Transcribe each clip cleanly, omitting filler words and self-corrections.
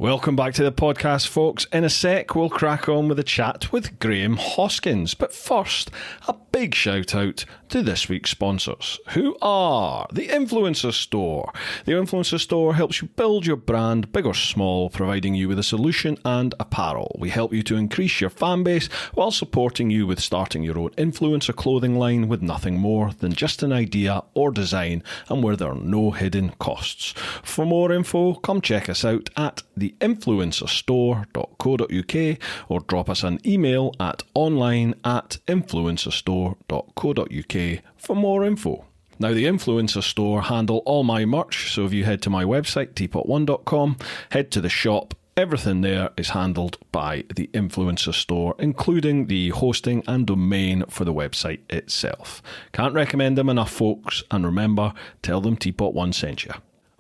Welcome back to the podcast, folks. In a sec, we'll crack on with a chat with Graham Hoskins. But first, a big shout out to this week's sponsors, who are the Influencer Store. The Influencer Store helps you build your brand, big or small, providing you with a solution and apparel. We help you to increase your fan base while supporting you with starting your own influencer clothing line with nothing more than just an idea or design, and where there are no hidden costs. For more info, come check us out at theinfluencerstore.co.uk or drop us an email at online@influencerstore.co.uk for more info. Now, the Influencer Store handle all my merch, so if you head to my website, TeapotOne.com, head to the shop, everything there is handled by the Influencer Store, including the hosting and domain for the website itself. Can't recommend them enough, folks, and remember, tell them TeapotOne sent you.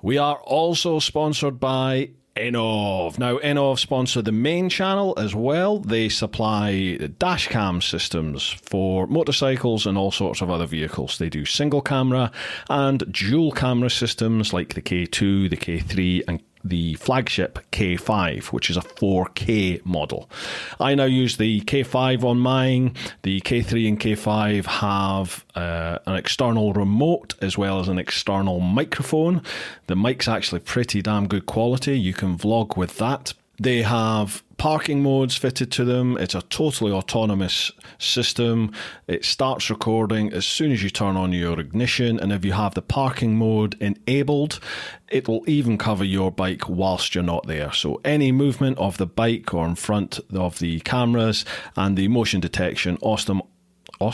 We are also sponsored by Inov. Now, Inov sponsor the main channel as well. They supply dash cam systems for motorcycles and all sorts of other vehicles. They do single camera and dual camera systems like the K2, the K3 and the flagship K5, which is a 4K model. I now use the K5 on mine. The K3 and K5 have an external remote as well as an external microphone. The mic's actually pretty damn good quality. You can vlog with that. They have parking modes fitted to them. It's a totally autonomous system. It starts recording as soon as you turn on your ignition, and if you have the parking mode enabled, it will even cover your bike whilst you're not there. So any movement of the bike or in front of the cameras and the motion detection I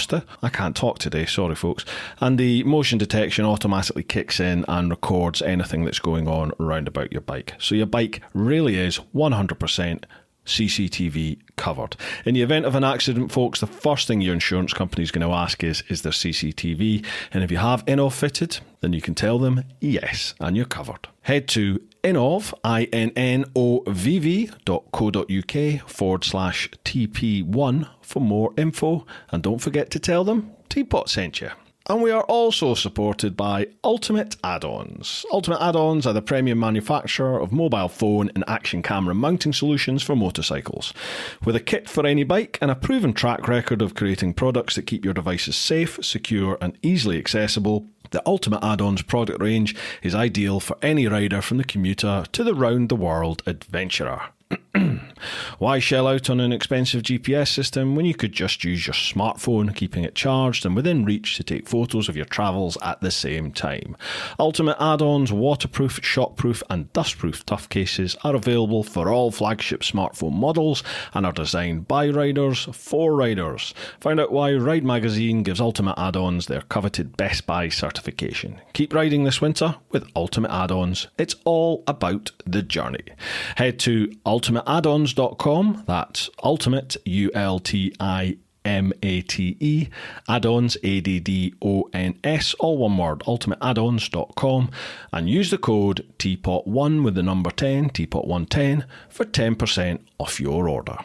can't talk today, sorry folks. And the motion detection automatically kicks in and records anything that's going on around about your bike. So your bike really is 100% CCTV covered. In the event of an accident, folks, the first thing your insurance company is going to ask is there CCTV? And if you have Inov fitted, then you can tell them yes, and you're covered. Head to innovv.co.uk/TP1 for more info, and don't forget to tell them Teapot sent you. And we are also supported by Ultimate Add-ons. Ultimate Add-ons are the premium manufacturer of mobile phone and action camera mounting solutions for motorcycles. With a kit for any bike and a proven track record of creating products that keep your devices safe, secure and easily accessible, the Ultimate Add-ons product range is ideal for any rider from the commuter to the round-the-world adventurer. Why shell out on an expensive GPS system when you could just use your smartphone, keeping it charged and within reach to take photos of your travels at the same time? Ultimate Add-ons waterproof, shockproof and dustproof tough cases are available for all flagship smartphone models and are designed by riders for riders. Find out why Ride Magazine gives Ultimate Add-ons their coveted Best Buy certification. Keep riding this winter with Ultimate Add-ons. It's all about the journey. Head to ultimateaddons.com. That's ultimate, ULTIMATE, add-ons, ADDONS, all one word, ultimateaddons.com, and use the code TeapotOne with the number 10, TeapotOne10, for 10% off your order.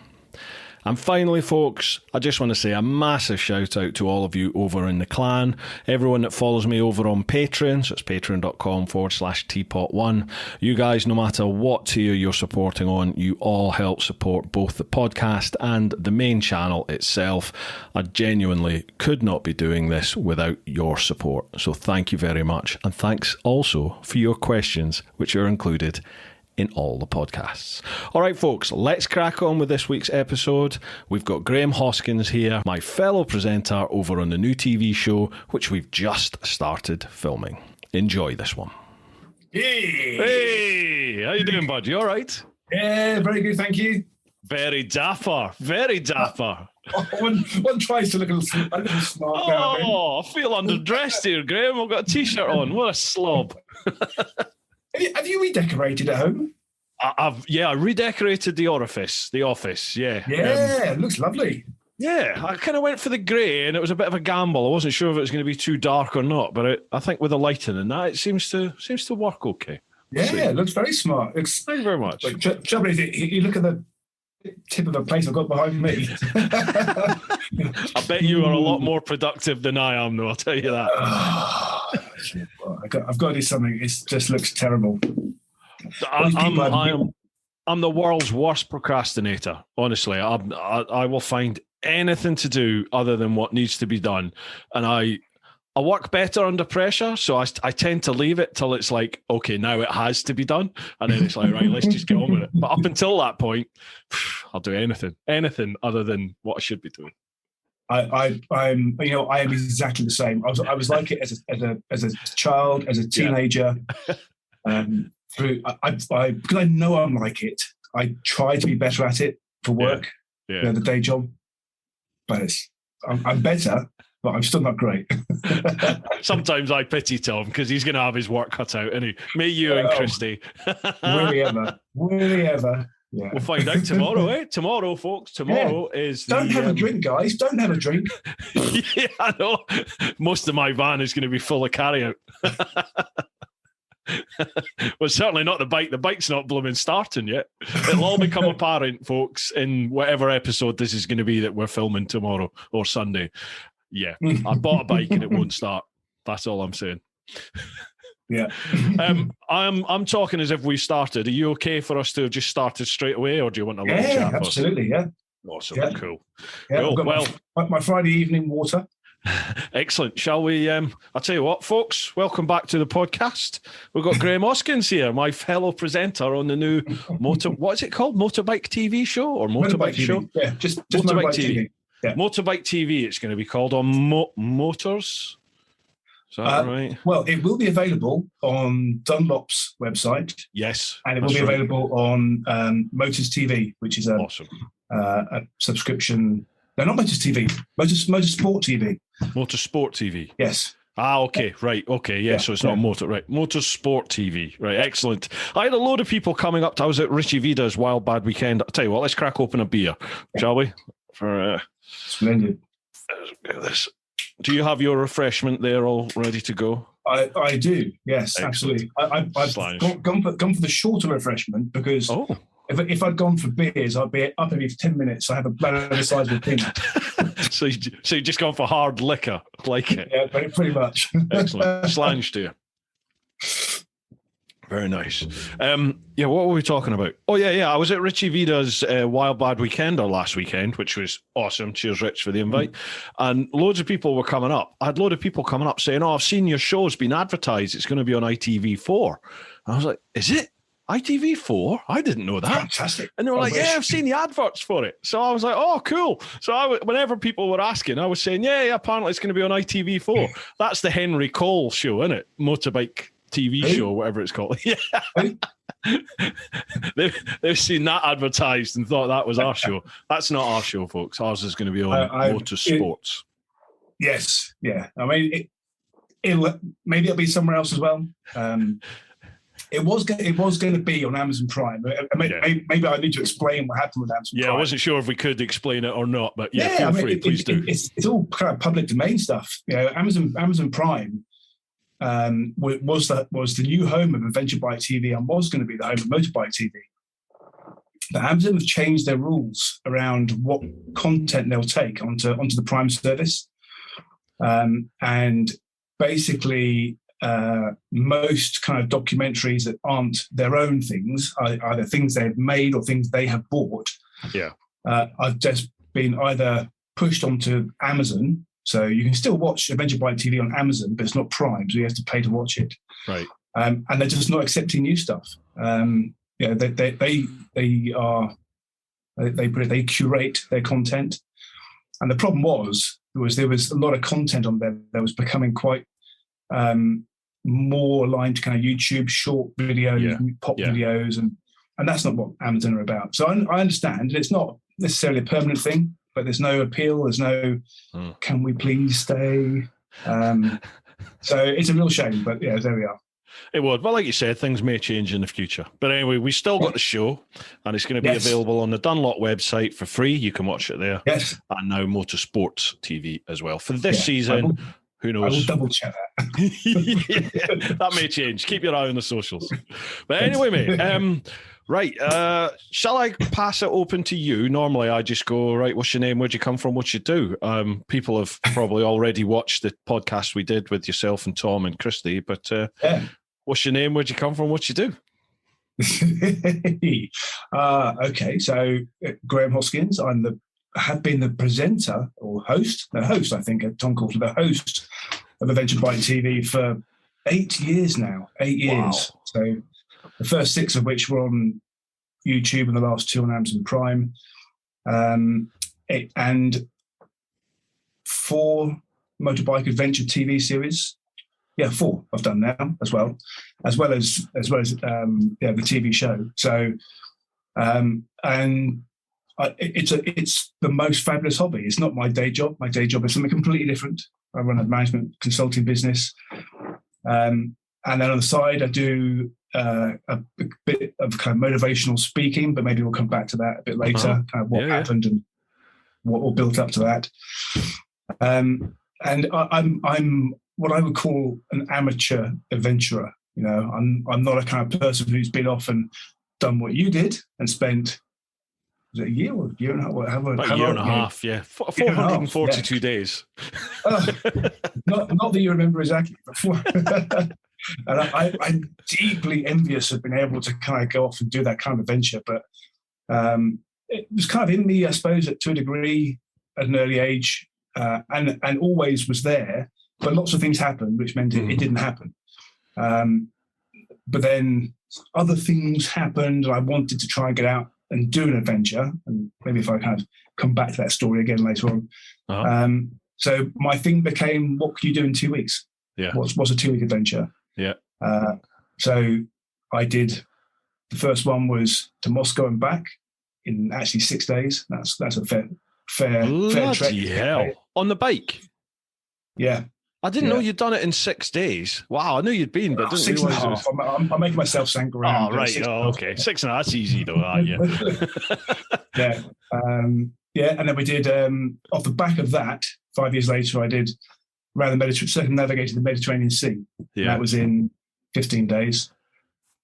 And finally, folks, I just want to say a massive shout out to all of you over in the clan, everyone that follows me over on Patreon, so it's patreon.com/TeapotOne. You guys, no matter what tier you're supporting on, you all help support both the podcast and the main channel itself. I genuinely could not be doing this without your support, so thank you very much. And thanks also for your questions, which are included in all the podcasts. All right, folks, let's crack on with this week's episode. We've got Graham Hoskins here, my fellow presenter over on the new TV show, which we've just started filming. Enjoy this one. Hey, how you doing, bud? You all right? Yeah, very good, thank you. Very dapper, very dapper. One tries to look a little smart now. Oh, I feel underdressed here, Graham. I've got a t-shirt on. What a slob. Have you redecorated at home? I redecorated the office, yeah. Yeah, it looks lovely. Yeah, I kind of went for the grey, and it was a bit of a gamble. I wasn't sure if it was going to be too dark or not, but I think with the lighting and that, it seems to work okay. Yeah, it looks very smart. Thank you very much. Trouble is, you look at the tip of the place I've got behind me. I bet you are a lot more productive than I am, though, I'll tell you that. I've got to do something. It just looks terrible. I I'm the world's worst procrastinator. Honestly, I will find anything to do other than what needs to be done, and I work better under pressure, so I tend to leave it till it's like, okay, now it has to be done, and then it's like, right, let's just get on with it. But up until that point, I'll do anything other than what I should be doing. I'm I am exactly the same. I was like it as a child, as a teenager. Because I know I'm like it. I try to be better at it for work, the day job. But I'm better, but I'm still not great. Sometimes I pity Tom because he's going to have his work cut out, and me, you, and Kristy. Will he ever? Yeah. We'll find out tomorrow, eh? Tomorrow, folks. Tomorrow is the... Don't have a drink, guys. Don't have a drink. Yeah, I know. Most of my van is going to be full of carry-out. Well, certainly not the bike. The bike's not blooming starting yet. It'll all become apparent, folks, in whatever episode this is going to be that we're filming tomorrow or Sunday. Yeah, I bought a bike and it won't start. That's all I'm saying. Yeah. I'm talking as if we started. Are you okay for us to have just started straight away, or do you want a little chat? Yeah, absolutely. Yeah. Awesome. Yeah. Cool. Yeah, cool. Well, my Friday evening water. Excellent. Shall we? I'll tell you what, folks. Welcome back to the podcast. We've got Graham Hoskins here, my fellow presenter on the new what is it called? Motorbike TV show or motorbike show? TV. Yeah, just Motorbike TV. Yeah. Motorbike TV. It's going to be called on Motors. Is that right? Well, it will be available on Dunlop's website. Yes, and it will be available on Motors TV, which is awesome. A subscription. No, not Motors TV. Motorsport TV. Motorsport TV. Yes. Okay, right. Okay, yeah, so it's not motor, right. Motorsport TV, right, excellent. I had a load of people coming up. I was at Richie Vida's Wild Bad Weekend. I'll tell you what, let's crack open a beer, shall we? Splendid. This. Do you have your refreshment there all ready to go? I do, yes, excellent. Absolutely. I've gone for the shorter refreshment because if I'd gone for beers, I'd be up maybe for 10 minutes. So I have a bladder the size of a pin. So you've just gone for hard liquor, like it? Yeah, pretty much. Excellent. Slange to you. Very nice. What were we talking about? Oh, yeah. I was at Richie Vida's Wild Bad Weekender last weekend, which was awesome. Cheers, Rich, for the invite. And loads of people were coming up. I had a load of people coming up saying, I've seen your show's been advertised. It's going to be on ITV4. And I was like, is it? ITV4? I didn't know that. Fantastic. And they were like, I've seen the adverts for it. So I was like, oh, cool. So whenever people were asking, I was saying, yeah, apparently it's going to be on ITV4. That's the Henry Cole show, isn't it? Motorbike TV show, whatever it's called. Yeah. They've seen that advertised and thought that was our show. That's not our show, folks. Ours is going to be on Motorsports. Yes. Yeah. I mean, maybe it'll be somewhere else as well. It was going to be on Amazon Prime. Maybe I need to explain what happened with Amazon Prime. Yeah, I wasn't sure if we could explain it or not, but feel free, please do. It's all kind of public domain stuff. Amazon Prime was the new home of Adventure Bike TV and was going to be the home of Motorbike TV. But Amazon have changed their rules around what content they'll take onto the Prime service, and basically. Most kind of documentaries that aren't their own things, either things they've made or things they have bought, have just been either pushed onto Amazon. So you can still watch Adventure Bike TV on Amazon, but it's not Prime, so you have to pay to watch it. Right. And they're just not accepting new stuff. They curate their content, and the problem was there was a lot of content on there that was becoming quite more aligned to kind of YouTube short videos, pop videos, and that's not what Amazon are about. So I understand, and it's not necessarily a permanent thing, but there's no appeal, there's no can we please stay? So it's a real shame, but yeah, there we are. It would. Well, like you said, things may change in the future. But anyway, we still got the show, and it's going to be available on the Dunlop website for free. You can watch it there. Yes. And now Motorsports TV as well. For this season, who knows? I will double check that. That may change. Keep your eye on the socials. But anyway, mate, right. Shall I pass it open to you? Normally, I just go, right, what's your name? Where'd you come from? What you do? People have probably already watched the podcast we did with yourself and Tom and Kristy, but what's your name? Where'd you come from? What you do? Okay, so Graham Hoskins. Have been the presenter or host. The host, I think, Tom calls it the host of Adventure Bike TV for 8 years now. 8 years. Wow. So the first 6 of which were on YouTube and the last 2 on Amazon Prime. And 4 motorbike adventure TV series. Yeah, 4 I've done now as well as the TV show. So, and it's the most fabulous hobby. It's not my day job. My day job is something completely different. I run a management consulting business, and then on the side I do a bit of kind of motivational speaking. But maybe we'll come back to that a bit later. Kind of what happened and what all built up to that. And I'm what I would call an amateur adventurer. You know, I'm not a kind of person who's been off and done what you did and spent, was it a year or a year and a half? About a year and a half, yeah. 442 days. Not that you remember exactly. And I'm deeply envious of being able to kind of go off and do that kind of adventure. But it was kind of in me, I suppose, to a degree at an early age, and always was there. But lots of things happened, which meant it didn't happen. But then other things happened, and I wanted to try and get out and do an adventure. And maybe if I kind of come back to that story again later on. So my thing became, what can you do in 2 weeks? Yeah. What's a 2-week adventure? Yeah. So I did, the first one was to Moscow and back in actually 6 days. That's a fair trek. Bloody hell. On the bike? Yeah. I didn't know you'd done it in 6 days. Wow, I knew you'd been, but didn't realise it was... 6.5. I'm making myself sound grand. Oh, right. Okay. 6.5. That's easy, though, aren't you? Yeah. And then we did, off the back of that, 5 years later, I did around the circumnavigated the Mediterranean Sea. Yeah. That was in 15 days.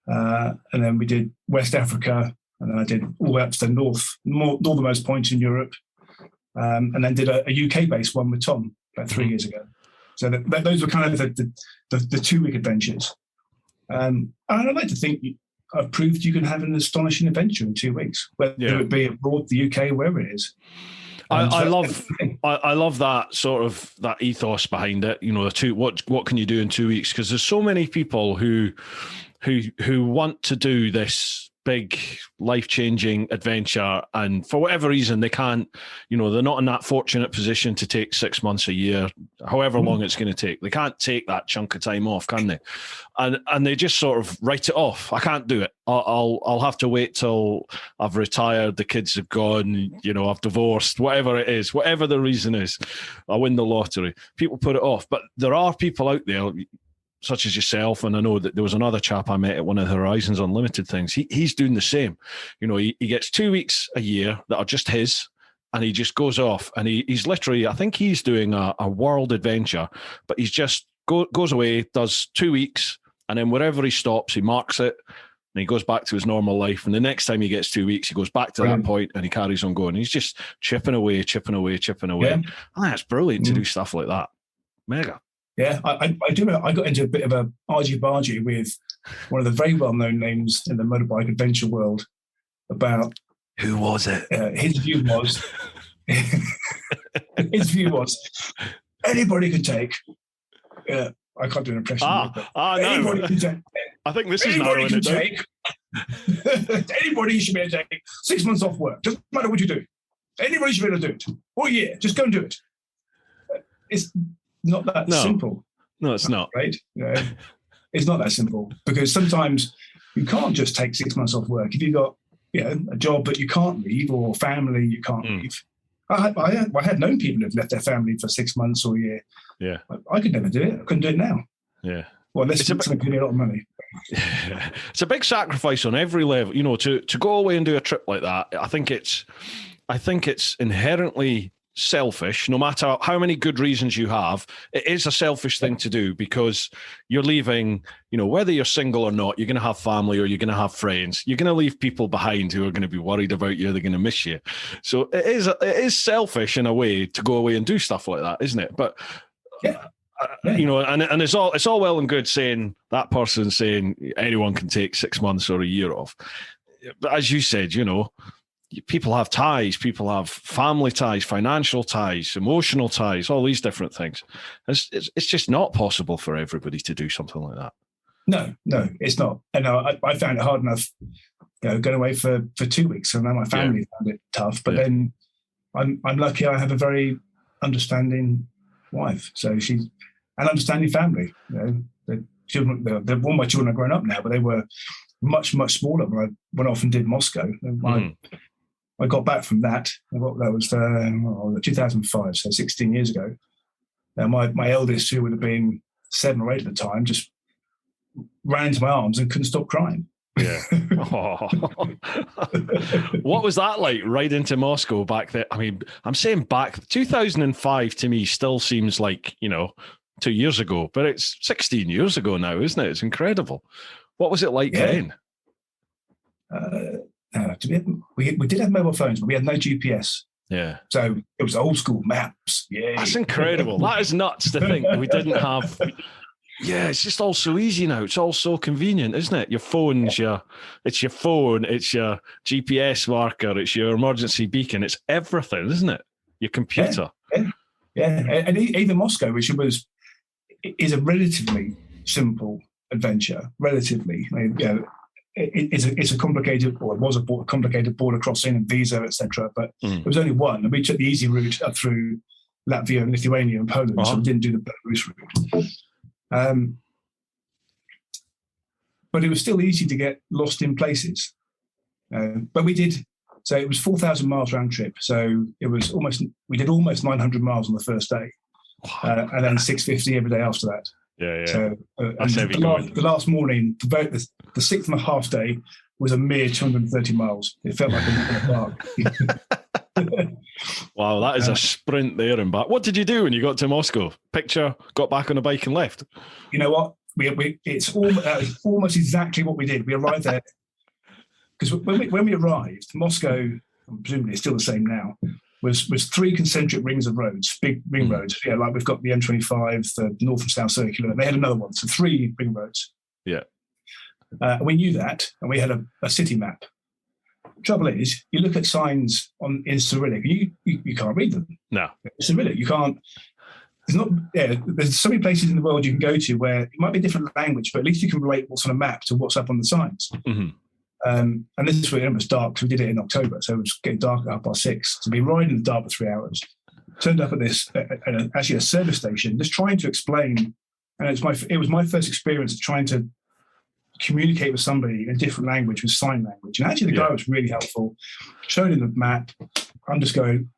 And then we did West Africa, and then I did all the way up to the northernmost point in Europe. And then did a UK-based one with Tom about 3 years ago. So those were kind of the 2-week adventures. And I'd like to think I've proved you can have an astonishing adventure in 2 weeks, whether it be abroad, the UK, wherever it is. I love that sort of that ethos behind it. You know, what can you do in 2 weeks? Because there's so many people who want to do this big life-changing adventure, and for whatever reason they can't, you know, they're not in that fortunate position to take 6 months, a year, however long it's going to take. They can't take that chunk of time off, can they? And they just sort of write it off. I can't do it. I'll have to wait till I've retired, the kids have gone, you know, I've divorced, whatever it is, whatever the reason is, I win the lottery. People put it off, but there are people out there such as yourself, and I know that there was another chap I met at one of the Horizons Unlimited things. He's doing the same. You know, he gets 2 weeks a year that are just his, and he just goes off, and he's literally, I think he's doing a world adventure, but he's just goes away, does 2 weeks, and then wherever he stops, he marks it, and he goes back to his normal life. And the next time he gets 2 weeks, he goes back to that point and he carries on going. He's just chipping away. Yeah. I think that's brilliant to do stuff like that. Mega. Yeah, I do. I got into a bit of a argy-bargy with one of the very well-known names in the motorbike adventure world about... Who was it? His view was, anybody can take... I can't do an impression. Anybody can take... I think this is narrowing it down. Anybody should be able to take 6 months off work. Doesn't matter what you do. Anybody should be able to do it. All year. Just go and do it. It's not that simple. No, it's not. Right? You know, it's not that simple, because sometimes you can't just take 6 months off work. If you've got, you know, a job that you can't leave, or family you can't leave. I had known people who've left their family for 6 months or a year. Yeah. I could never do it. I couldn't do it now. Yeah. Well, unless it's going to give me a lot of money. It's a big sacrifice on every level. You know, to go away and do a trip like that, I think it's inherently selfish. No matter how many good reasons you have, it is a selfish thing to do, because you're leaving, you know, whether you're single or not, you're going to have family or you're going to have friends. You're going to leave people behind who are going to be worried about you. They're going to miss you. So it is selfish in a way to go away and do stuff like that, isn't it? But You know, and it's all well and good saying that person saying anyone can take 6 months or a year off. But as you said, you know, people have ties, people have family ties, financial ties, emotional ties, all these different things. It's just not possible for everybody to do something like that. No, it's not. And I found it hard enough, you know, going away for 2 weeks. And then my family found it tough. But then I'm lucky I have a very understanding wife. So she's an understanding family. You know, the children, all my children are grown up now, but they were much, much smaller when I went off and did Moscow. I got back from that. That was 2005, so 16 years ago. Now my eldest, who would have been 7 or 8 at the time, just ran into my arms and couldn't stop crying. Yeah. What was that like, right into Moscow back then? I mean, I'm saying back 2005 to me still seems like, you know, 2 years ago, but it's 16 years ago now, isn't it? It's incredible. What was it like then? We did have mobile phones, but we had no GPS. Yeah. So it was old school maps. Yeah. That's incredible. That is nuts to think that we didn't have. Yeah, it's just all so easy now. It's all so convenient, isn't it? Your phone's it's your phone, it's your GPS marker, it's your emergency beacon, it's everything, isn't it? Your computer. Yeah. And even Moscow, which is a relatively simple adventure, relatively. I mean, you know, it's a complicated, or it was a complicated border crossing and visa, etc. But it was only one, and we took the easy route up through Latvia and Lithuania and Poland, so we didn't do the Belarus route. But it was still easy to get lost in places. But we did. So it was 4,000 miles round trip. So we did almost 900 miles on the first day, and then 650 every day after that. Yeah. So the last morning, the 6th and a half day was a mere 230 miles. It felt like a park. Wow, that is a sprint there and back. What did you do when you got to Moscow? Got back on a bike and left? You know what? It's almost exactly what we did. We arrived there because when we arrived, Moscow, presumably it's still the same now, was 3 concentric rings of roads, big ring roads. Yeah, like we've got the M25, the North and South Circular, and they had another one, so 3 ring roads. Yeah. We knew that, and we had a city map. Trouble is, you look at signs in Cyrillic, you can't read them. No. Cyrillic, you can't. There's so many places in the world you can go to where it might be a different language, but at least you can relate what's on a map to what's up on the signs. Mm-hmm. And this week it was dark, so we did it in October, so it was getting dark at 6:30. So we riding in the dark for 3 hours. Turned up at actually a service station, just trying to explain. And it was my first experience of trying to communicate with somebody in a different language, with sign language. And actually the guy was really helpful. Showed him the map. I'm just going,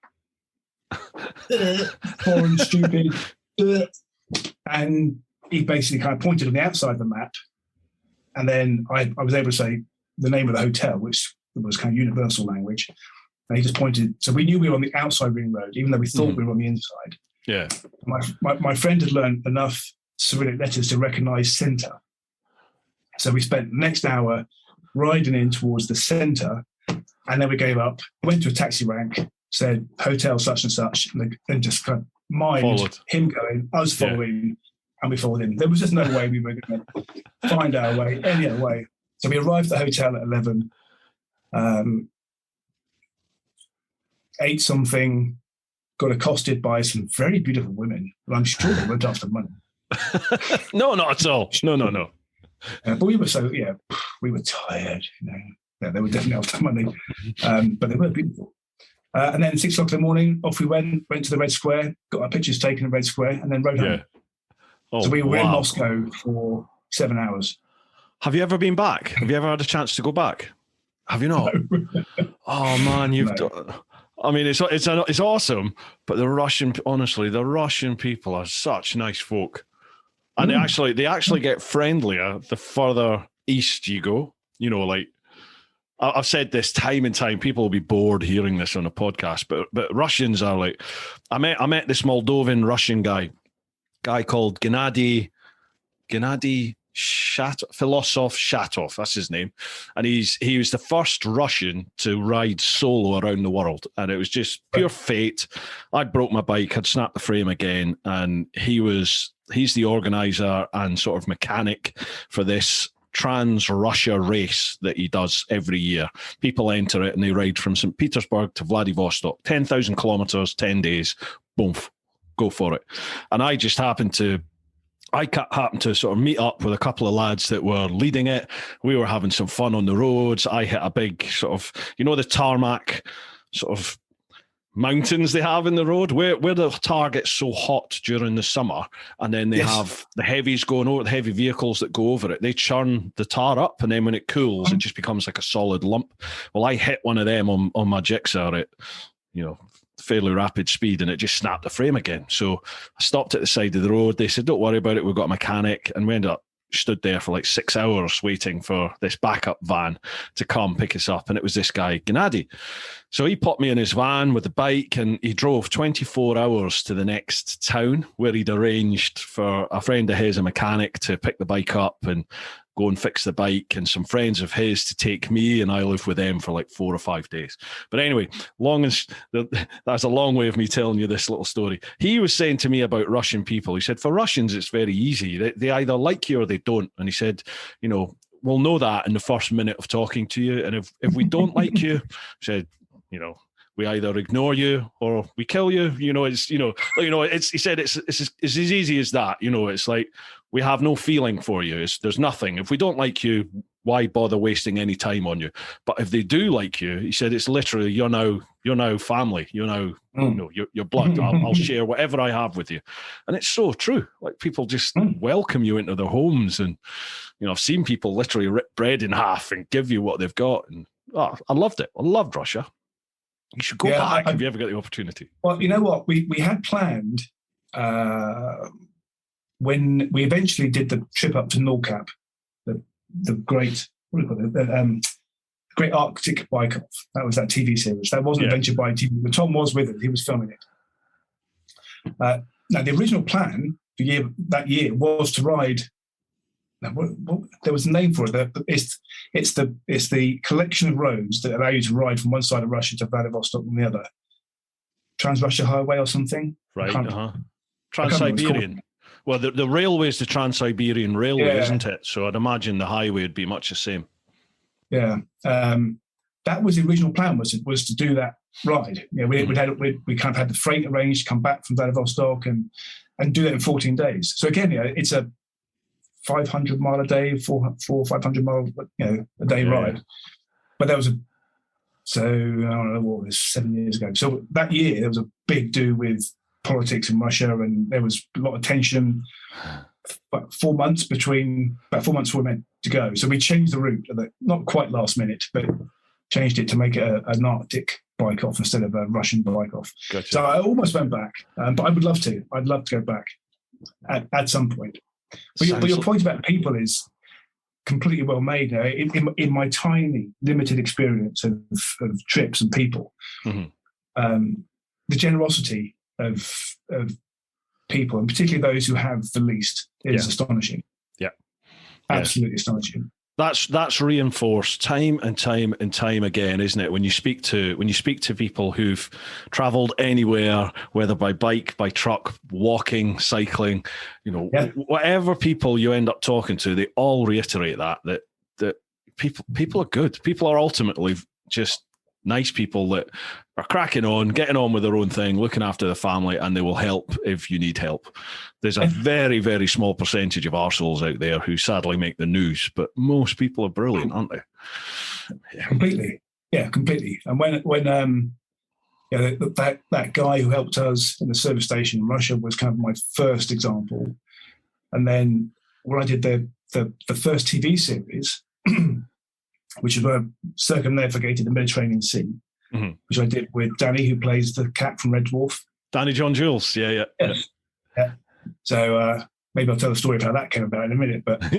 foreign, stupid. And he basically kind of pointed on the outside of the map. And then I was able to say the name of the hotel, which was kind of universal language. And he just pointed. So we knew we were on the outside ring road, even though we thought we were on the inside. Yeah. My friend had learned enough Cyrillic letters to recognize center. So we spent the next hour riding in towards the centre, and then we gave up, went to a taxi rank, said hotel such and such, and just kind of mimed him going, us following, and we followed him. There was just no way we were going to find our way any other way. So we arrived at the hotel at 11, ate something, got accosted by some very beautiful women, but I'm sure they weren't after money. No, not at all. No. But we were we were tired. You know, they were definitely after money, but they were beautiful. And then 6 o'clock in the morning, off we went to the Red Square, got our pictures taken in Red Square, and then rode home. Oh, so we were in Moscow for 7 hours. Have you ever been back? Have you ever had a chance to go back? Have you not? No. Oh man, you've done. I mean, it's awesome, but the Russian people are such nice folk. And they actually get friendlier the further east you go. You know, like I've said this time and time. People will be bored hearing this on a podcast, but Russians are like. I met this Moldovan Russian guy called Gennady Shatov. That's his name, and he was the first Russian to ride solo around the world, and it was just pure fate. I broke my bike, had snapped the frame again, and he was he's the organizer and sort of mechanic for this Trans-Russia race that he does every year. People enter it and they ride from St. Petersburg to Vladivostok, 10,000 kilometers, 10 days, boom, go for it. And I just happened to sort of meet up with a couple of lads that were leading it. We were having some fun on the roads. I hit a big sort of, the tarmac sort of mountains they have in the road where the tar gets so hot during the summer, and then they have the heavies going over, the heavy vehicles that go over it. They churn the tar up, and then when it cools, it just becomes like a solid lump. Well, I hit one of them on my jigsaw at, fairly rapid speed, and it just snapped the frame again. So I stopped at the side of the road. They said, don't worry about it, we've got a mechanic. And we ended up stood there for like 6 hours waiting for this backup van to come pick us up. And it was this guy, Gennady. So he put me in his van with the bike, and he drove 24 hours to the next town where he'd arranged for a friend of his, a mechanic, to pick the bike up and go and fix the bike, and some friends of his to take me, and I lived with them for like 4 or 5 days. But anyway, that's a long way of me telling you this little story. He was saying to me about Russian people, he said, for Russians, it's very easy. They either like you or they don't. And he said, we'll know that in the first minute of talking to you. And if we don't like you, he said, we either ignore you or we kill you. He said it's as easy as that. It's like, we have no feeling for you. There's nothing. If we don't like you, why bother wasting any time on you? But if they do like you, he said, it's literally, you're now family. You're now, your blood. I'll share whatever I have with you. And it's so true. Like, people just welcome you into their homes. And, I've seen people literally rip bread in half and give you what they've got. And I loved it. I loved Russia. You should go back if you ever get the opportunity. Well, you know what? We had planned, when we eventually did the trip up to Nordkap, the great, what do you call it? Great Arctic Bike Off. That was that TV series. That wasn't Adventure by TV, but Tom was with it. He was filming it. Now, the original plan that year was to ride. Now, there was a name for it. It's the collection of roads that allow you to ride from one side of Russia to Vladivostok and the other. Trans-Russia Highway or something. Right. Trans-Siberian. Well, the railway is the Trans-Siberian Railway, isn't it? So I'd imagine the highway would be much the same. Yeah. That was the original plan, was to do that ride. We kind of had the freight arranged to come back from Vladivostok and do that in 14 days. So again, it's a 500 mile a day, 500 mile a day ride. But there was I don't know what it was, 7 years ago. So that year there was a big do with politics in Russia, and there was a lot of tension. But 4 months before we meant to go. So we changed the route, not quite last minute, but changed it to make it an Arctic bike off instead of a Russian bike off. Gotcha. So I almost went back, but I would love to. I'd love to go back at some point. But your point about people is completely well made. In my tiny, limited experience of trips and people, the generosity of people, and particularly those who have the least, is astonishing. Yeah, absolutely astonishing. That's reinforced time and time and time again, isn't it? When you speak to people who've travelled anywhere, whether by bike, by truck, walking, cycling, whatever people you end up talking to, they all reiterate that people are good. People are ultimately just nice people that are cracking on, getting on with their own thing, looking after the family, and they will help if you need help. There's a very, very small percentage of arseholes out there who sadly make the news, but most people are brilliant, aren't they? Yeah. Completely. Yeah, completely. And when that guy who helped us in the service station in Russia was kind of my first example. And then when I did the first TV series, which is where I circumnavigated the Mediterranean Sea, which I did with Danny, who plays the cat from Red Dwarf. Danny John Jules, yeah. So maybe I'll tell the story of how that came about in a minute. But how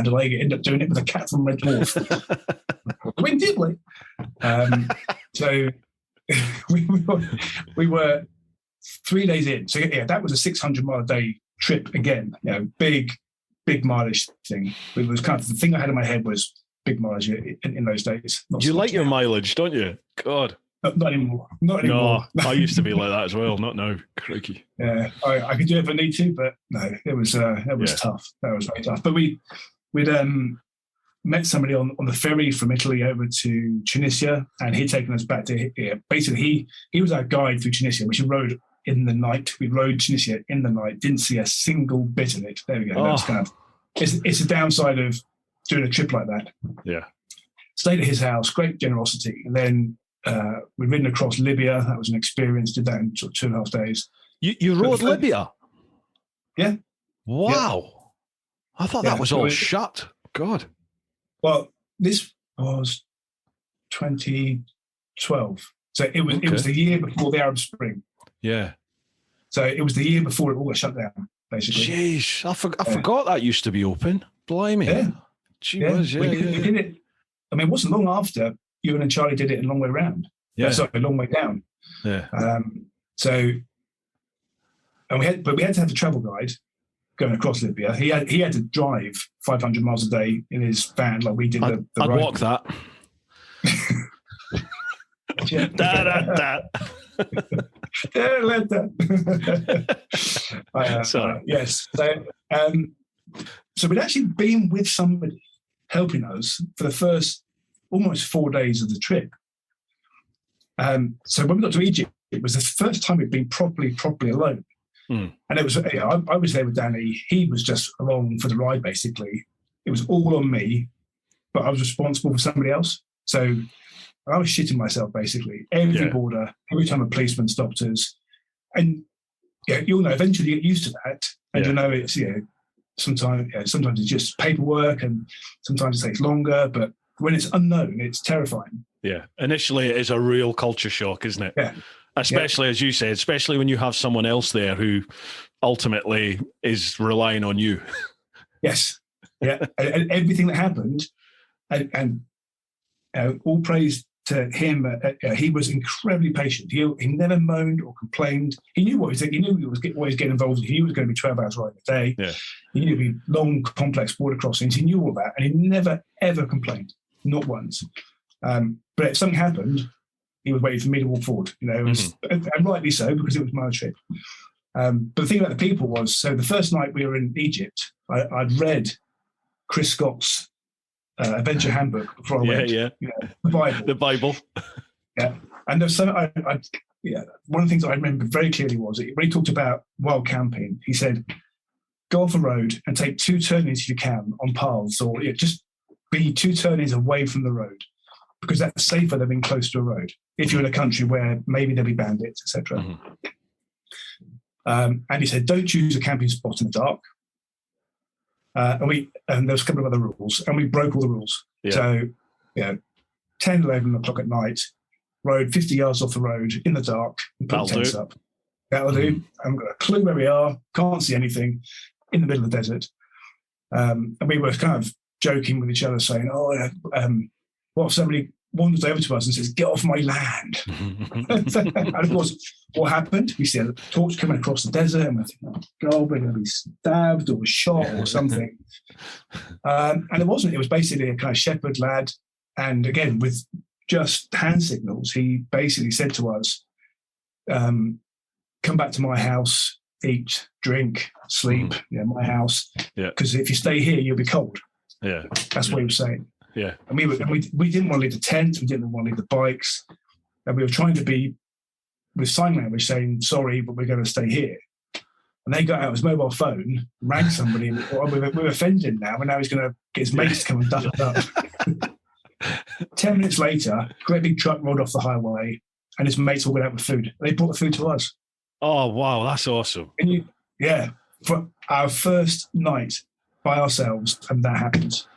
did I end up doing it with a cat from Red Dwarf? We did, like. So we were 3 days in. So that was a 600 mile a day trip again. Big mileage thing. It was kind of the thing I had in my head was big mileage in those days. You like your mileage, don't you? God. Not anymore. Not anymore. No, I used to be like that as well. Not now. Crikey. Yeah, I could do it if I need to, but no, it was tough. That was very tough. But we'd met somebody on the ferry from Italy over to Tunisia, and he'd taken us back to basically he was our guide through Tunisia, which we rode in the night. We rode Tunisia in the night, didn't see a single bit of it. There we go. Oh. That's kind of it's a downside of doing a trip like that. Yeah. Stayed at his house, great generosity, and then we'd ridden across Libya. That was an experience. Did that in sort of 2.5 days. You rode Libya? Yeah. Wow. Yeah. I thought that was all shut. God. Well, this was 2012. So it was the year before the Arab Spring. Yeah. So it was the year before it all got shut down, basically. Jeez, I forgot that used to be open. Blimey. Yeah. Gee whiz, we did it. I mean, it wasn't long after you and Charlie did it a long way round. Yeah. Sorry, a long way down. Yeah. We had to have a travel guide going across Libya. He had to drive 500 miles a day in his van like we did. I'd walk that. Da, da, da. Yeah, let that. Sorry. Yes. So we'd actually been with somebody helping us for the first almost 4 days of the trip. So when we got to Egypt, it was the first time we'd been properly alone. And it was, I was there with Danny. He was just along for the ride, basically. It was all on me, but I was responsible for somebody else. So I was shitting myself, basically. Every border, every time a policeman stopped us. And you'll know, eventually you get used to that. And you know, it's, sometimes it's just paperwork and sometimes it takes longer. But when it's unknown, it's terrifying. Yeah. Initially, it is a real culture shock, isn't it? Yeah. Especially, as you said, especially when you have someone else there who ultimately is relying on you. Yes. Yeah. and everything that happened, and all praise to him. He was incredibly patient. He never moaned or complained. He knew what he was doing. He knew what he was getting involved in. He knew it was going to be 12 hours riding a day. Yeah. He knew it would be long, complex border crossings. He knew all that. And he never, ever complained. Not once. But if something happened, he was waiting for me to walk forward, and rightly so, because it was my trip. But the thing about the people was, so the first night we were in Egypt, I'd read Chris Scott's Adventure Handbook before I went. The Bible. The Bible. Yeah. And there's some, one of the things I remember very clearly was when he talked about wild camping, he said, go off a road and take 2 turnings if you can on paths, or just be 2 turnings away from the road, because that's safer than being close to a road. If you're in a country where maybe there'll be bandits, etc. And he said, don't choose a camping spot in the dark. And there was a couple of other rules, and we broke all the rules. Yeah. So, 10, 11 o'clock at night, rode 50 yards off the road in the dark and put tents up. That'll do. I haven't got a clue where we are, can't see anything, in the middle of the desert. And we were kind of joking with each other, saying, what if somebody wanders over to us and says, get off my land? And of course, what happened? We see a torch coming across the desert, and we're thinking, oh God, we're going to be stabbed or shot or something. And it wasn't. It was basically a kind of shepherd lad. And again, with just hand signals, he basically said to us, come back to my house, eat, drink, sleep, my house. Because if you stay here, you'll be cold. Yeah. That's what he was saying. Yeah. And we didn't want to leave the tent, we didn't want to leave the bikes. And we were trying to be with sign language saying, sorry, but we're going to stay here. And they got out his mobile phone, rang somebody, and we're offended now, and now he's going to get his mates to come and duck up. 10 minutes later, a great big truck rolled off the highway, and his mates all went out with food. They brought the food to us. Oh, wow, that's awesome. For our first night by ourselves, and that happens.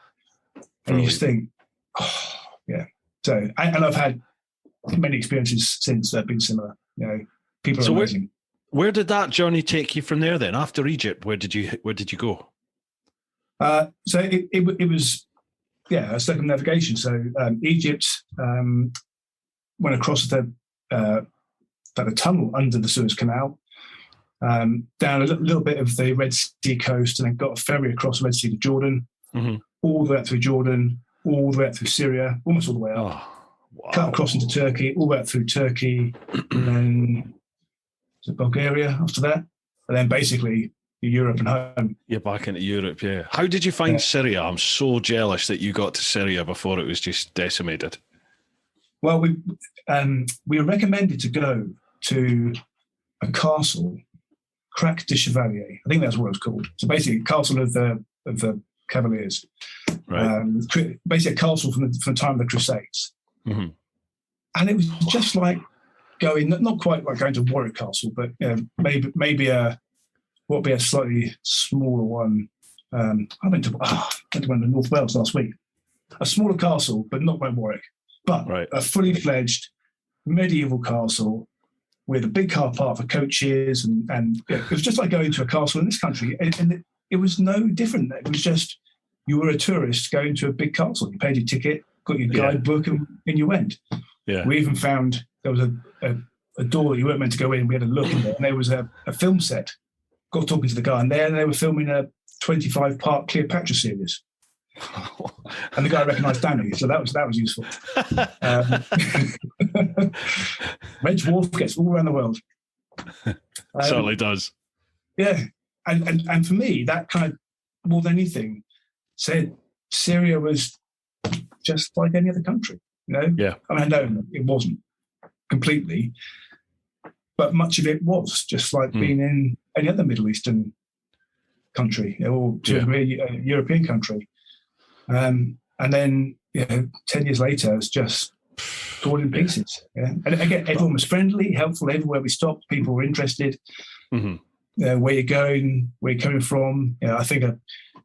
And you just think, So, and I've had many experiences since that have been similar. People are amazing. Where did that journey take you from there then? After Egypt, where did you go? So it was a circumnavigation. So Egypt went across the tunnel under the Suez Canal, down a little bit of the Red Sea coast, and then got a ferry across the Red Sea to Jordan, all the way up through Jordan, all the way up through Syria, almost all the way up. cut across into Turkey, all the way up through Turkey, and then to Bulgaria after that, and then basically Europe and home. You're back into Europe, yeah. How did you find Syria? I'm so jealous that you got to Syria before it was just decimated. Well, we were recommended to go to a castle, Crac de Chevalier. I think that's what it was called. So basically, castle of the Cavaliers. Right. Basically, a castle from the time of the Crusades. Mm-hmm. And it was just like going, not quite like going to Warwick Castle, but maybe what would be a slightly smaller one. I went to one in North Wales last week. A smaller castle, but not like Warwick, but a fully fledged medieval castle with a big car park for coaches, and it was just like going to a castle in this country, and it was no different. It was just you were a tourist going to a big castle. You paid your ticket, got your guidebook, and you went. Yeah. We even found there was a door that you weren't meant to go in. We had a look in there, and there was a film set. Got talking to the guy in there, and they were filming a 25-part Cleopatra series. And the guy recognised Danny, so that was useful. Reg Wolf gets all around the world. Certainly does. Yeah, and for me, that kind of more than anything said Syria was just like any other country. You know, I mean, no, it wasn't completely, but much of it was just like being in any other Middle Eastern country or a European country. And then 10 years later, it's just torn in pieces. Yeah? And again, everyone was friendly, helpful everywhere we stopped. People were interested. Mm-hmm. Where you're going, where you're coming from. I think a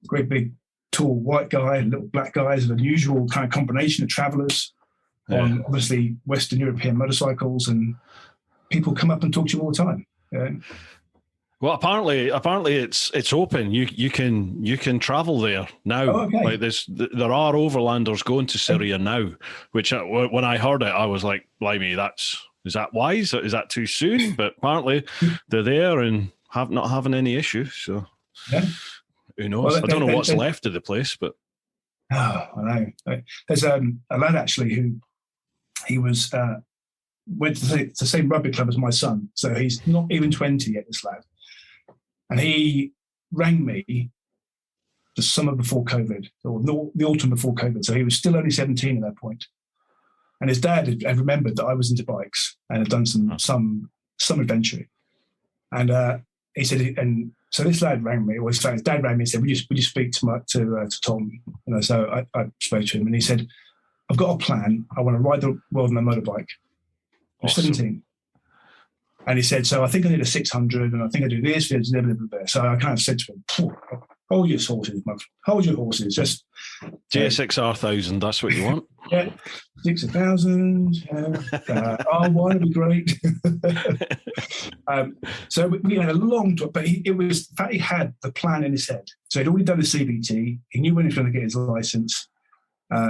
great big tall white guy and little black guy is an unusual kind of combination of travellers on obviously Western European motorcycles, and people come up and talk to you all the time. Well, apparently it's open. You can travel there now. Oh, okay. Like there are overlanders going to Syria now. Which when I heard it, I was like, "Blimey, is that wise? Is that too soon?" But apparently they're there and not having any issues. So who knows? Well, I don't know what's left of the place, but I know. There's a lad actually who he was went to the same rugby club as my son, so he's not even 20 yet. This lad. And he rang me the summer before COVID, or the autumn before COVID. So he was still only 17 at that point. And his dad had remembered that I was into bikes and had done some adventuring. And he said, and so this lad rang me, or his dad rang me and said, would you speak to Tom? So I spoke to him, and he said, I've got a plan. I want to ride the world on a motorbike. I'm 17. And he said, so I think I need a 600, and I think I do this, there's blah, blah, blah, blah. So I kind of said to him, hold your horses, hold your horses. Just JSX-R1000, that's what you want? Yeah, 6000, R1 would be great. So we had a long talk, but it was the fact he had the plan in his head. So he'd already done the CBT. He knew when he was going to get his license.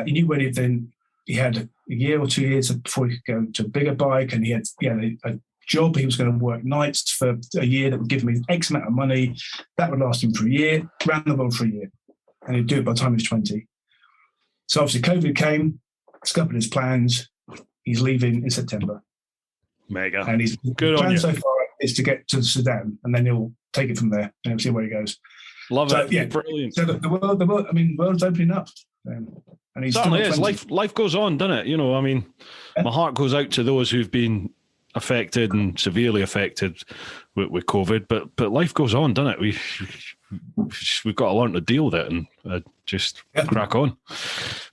He knew when he had a year or 2 years before he could go to a bigger bike, and he had a job. He was going to work nights for a year that would give him X amount of money. That would last him for a year, round the world for a year. And he'd do it by the time he was 20. So obviously COVID came, scuppered his plans. He's leaving in September. Mega. And his plan so far is to get to Sudan, and then he'll take it from there and he'll see where he goes. Love it. Yeah, brilliant. So the world, I mean, the world's opening up. And he's certainly is. Life goes on, doesn't it? I mean, my heart goes out to those who've been affected and severely affected with COVID, but life goes on, doesn't it? We've got to learn to deal with it and just crack on.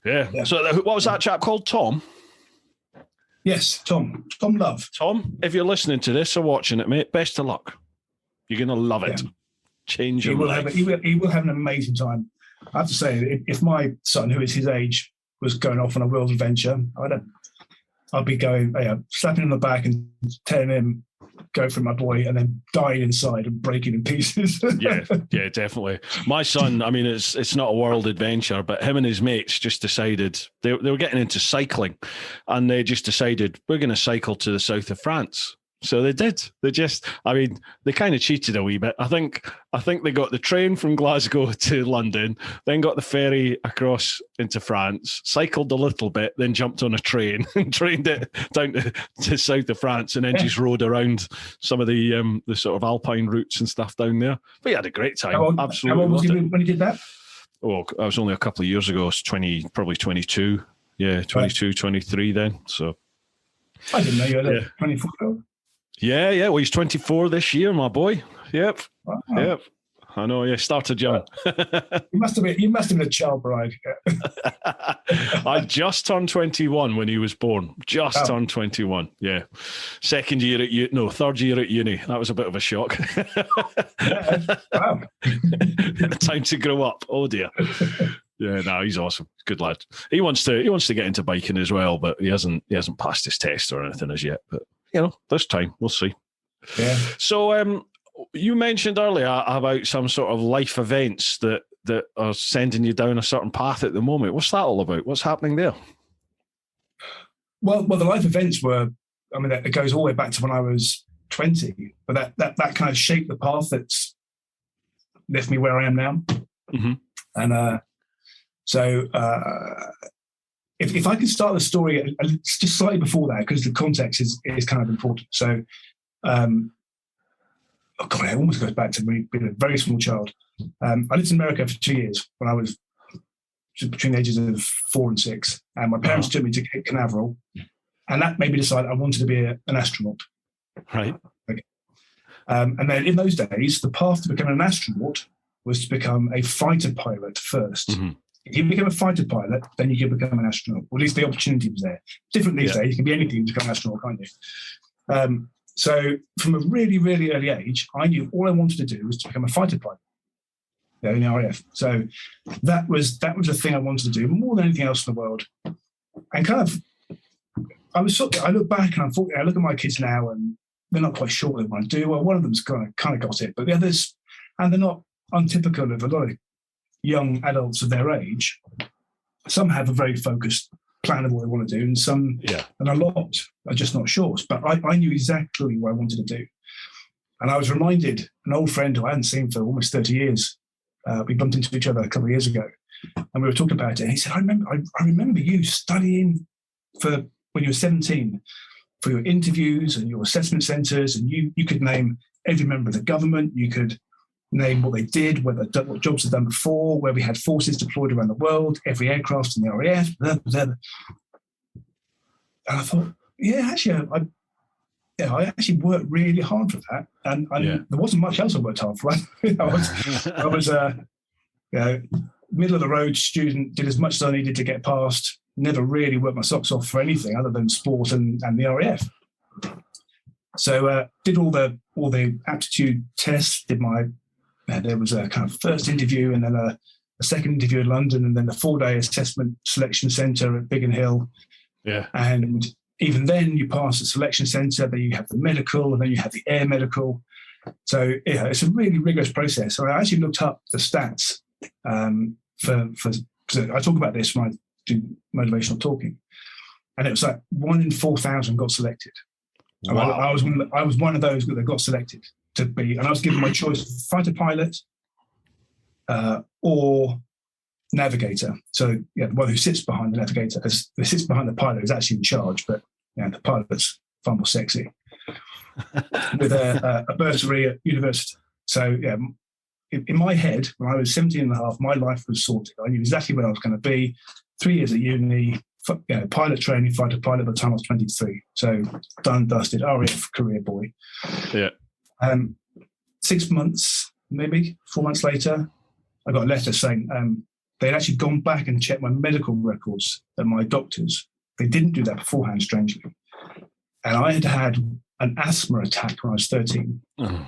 Yeah. So what was that chap called? Tom? Yes, Tom Love. Tom, if you're listening to this or watching it, mate, best of luck. You're going to love it. Change your life. He will have an amazing time. I have to say, if my son, who is his age, was going off on a world adventure, I'd be going, slapping him on the back and telling him, go for my boy, and then dying inside and breaking in pieces. yeah, definitely. My son, I mean, it's not a world adventure, but him and his mates just decided, they were getting into cycling, and they just decided, we're going to cycle to the south of France. So they did. They just, I mean, they kind of cheated a wee bit. I think they got the train from Glasgow to London, then got the ferry across into France, cycled a little bit, then jumped on a train and trained it down to south of France, and then just rode around some of the sort of alpine routes and stuff down there. But he had a great time. Absolutely. How old was he when he did that? Oh, I was only a couple of years ago. I was probably 22. Yeah, 22, right. 23 then. So I didn't know you were 24. Yeah. Well, he's 24 this year, my boy. Yep. Wow. Yep. I know. Yeah, started young. You must have been a child bride. I just turned 21 when he was born. Turned 21. Yeah. Third year at uni. That was a bit of a shock. Wow. Time to grow up. Oh dear. Yeah, no, he's awesome. Good lad. He wants to get into biking as well, but he hasn't passed his test or anything as yet. But this time we'll see. Yeah. So you mentioned earlier about some sort of life events that are sending you down a certain path at the moment. What's that all about? What's happening there? Well, the life events were, I mean, it goes all the way back to when I was 20, but that kind of shaped the path that's left me where I am now. Mm-hmm. And so if I could start the story just slightly before that, because the context is kind of important. So, it almost goes back to me being a very small child. I lived in America for 2 years when I was between the ages of 4 and 6, and my parents took me to Cape Canaveral, and that made me decide I wanted to be an astronaut. Right. Okay. And then in those days, the path to become an astronaut was to become a fighter pilot first. Mm-hmm. If you become a fighter pilot, then you can become an astronaut. Or at least the opportunity was there. Different these days, you can be anything to become an astronaut, can't you? So from a really, really early age, I knew all I wanted to do was to become a fighter pilot in the RAF. So that was the thing I wanted to do more than anything else in the world. And kind of, I look back and I look at my kids now and they're not quite sure what they want to do. Well, one of them's kind of got it, but the others, and they're not untypical of a lot of young adults of their age. Some have a very focused plan of what they want to do, and some, and a lot are just not sure. But I knew exactly what I wanted to do. And I was reminded, an old friend who I hadn't seen for almost 30 years, we bumped into each other a couple of years ago, and we were talking about it. And he said, I remember you studying when you were 17 for your interviews and your assessment centres, and you could name every member of the government, you could name what they did, what jobs they'd done before, where we had forces deployed around the world, every aircraft in the RAF. And I thought, I actually worked really hard for that, and there wasn't much else I worked hard for. I was middle of the road student, did as much as I needed to get past. Never really worked my socks off for anything other than sport and the RAF. So did all the aptitude tests. There was a kind of first interview, and then a second interview in London, and then the 4-day assessment selection centre at Biggin Hill. Yeah. And even then, you pass the selection centre, then you have the medical, and then you have the air medical. So it's a really rigorous process. So I actually looked up the stats because I talk about this when I do motivational talking, and it was like 1 in 4,000 got selected. Wow. I was one of those that got selected to be, and I was given my choice of fighter pilot or navigator. So the one who sits behind the navigator, because who sits behind the pilot is actually in charge, but the pilot's far more sexy with a bursary at university. So in my head, when I was 17 and a half, my life was sorted. I knew exactly where I was going to be. 3 years at uni, pilot training, fighter pilot by the time I was 23. So done, dusted, RAF career boy. Yeah. 6 months, maybe 4 months later, I got a letter saying they'd actually gone back and checked my medical records at my doctors. They didn't do that beforehand, strangely. And I had had an asthma attack when I was 13. Oh.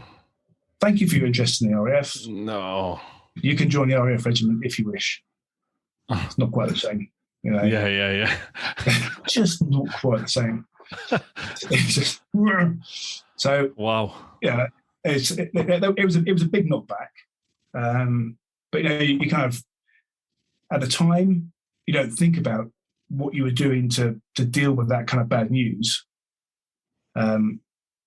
Thank you for your interest in the RAF. No. You can join the RAF regiment if you wish. It's not quite the same. Yeah. Just not quite the same. It's just so. Wow. Yeah, it was a big knockback. But you kind of, at the time, you don't think about what you were doing to deal with that kind of bad news.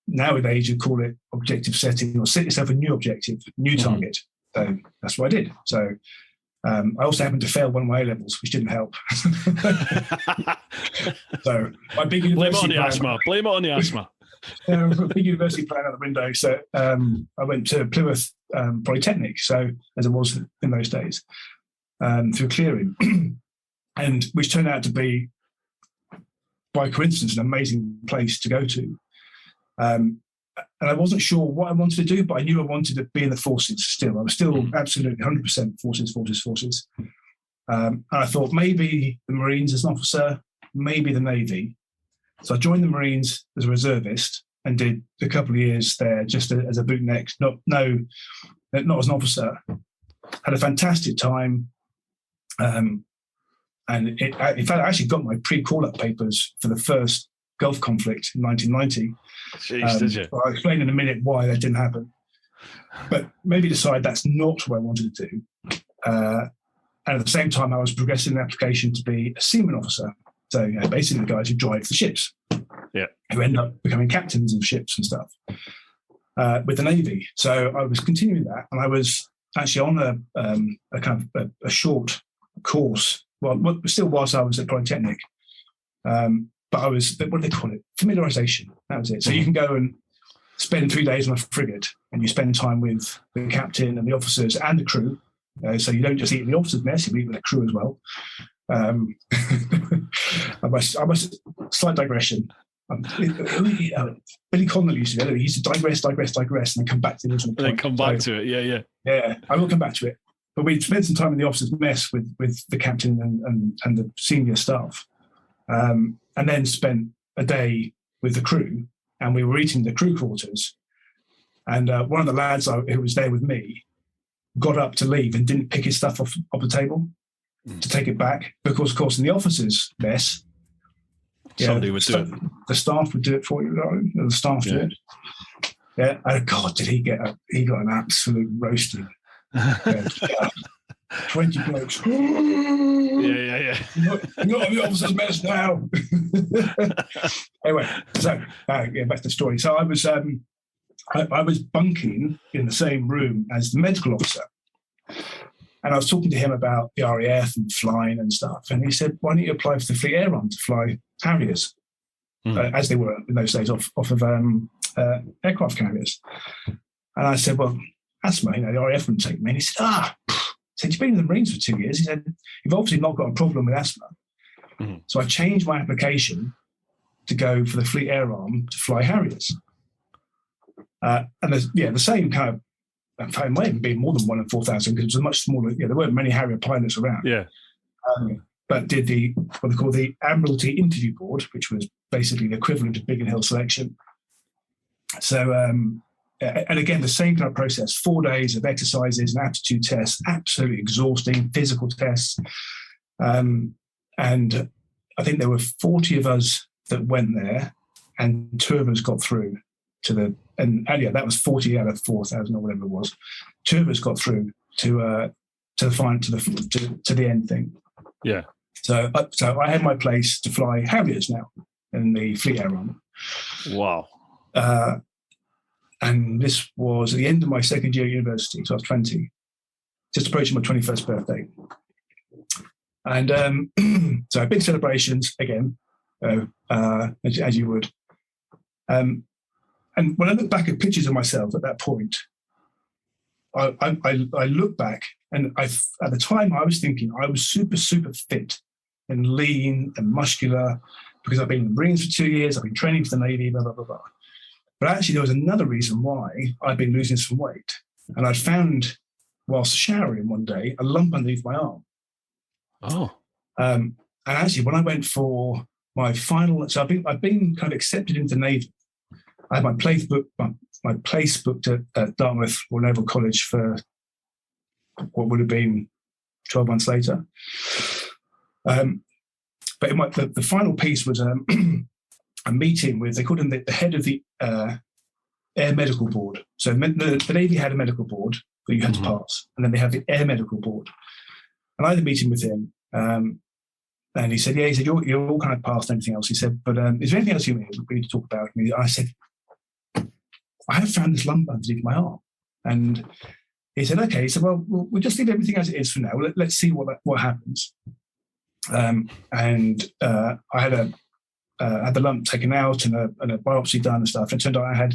nowadays you call it objective setting, or set yourself a new objective, new target. So that's what I did. So I also happened to fail one of my A-levels, which didn't help. So my big university Blame it on the asthma. Big university plan out the window. So I went to Plymouth Polytechnic, so as it was in those days, through clearing, and which turned out to be, by coincidence, an amazing place to go to. And I wasn't sure what I wanted to do, but I knew I wanted to be in the forces still. I was still absolutely 100% forces. And I thought maybe the Marines as an officer, maybe the Navy. So I joined the Marines as a reservist and did a couple of years there just as a bootneck, not as an officer. Had a fantastic time. And in fact, I actually got my pre-call-up papers for the first Gulf conflict in 1990. Jeez, did you? I'll explain in a minute why that didn't happen. But maybe decide that's not what I wanted to do. And at the same time, I was progressing an application to be a seaman officer. So basically the guys who drive the ships, who end up becoming captains of ships and stuff with the Navy. So I was continuing that, and I was actually on a kind of a short course. Well, still whilst I was at Polytechnic, but I was, what do they call it? Familiarization. That was it. So you can go and spend 3 days on a frigate, and you spend time with the captain and the officers and the crew. So you don't just eat in the officers' mess; you eat with the crew as well. I must slight digression. Billy Connolly used to do it. He used to digress, and then come back to the original point. Then come back to it. Yeah. I will come back to it. But we'd spent some time in the officers' mess with the captain and the senior staff, and then spent a day with the crew, and we were eating the crew quarters. And one of the lads who was there with me got up to leave and didn't pick his stuff off the table to take it back, because, of course, in the officers' mess, somebody would do it. The staff would do it for you. The staff do it. Yeah. Oh God, did he got an absolute roasting. 20 blokes. Yeah. You're not in the officers' mess now. Anyway, so back to the story. So I was bunking in the same room as the medical officer. And I was talking to him about the RAF and flying and stuff. And he said, why don't you apply for the Fleet Air Arm to fly Harriers, as they were in those days, off of aircraft carriers. And I said, well, asthma, the RAF wouldn't take me. And he said, you've been in the Marines for 2 years. He said, you've obviously not got a problem with asthma. So I changed my application to go for the Fleet Air Arm to fly Harriers. And the same kind of, in fact, it might even be more than 1 in 4,000, because it was a much smaller, there weren't many Harrier pilots around. Yeah. But did what they call the Admiralty Interview Board, which was basically the equivalent of Biggin Hill selection. So, and again, the same kind of process, 4 days of exercises and aptitude tests, absolutely exhausting, physical tests. And I think there were 40 of us that went there, and 2 of us got through to that was 40 out of 4,000 or whatever it was. 2 of us got through to the end thing. Yeah. So I had my place to fly Harriers now in the Fleet Air Arm. Wow. And this was at the end of my second year at university, so I was 20, just approaching my 21st birthday. And so big celebrations again, as you would. And when I look back at pictures of myself at that point, I look back, and at the time I was thinking I was super, super fit and lean and muscular, because I've been in the Marines for 2 years, I've been training for the Navy, blah, blah, blah, blah. But actually there was another reason why I'd been losing some weight. And I'd found, whilst showering one day, a lump underneath my arm. Oh. And actually when I went for my final, so I've been kind of accepted into the Navy. I had my place booked at Dartmouth Royal Naval College for what would have been 12 months later. But the final piece was a meeting with, they called him the head of the Air Medical Board. So the Navy had a medical board that you had to pass, and then they have the Air Medical Board. And I had a meeting with him, and he said, you're all kind of past anything else. He said, but is there anything else you need to talk about? And I said, I have found this lump underneath my arm. And he said, okay. He said, well, we'll just leave everything as it is for now. Let's see what happens. I had the lump taken out and a biopsy done and stuff. And it turned out I had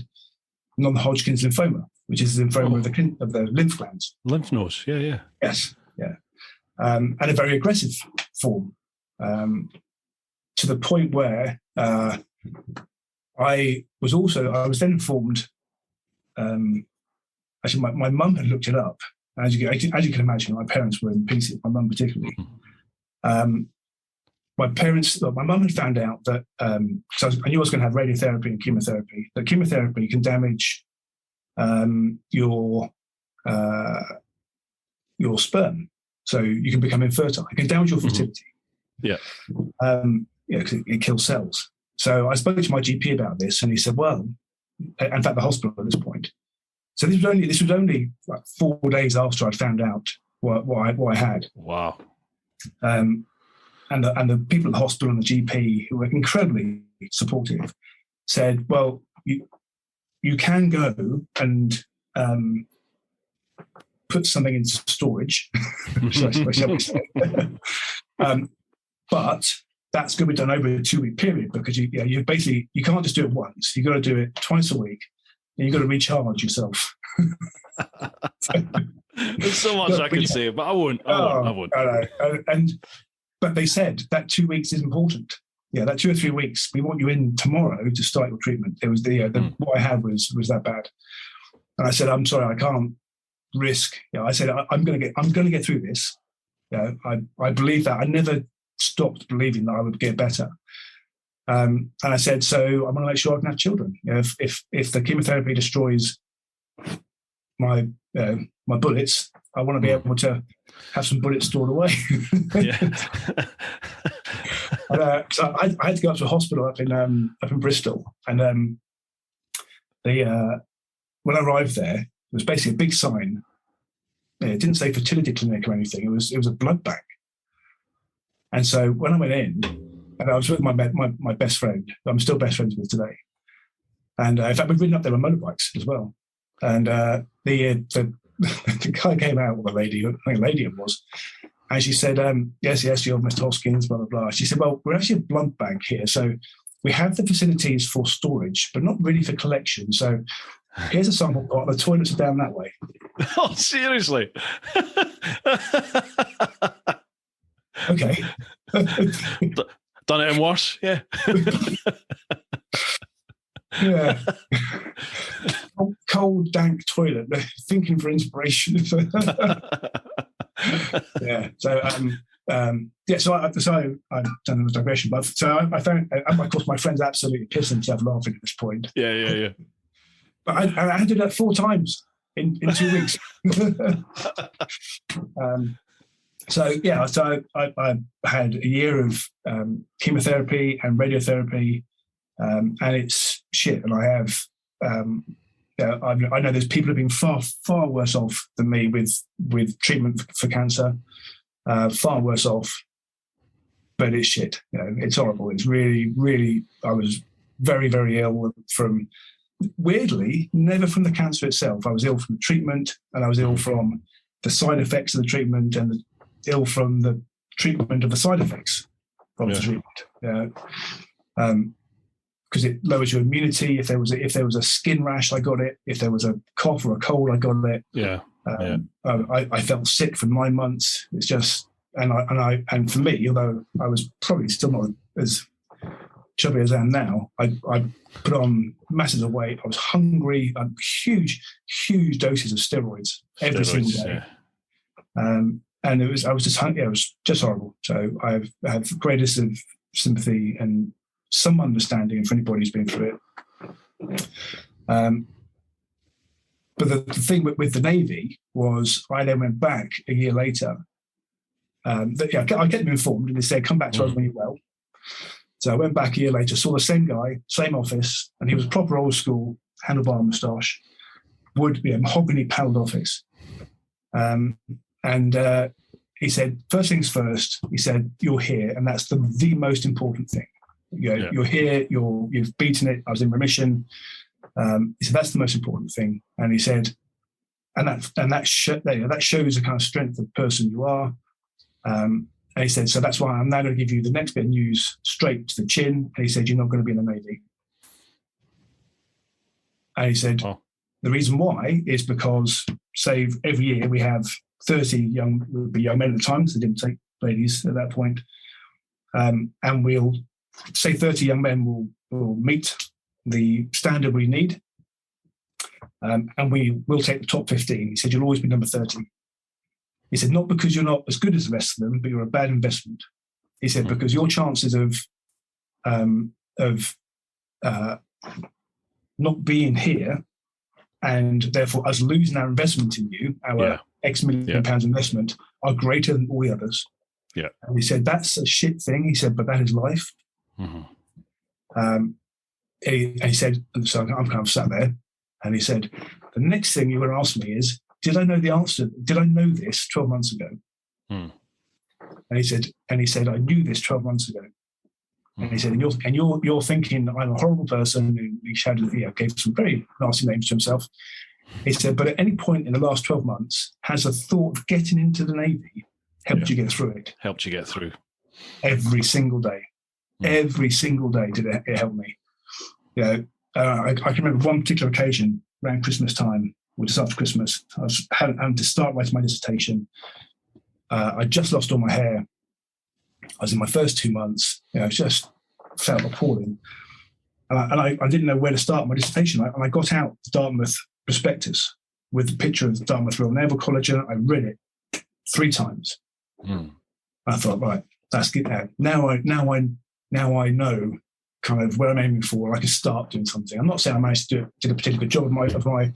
non-Hodgkin's lymphoma, which is the lymphoma of the lymph glands. Lymph nodes, yeah. Yes, yeah. And a very aggressive form, to the point where I was then informed. Actually, my mum had looked it up. As you can imagine, my parents were in pieces. My mum particularly. My mum had found out that. So I knew I was going to have radiotherapy and chemotherapy. That chemotherapy can damage your sperm, so you can become infertile. It can damage your fertility. Yeah. Because it kills cells. So I spoke to my GP about this, and he said, "Well, in fact, the hospital at this point." So this was only like 4 days after I'd found out what I had. Wow. And the people at the hospital and the GP, who were incredibly supportive, said, "Well, you can go and put something into storage, shall we say. But that's going to be done over a 2-week period, because you can't just do it once. You've got to do it twice a week, and you've got to recharge yourself." There's so much I can say, but I won't. But they said that 2 weeks is important. Yeah, that 2 or 3 weeks, we want you in tomorrow to start your treatment. It was what I had was that bad. And I said, "I'm sorry, I can't risk." I said, I'm going to get through this. I believe that. I never stopped believing that I would get better. And I said, so I'm going to make sure I can have children. If the chemotherapy destroys my bullets, I want to be able to have some bullets stored away. So I had to go up to a hospital up in Bristol, and when I arrived there, it was basically a big sign. It didn't say fertility clinic or anything. It was a blood bank. And so when I went in, and I was with my best friend, who I'm still best friends with today, and in fact we've ridden up there on motorbikes as well. And the guy came out with a lady, I think a lady it was, and she said, yes, you're Mr. Hoskins, blah, blah, blah. She said, well, we're actually a blood bank here, so we have the facilities for storage, but not really for collection. So here's a sample pot. The toilets are down that way. Oh, seriously? Okay. Done it in worse, yeah. Yeah. Cold, dank toilet. Thinking for inspiration. Yeah. So, So I've done a digression, but so I found, of course, my friends absolutely pissed themselves laughing at this point. Yeah. But I had to do that 4 times in 2 weeks. So I had a year of chemotherapy and radiotherapy, and it's shit. And I have, I know there's people who've been far worse off than me with treatment for cancer, far worse off. But it's shit. It's horrible. It's really, really. I was very, very ill from. Weirdly, never from the cancer itself. I was ill from the treatment, and I was ill from the side effects of the treatment, and ill from the treatment of the side effects of the treatment. Because it lowers your immunity. If there was a skin rash, I got it. If there was a cough or a cold, I got it. I felt sick for 9 months. It's just and for me, although I was probably still not as chubby as I am now, I put on masses of weight. I was hungry. Huge doses of steroids every single day. And it was just horrible. So I have the greatest of sympathy and some understanding for anybody who's been through it. But the thing with the Navy was I then went back a year later. I kept them informed, and they said, come back to us when you're well. So I went back a year later, saw the same guy, same office, and he was proper old school, handlebar moustache, mahogany panelled office. And he said, first things first, he said, you're here, and that's the most important thing. You're here, you've beaten it, I was in remission. He said, that's the most important thing. And he said, that shows the kind of strength of the person you are. And he said, so that's why I'm now going to give you the next bit of news straight to the chin. And he said, you're not going to be in the Navy. And he said, the reason why is because, say, every year we have 30 young men at the time, so they didn't take ladies at that point. And we'll say 30 young men will meet the standard we need. And we will take the top 15. He said, you'll always be number 30. He said, not because you're not as good as the rest of them, but you're a bad investment. He said, because your chances of not being here, and therefore us losing our investment in you, our X million pounds investment, are greater than all the others. Yeah. And he said, that's a shit thing. He said, but that is life. He said, so I'm kind of sat there, and he said, the next thing you're going to ask me is, did I know the answer? Did I know this 12 months ago? And he said, I knew this 12 months ago. And he said, and you're thinking I'm a horrible person. And he shouted, gave some very nasty names to himself. He said, but at any point in the last 12 months, has the thought of getting into the Navy helped you get through it? Helped you get through. Every single day. Every single day did it help me. I can remember one particular occasion around Christmas time, or just after Christmas. I was having to start writing my dissertation. I just lost all my hair. I was in my first 2 months. It just felt appalling. And I didn't know where to start my dissertation. And I got out the Dartmouth prospectus with a picture of the Dartmouth Royal Naval College, and I read it 3 times. I thought, right, that's good. Now I know kind of where I'm aiming for. I can start doing something. I'm not saying I managed to did a particularly good job of my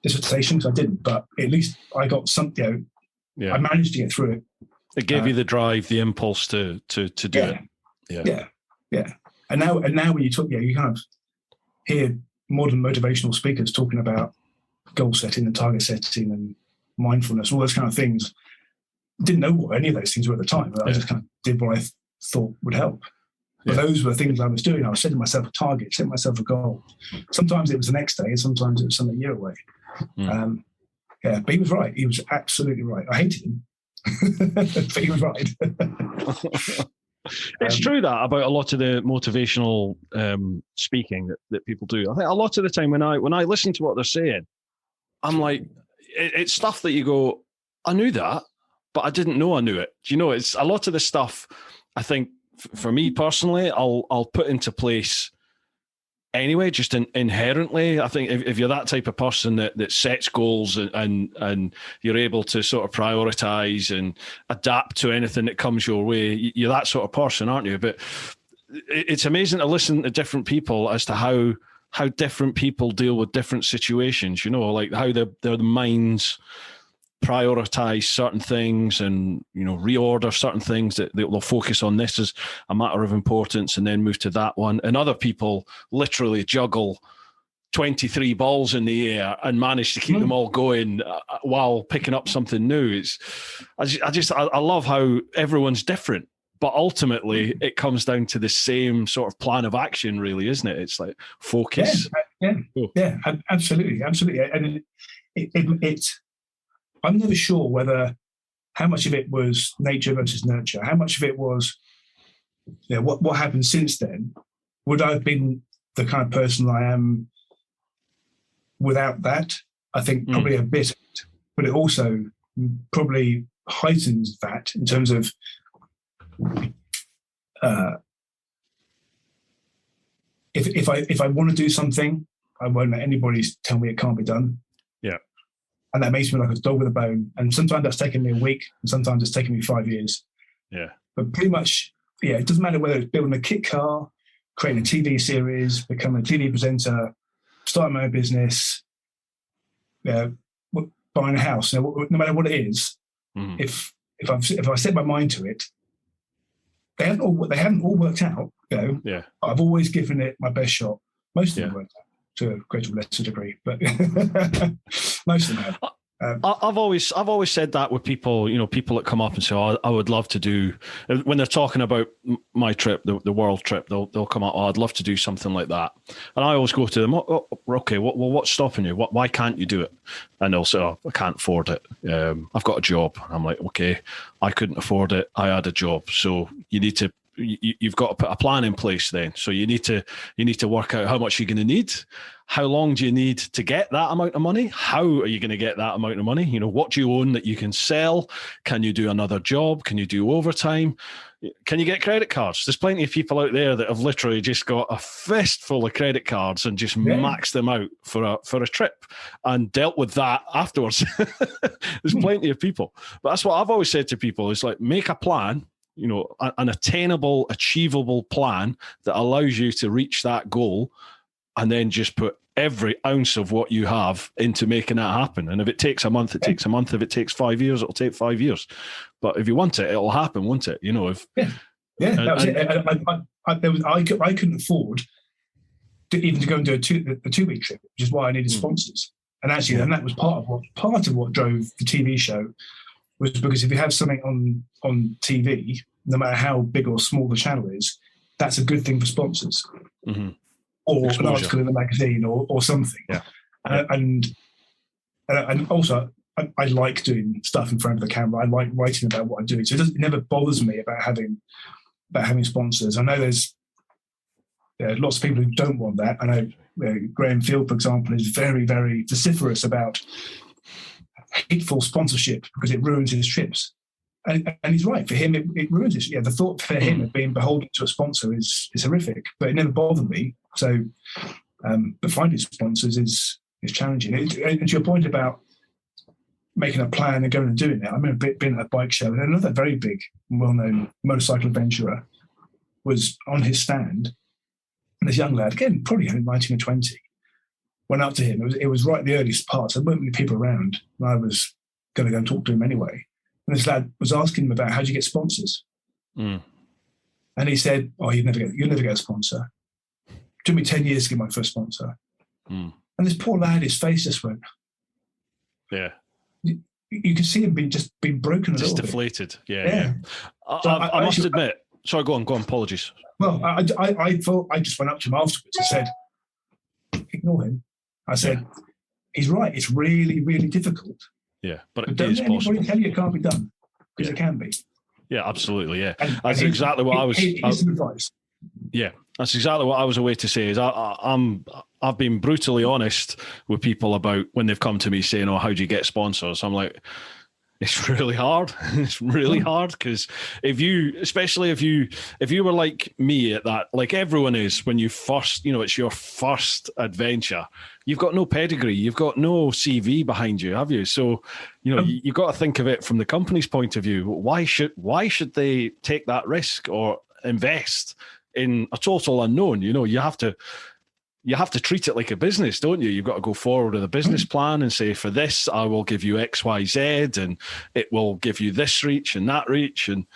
dissertation, because I didn't, but at least I got something. I managed to get through it. It gave you the drive, the impulse to do it. Yeah. And now when you talk, you kind of hear modern motivational speakers talking about goal setting and target setting and mindfulness, all those kind of things. Didn't know what any of those things were at the time, but I just kind of did what I thought would help. But those were things I was doing. I was setting myself a target, setting myself a goal. Sometimes it was the next day, and sometimes it was some a year away. But he was right. He was absolutely right. I hated him, but he was right. It's true that about a lot of the motivational speaking that people do. I think a lot of the time when I listen to what they're saying, I'm like, it's stuff that you go, I knew that, but I didn't know I knew it. It's a lot of the stuff. I think for me personally, I'll put into place anyway, just inherently. I think if you're that type of person that sets goals and you're able to sort of prioritize and adapt to anything that comes your way, you're that sort of person, aren't you? But it's amazing to listen to different people as to how different people deal with different situations, like how their minds prioritize certain things and reorder certain things that they'll focus on this as a matter of importance and then move to that one. And other people literally juggle 23 balls in the air and manage to keep them all going while picking up something new. I love how everyone's different, but ultimately it comes down to the same sort of plan of action, really, isn't it? It's like focus. Yeah, absolutely. And it's I'm never sure how much of it was nature versus nurture, how much of it was, what happened since then. Would I have been the kind of person I am without that? I think probably a bit, but it also probably heightens that in terms of if I want to do something, I won't let anybody tell me it can't be done. Yeah. And that makes me like a dog with a bone. And sometimes that's taken me a week, and sometimes it's taken me 5 years. Yeah. But pretty much, it doesn't matter whether it's building a kit car, creating a TV series, becoming a TV presenter, starting my own business, buying a house. No matter what it is, if I set my mind to it, they haven't all worked out. I've always given it my best shot. Most of them worked out to a greater or lesser degree, but most of them have. I've always said that with people, people that come up and say, "Oh, I would love to do," when they're talking about my trip, the world trip, they'll come up, "Oh, I'd love to do something like that," and I always go to them, "Okay, what's stopping you? Why can't you do it?" And they'll say, "Oh, I can't afford it. I've got a job." And I'm like, "Okay, I couldn't afford it. I had a job, so you need to." You've got to put a plan in place then. So you need to work out how much you're going to need. How long do you need to get that amount of money? How are you going to get that amount of money? What do you own that you can sell? Can you do another job? Can you do overtime? Can you get credit cards? There's plenty of people out there that have literally just got a fistful of credit cards and just maxed them out for a trip and dealt with that afterwards. There's plenty of people. But that's what I've always said to people is like, make a plan, an attainable, achievable plan that allows you to reach that goal, and then just put every ounce of what you have into making that happen. And if it takes a month, it takes a month. If it takes 5 years, it'll take 5 years. But if you want it, it'll happen, won't it? That was it. I couldn't afford to go and do a 2-week trip, which is why I needed sponsors. And actually, and that was part of what drove the TV show. Was because if you have something on TV, no matter how big or small the channel is, that's a good thing for sponsors, or exposure. An article in the magazine, or something. Yeah. And also, I like doing stuff in front of the camera. I like writing about what I'm doing, so it never bothers me about having sponsors. I know there's lots of people who don't want that. I know Graham Field, for example, is very, very vociferous about hateful sponsorship because it ruins his trips, and he's right. For him, it ruins his. The thought for him of being beholden to a sponsor is horrific, but it never bothered me. So, but finding sponsors is challenging. And to your point about making a plan and going and doing it, I remember being at a bike show, and another very big, well-known motorcycle adventurer was on his stand, and this young lad, again, probably 19 or 20. Went up to him. It was right at the earliest part, so there weren't many people around. And I was going to go and talk to him anyway. And this lad was asking him about how do you get sponsors. And he said, "Oh, you'll never get a sponsor. It took me 10 years to get my first sponsor." And this poor lad, his face just went. Yeah. You could see him being broken a little bit. Just deflated. Yeah. So I must admit. Sorry, go on. Apologies. Well, I thought I just went up to him afterwards and said, "Ignore him." I said, "He's right. It's really, really difficult." Yeah, but it don't is let anybody possible. Tell you it can't be done, because it can be. Yeah, absolutely. Yeah, that's exactly what I was. Here's some advice. Yeah, that's exactly what I was away to say. Is I've been brutally honest with people about when they've come to me saying, "Oh, how do you get sponsors?" I'm like, it's really hard. It's really hard because if you were like me at that, like everyone is when you first, it's your first adventure. You've got no pedigree. You've got no CV behind you, have you? So, you've got to think of it from the company's point of view. Why should they take that risk or invest in a total unknown? You have to treat it like a business, don't you? You've got to go forward with a business plan and say, for this, I will give you X, Y, Z, and it will give you this reach and that reach. And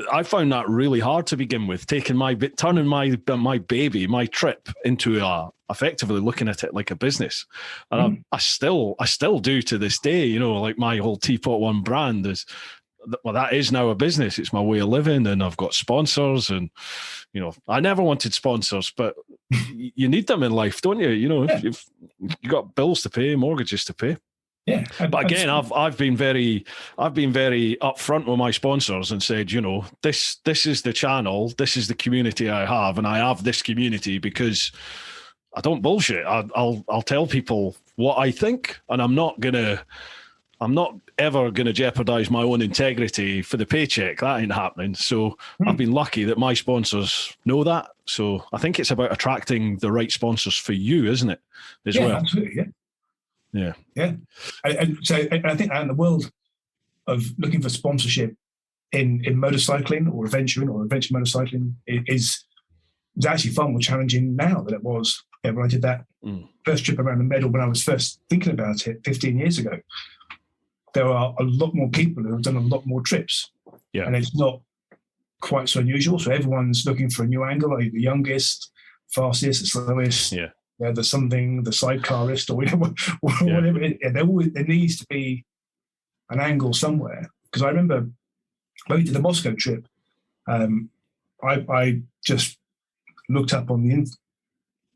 I found that really hard to begin with, turning my baby, my trip into effectively looking at it like a business. And I still do to this day, like my whole TeapotOne brand is, well, that is now a business. It's my way of living, and I've got sponsors, and I never wanted sponsors, but you need them in life, don't you? If you've got bills to pay, mortgages to pay. Yeah, but again, I've been very upfront with my sponsors and said, this is the channel, this is the community I have, and I have this community because I don't bullshit. I'll tell people what I think, and I'm not ever going to jeopardize my own integrity for the paycheck. That ain't happening. So I've been lucky that my sponsors know that. So I think it's about attracting the right sponsors for you, isn't it? As well. Absolutely. Yeah. And so I think in the world of looking for sponsorship in motorcycling or adventure motorcycling is actually far more challenging now than it was when I did that first trip around the medal when I was first thinking about it 15 years ago. There are a lot more people who have done a lot more trips. Yeah. And it's not quite so unusual. So everyone's looking for a new angle, like the youngest, fastest, the slowest. Yeah. the something, the sidecarist, or whatever. There needs to be an angle somewhere. Because I remember when we did the Moscow trip, I just looked up on the internet.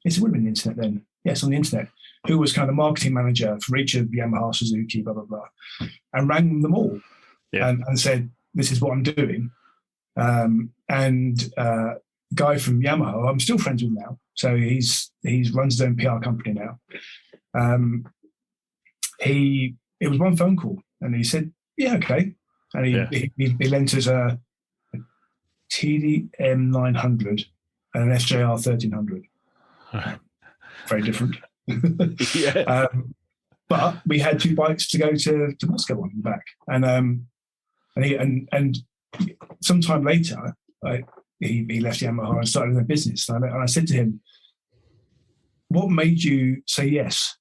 Yes, it would have been the internet then. Yes, on the internet. Who was kind of the marketing manager for each of Yamaha, Suzuki, blah, blah, blah, and rang them all and said, this is what I'm doing. Guy from Yamaha, I'm still friends with now. So he's runs his own PR company now. It was one phone call, and he said, "Yeah, okay." And he lent us a TDM 900 and an SJR 1300. Very different. But we had 2 bikes to go to Moscow on and back, and sometime later, he left Yamaha and started a business. And I said to him, "What made you say yes?"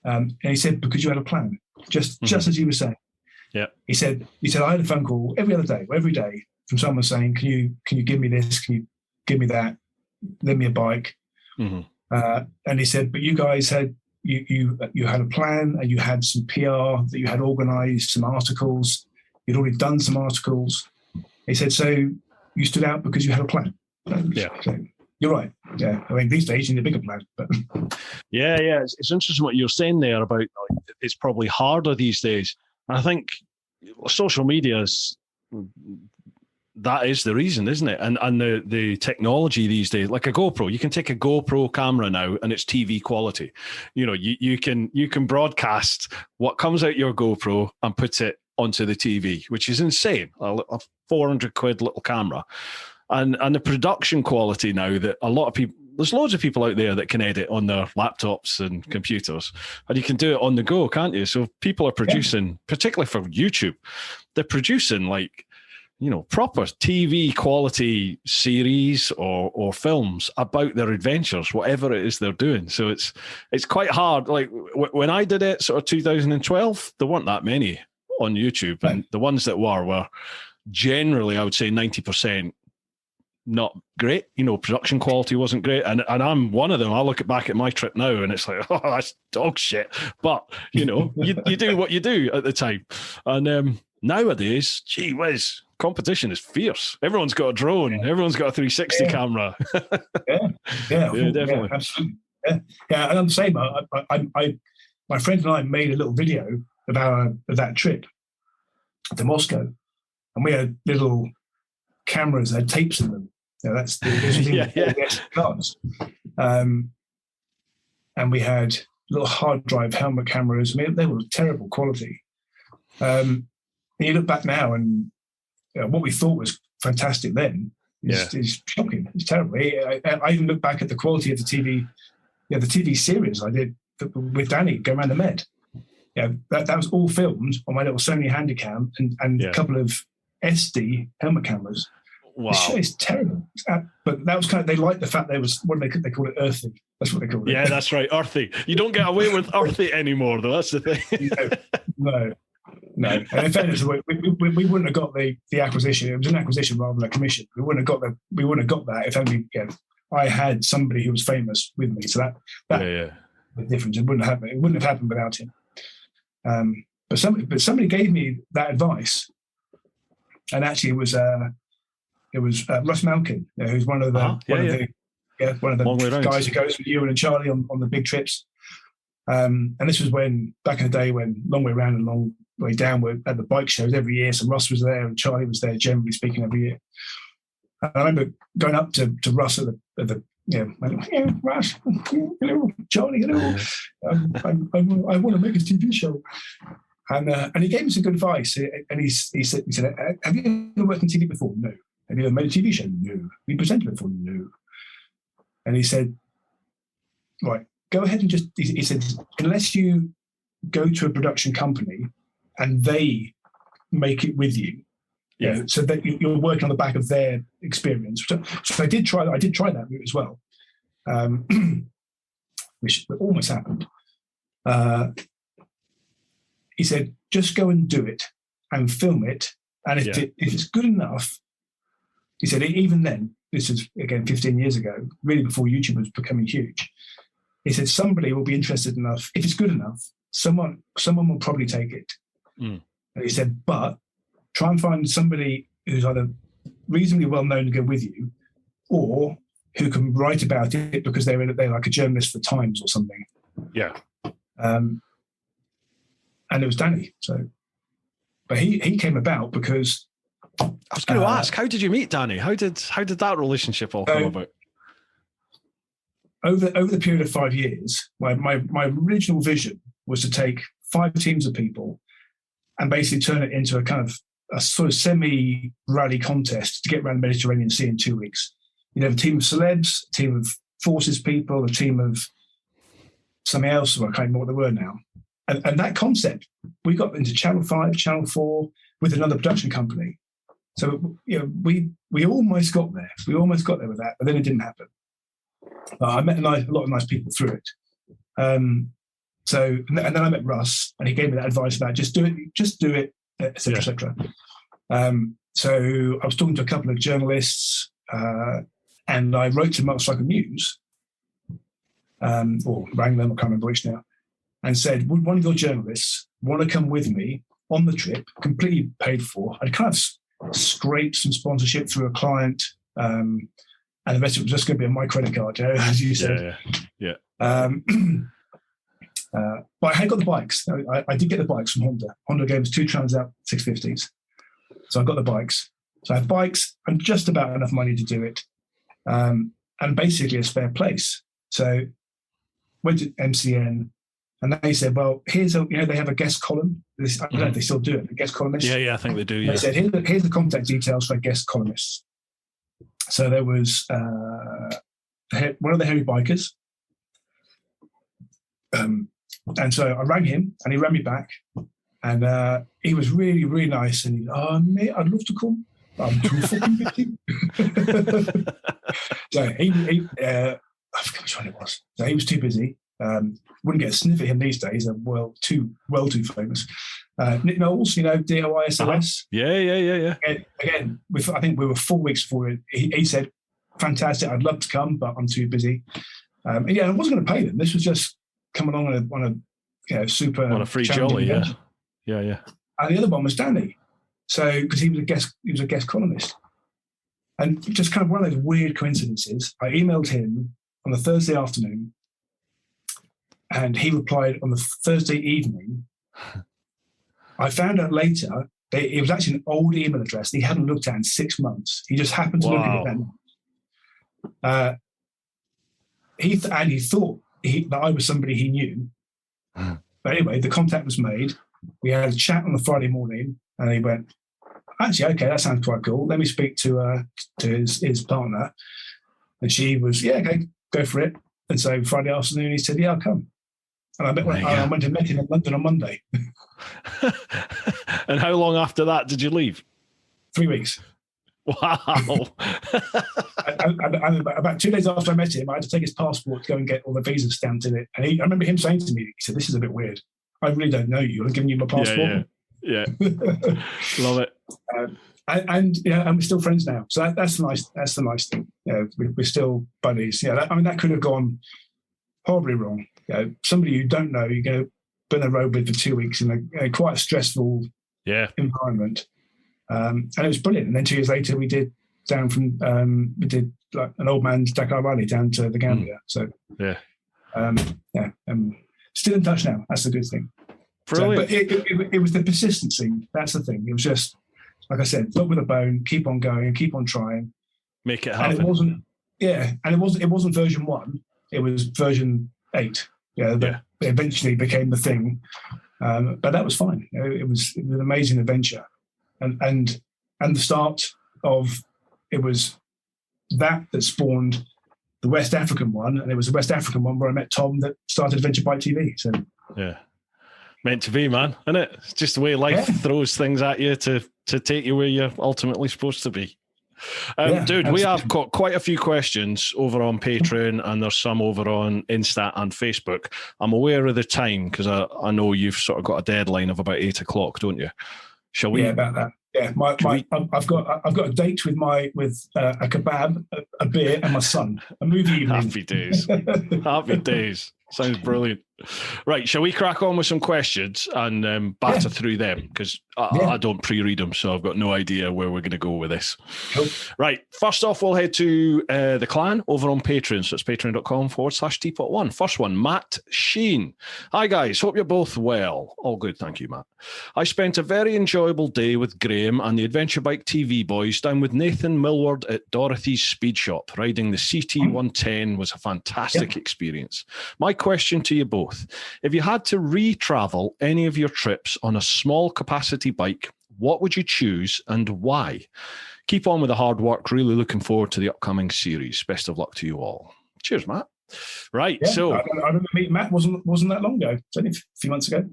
And he said, "Because you had a plan, just as you were saying." Yeah. He said, "I had a phone call every day from someone saying, can you give me this? Can you give me that? Lend me a bike." Mm-hmm. And he said, "But you guys had you had a plan, and you had some PR that you had organised, some articles. You'd already done some articles." He said, "So you stood out because you had a plan." Yeah. So, you're right. Yeah. I mean, these days you need a bigger plan. But yeah. It's interesting what you're saying there about it's probably harder these days. And I think social media that is the reason, isn't it? And the technology these days, like a GoPro, you can take a GoPro camera now and it's TV quality. You can broadcast what comes out your GoPro and put it onto the TV, which is insane. A 400 quid little camera. And the production quality now that a lot of people, there's loads of people out there that can edit on their laptops and computers, and you can do it on the go, can't you? So people are producing, particularly for YouTube, they're producing proper TV quality series or films about their adventures, whatever it is they're doing. So it's quite hard. Like when I did it, sort of 2012, there weren't that many on YouTube, and the ones that were generally, I would say 90%. Not great, production quality wasn't great, and I'm one of them. I look back at my trip now and it's like, oh, that's dog shit, but you do what you do at the time. And nowadays, gee whiz, competition is fierce. Everyone's got a drone, everyone's got a 360 camera. Definitely. Definitely. Absolutely. And I'm the same. My friend and I made a little video of that trip to Moscow, and we had little cameras that had tapes in them. That's the cars. And we had little hard drive helmet cameras. I mean, they were terrible quality. And you look back now, and what we thought was fantastic then is shocking. It's terrible. I even look back at the quality of the TV, the TV series I did with Danny, Go Around the Med. That was all filmed on my little Sony Handycam and a couple of SD helmet cameras. Wow. It's terrible. But that was they liked the fact there was, what they call it, earthy. That's what they call it. Yeah, that's right, earthy. You don't get away with earthy anymore, though. That's the thing. No. And in fairness, we wouldn't have got the acquisition. It was an acquisition rather than a commission. We wouldn't have got that if only I had somebody who was famous with me. So that the difference. It wouldn't have happened without him. But somebody gave me that advice, and actually it was Russ Malkin, who's one of the guys who goes with you and Charlie on the big trips. And this was back in the day when Long Way Round and Long Way Down were at the bike shows every year. So Russ was there and Charlie was there, generally speaking, every year. And I remember going up to Russ at the Russ, hello, Charlie, hello. I want to make a TV show. And he gave me some good advice. And he said, "Have you ever worked on TV before?" "No." "Have you ever made a TV show?" "No." "Have you presented before?" "No." And he said, "Right, go ahead and just," he said, "unless you go to a production company and they make it with you, so that you're working on the back of their experience." So I did try that route as well, which almost happened. He said, "Just go and do it and film it. And if it's good enough," he said, "even then, this is again 15 years ago, really before YouTube was becoming huge. He said somebody will be interested enough, if it's good enough, someone will probably take it. And he said, but try and find somebody who's either reasonably well known to go with you, or who can write about it because they're like a journalist for Times or something. Yeah. And it was Danny. So, but he came about because I was going to ask, how did you meet Danny? How did that relationship all come about? Over the period of 5 years, my original vision was to take 5 teams of people and basically turn it into a kind of a sort of semi-rally contest to get around the Mediterranean Sea in 2 weeks. You'd have a team of celebs, a team of forces people, a team of something else, I can't remember what they were now. And that concept, we got into Channel 5, Channel 4 with another production company. So, we almost got there. We almost got there with that, but then it didn't happen. I met a lot of nice people through it. And then I met Russ, and he gave me that advice about just do it, etc., etc. So I was talking to a couple of journalists, and I wrote to Motorcycle News, or rang them, I can't remember which now, and said, would one of your journalists want to come with me on the trip, completely paid for? I'd kind of scraped some sponsorship through a client, and the rest of it was just going to be on my credit card, as you said. Yeah. But I had got the bikes. I did get the bikes from Honda. Honda gave us 2 Transalp 650s. So I got the bikes. So I have bikes and just about enough money to do it, and basically a spare place. So went to MCN, and they said, well, here's they have a guest column. I don't know if they still do it, a guest columnist. Yeah, I think they do, yeah. They said, here's the contact details for guest columnists. So there was one of the heavy bikers. And so I rang him, and he rang me back, and he was really, really nice. And he said, mate, I'd love to come. I'm too fucking busy. So I forget which one it was. So he was too busy. Wouldn't get a sniff at him these days. They're too famous. Nick Knowles, DIY SOS. Yeah. Again, I think we were 4 weeks before he said, fantastic, I'd love to come, but I'm too busy. And I wasn't going to pay them. This was just come along on a super on a free jolly, yeah. And the other one was Danny, so because he was a guest columnist, and just kind of one of those weird coincidences. I emailed him on the Thursday afternoon, and he replied on the Thursday evening. I found out later that it was actually an old email address that he hadn't looked at in 6 months. He just happened to look at it then. He thought that I was somebody he knew. But anyway, the contact was made. We had a chat on the Friday morning, and he went, actually, okay, that sounds quite cool. Let me speak to his partner. And she was, okay, go for it. And so Friday afternoon, he said, yeah, I'll come. And I went and met him in London on Monday. And how long after that did you leave? 3 weeks. Wow. And about 2 days after I met him, I had to take his passport to go and get all the visas stamped in it. And I remember him saying to me, he said, this is a bit weird. I really don't know you. I'm giving you my passport. Yeah. Love it. And we're still friends now. So that's nice. That's the nice thing. We're still buddies. That could have gone horribly wrong. Somebody you don't know, you're going to burn a road with for 2 weeks in a quite a stressful environment. And it was brilliant. And then 2 years later, we did like an old man's Dakar rally down to the Gambia. So still in touch now. That's the good thing. Brilliant. But it was the persistency. That's the thing. It was just, like I said, foot with a bone, keep on going, keep on trying, make it happen. And it wasn't version 1. It was version 8. That eventually became the thing. But that was fine. It was an amazing adventure. And the start of it was that spawned the West African one, and it was the West African one where I met Tom that started Adventure Bike TV. So meant to be, man, isn't it? It's just the way life throws things at you to take you where you're ultimately supposed to be. Dude, absolutely. We have got quite a few questions over on Patreon, and there's some over on Insta and Facebook. I'm aware of the time because I know you've sort of got a deadline of about 8 o'clock, don't you? Shall we? About that. Yeah, I've got a date with a kebab, a beer, and my son. A movie evening. Happy days. Happy days. Sounds brilliant. Right, shall we crack on with some questions and batter through them? Because I don't pre-read them, so I've got no idea where we're going to go with this. Cool. Right, first off, we'll head to the clan over on Patreon. So it's patreon.com/TeapotOne. First one, Matt Sheen. Hi, guys. Hope you're both well. All good, thank you, Matt. I spent a very enjoyable day with Graham and the Adventure Bike TV boys down with Nathan Millward at Dorothy's Speed Shop. Riding the CT110 was a fantastic experience. My question to you both: if you had to re-travel any of your trips on a small capacity bike, what would you choose and why? Keep on with the hard work. Really looking forward to the upcoming series. Best of luck to you all. Cheers, Matt. Right, so I remember meeting Matt. Wasn't that long ago. It's only a few months ago.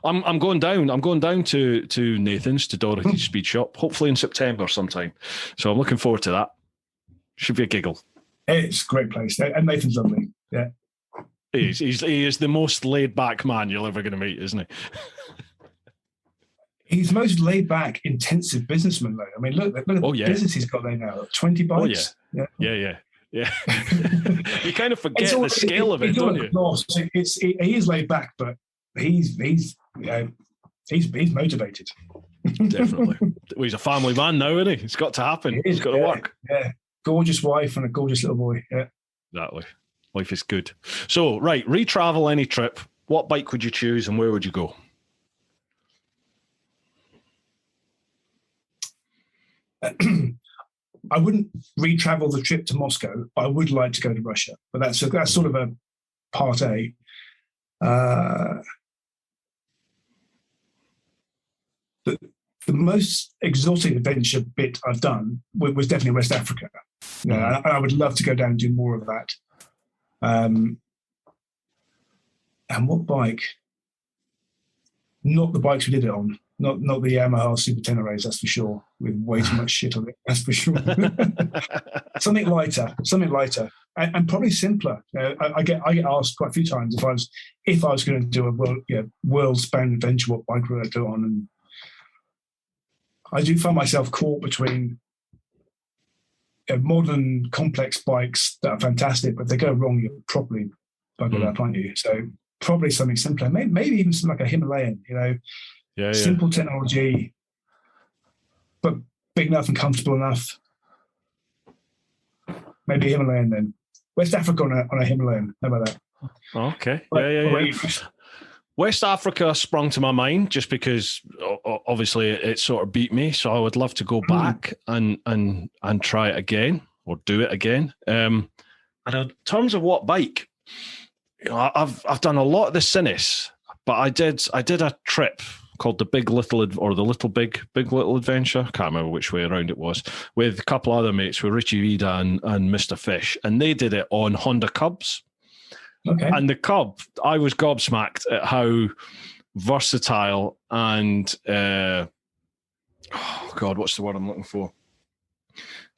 I'm going down. I'm going down to Nathan's, to Dorothy's Speed Shop, hopefully in September sometime. So I'm looking forward to that. Should be a giggle. It's a great place, and Nathan's lovely. Yeah. He is the most laid-back man you're ever going to meet, isn't he? He's the most laid-back, intensive businessman, though. I mean, look at the business he's got there now. 20 bikes. Oh, yeah. You kind of forget the scale of it, don't you? He is laid back, but he's motivated. Definitely. Well, he's a family man now, isn't he? It's got to happen. It's got to work. Yeah. Gorgeous wife and a gorgeous little boy. Yeah. Exactly. Life is good. So, right, re-travel any trip. What bike would you choose and where would you go? I wouldn't re-travel the trip to Moscow, but I would like to go to Russia. But that's sort of a part A. The most exotic adventure bit I've done was definitely West Africa. I would love to go down and do more of that. And what bike? Not the bikes we did it on. Not the Yamaha Super Teneres, that's for sure. With way too much shit on it, that's for sure. Something lighter, and probably simpler. I get asked quite a few times if I was going to do a world-span adventure, what bike would I do on? And I do find myself caught between modern, complex bikes that are fantastic, but if they go wrong, you're probably buggered up, aren't you? So probably something simpler, maybe even something like a Himalayan, simple technology, but big enough and comfortable enough. Maybe a Himalayan then. West Africa on a Himalayan. How about that? Okay. Yeah. West Africa sprung to my mind just because obviously it sort of beat me. So I would love to go back and try it again or do it again. And in terms of what bike, I've done a lot of the Sinus, but I did a trip called the Big Little Adventure. I can't remember which way around it was, with a couple of other mates, with Richie Vida and Mr. Fish, and they did it on Honda Cubs. Okay. And the Cub, I was gobsmacked at how versatile and what's the word I'm looking for?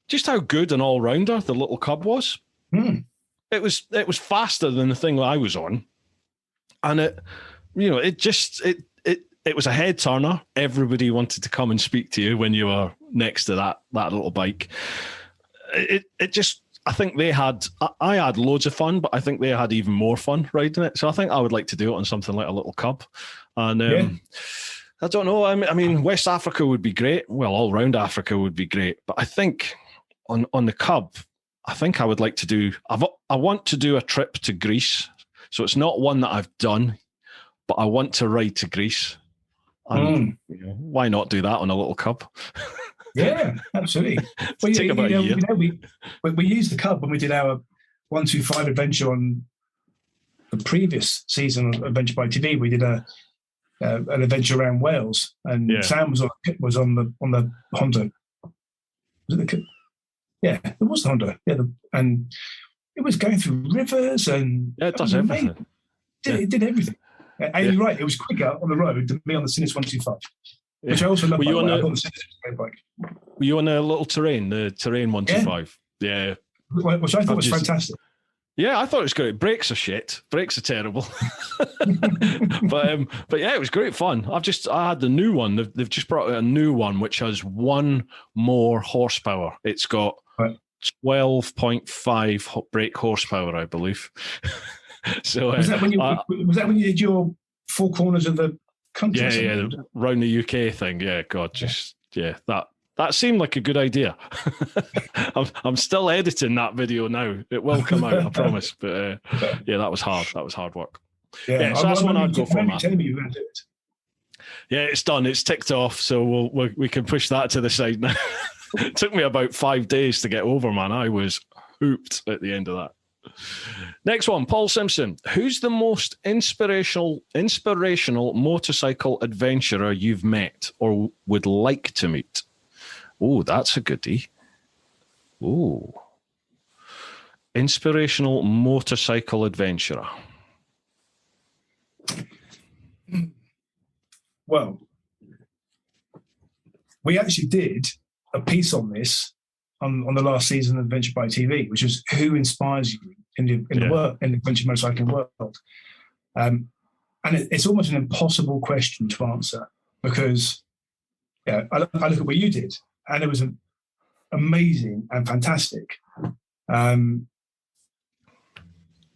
Just how good an all-rounder the little Cub was. It was faster than the thing that I was on, and it was a head turner. Everybody wanted to come and speak to you when you were next to that little bike. I think I had loads of fun, but I think they had even more fun riding it. So I think I would like to do it on something like a little Cub. And I don't know. I mean, West Africa would be great. Well, all around Africa would be great. But I think on the Cub, I think I would like to do, I want to do a trip to Greece. So it's not one that I've done, but I want to ride to Greece. And why not do that on a little Cub? Yeah, absolutely. Well, take about a year. We used the Cub when we did our 125 adventure on the previous season of Adventure Bike TV. We did an adventure around Wales, and Sam was on the Honda. Was it the? Yeah, it was the Honda. Yeah, and it was going through rivers and it does everything. It did everything. And you're right, it was quicker on the road than me on the Sinus 125. Which I also love. Were you on a little terrain, the Terrain 125? Yeah. Which I thought was fantastic. Yeah, I thought it was great. Brakes are shit. Brakes are terrible. but yeah, it was great fun. I had the new one. They've just brought out a new one which has 1 more horsepower. It's got 12.5 brake horsepower, I believe. So was that when you did your 4 corners of the country? Yeah, round the UK thing. Yeah, God, that seemed like a good idea. I'm still editing that video now. It will come out, I promise. But yeah, that was hard. That was hard work. Yeah, so that's one I'd go for, Matt. Telling me you were going to do it. Yeah, it's done. It's ticked off, so we can push that to the side now. It took me about 5 days to get over, man. I was hooped at the end of that. Next one, Paul Simpson. Who's the most inspirational motorcycle adventurer you've met or would like to meet? Oh, that's a goodie. Oh. Inspirational motorcycle adventurer. Well, we actually did a piece on this on the last season of Motorbike TV, which is who inspires you in the adventure motorcycling world. And it's almost an impossible question to answer because I look at what you did, and it was amazing and fantastic. And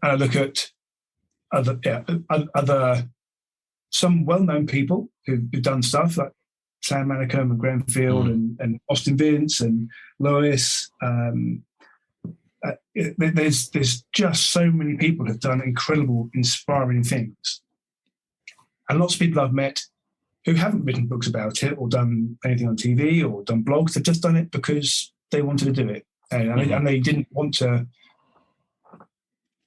I look at other some well-known people who've done stuff like Sam Manicombe and Graham Field and Austin Vince and Lewis. There's just so many people who've done incredible, inspiring things. And lots of people I've met who haven't written books about it or done anything on TV or done blogs. They've just done it because they wanted to do it. And they didn't want to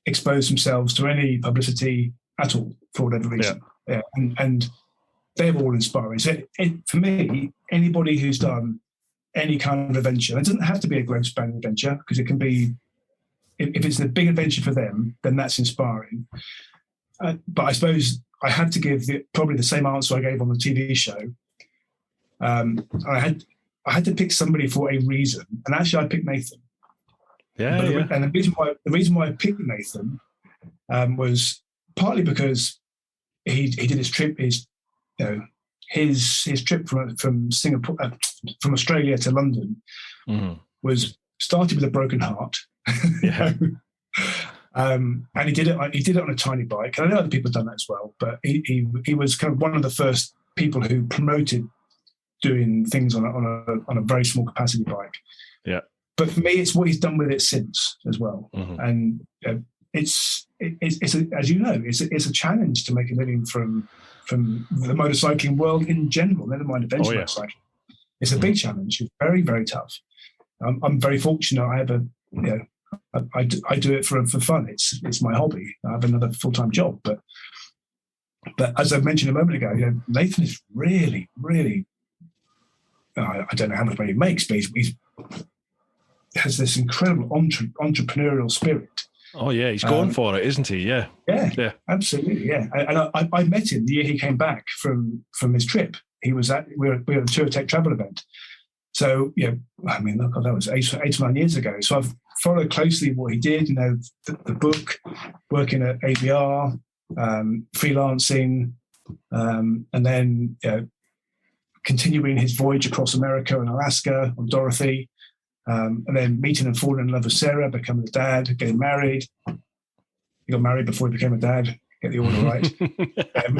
expose themselves to any publicity at all for whatever reason. Yeah. And they're all inspiring. So for me, anybody who's done any kind of adventure, it doesn't have to be a gross span adventure because it can be, if it's a big adventure for them, then that's inspiring. But I suppose I had to give probably the same answer I gave on the TV show. I had to pick somebody for a reason, and actually I picked Nathan. And the reason why I picked Nathan was partly because he did his trip, his trip from Singapore, from Australia to London, was started with a broken heart. Yeah. And he did it on a tiny bike. And I know other people have done that as well, but he was kind of one of the first people who promoted doing things on a very small capacity bike. Yeah. But for me, it's what he's done with it since as well. And it's as you know, it's a challenge to make a living from the motorcycling world in general, never mind adventure motorcycling. It's a big challenge. It's very, very tough. I'm very fortunate. I have I do it for fun. It's my hobby. I have another full-time job, but as I mentioned a moment ago, Nathan is really, really. I don't know how much money he makes, but he has this incredible entrepreneurial spirit. Oh yeah, he's going for it, isn't he? Yeah, absolutely. Yeah, and I met him the year he came back from his trip. We were at a Tour Tech travel event. So I mean, look, that was 8 or 9 years ago. So I've followed closely what he did. The book, working at ABR, freelancing, and then continuing his voyage across America and Alaska on Dorothy. And then meeting and falling in love with Sarah, becoming a dad, getting married. He got married before he became a dad. Get the order right.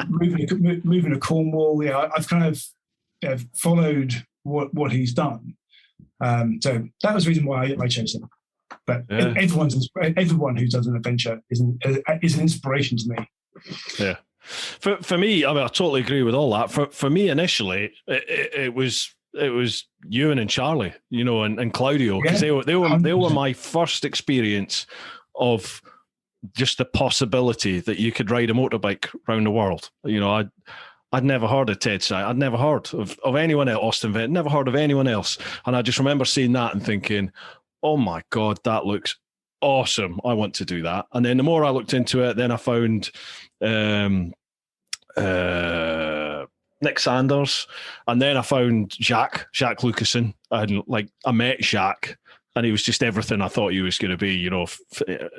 Moving to Cornwall. I've kind of followed what he's done. So that was the reason why I chose him. But everyone who does an adventure is an inspiration to me. Yeah. For me, I mean, I totally agree with all that. For me, initially, it was Ewan and Charlie, and Claudio, because they were my first experience of just the possibility that you could ride a motorbike around the world. I'd never heard of Ted Side. I'd never heard of anyone else, Austin Vent, never heard of anyone else. And I just remember seeing that and thinking, oh my God, that looks awesome. I want to do that. And then the more I looked into it, then I found Nick Sanders, and then I found Jacques Lucassen, and I met Jacques, and he was just everything I thought he was going to be. You know,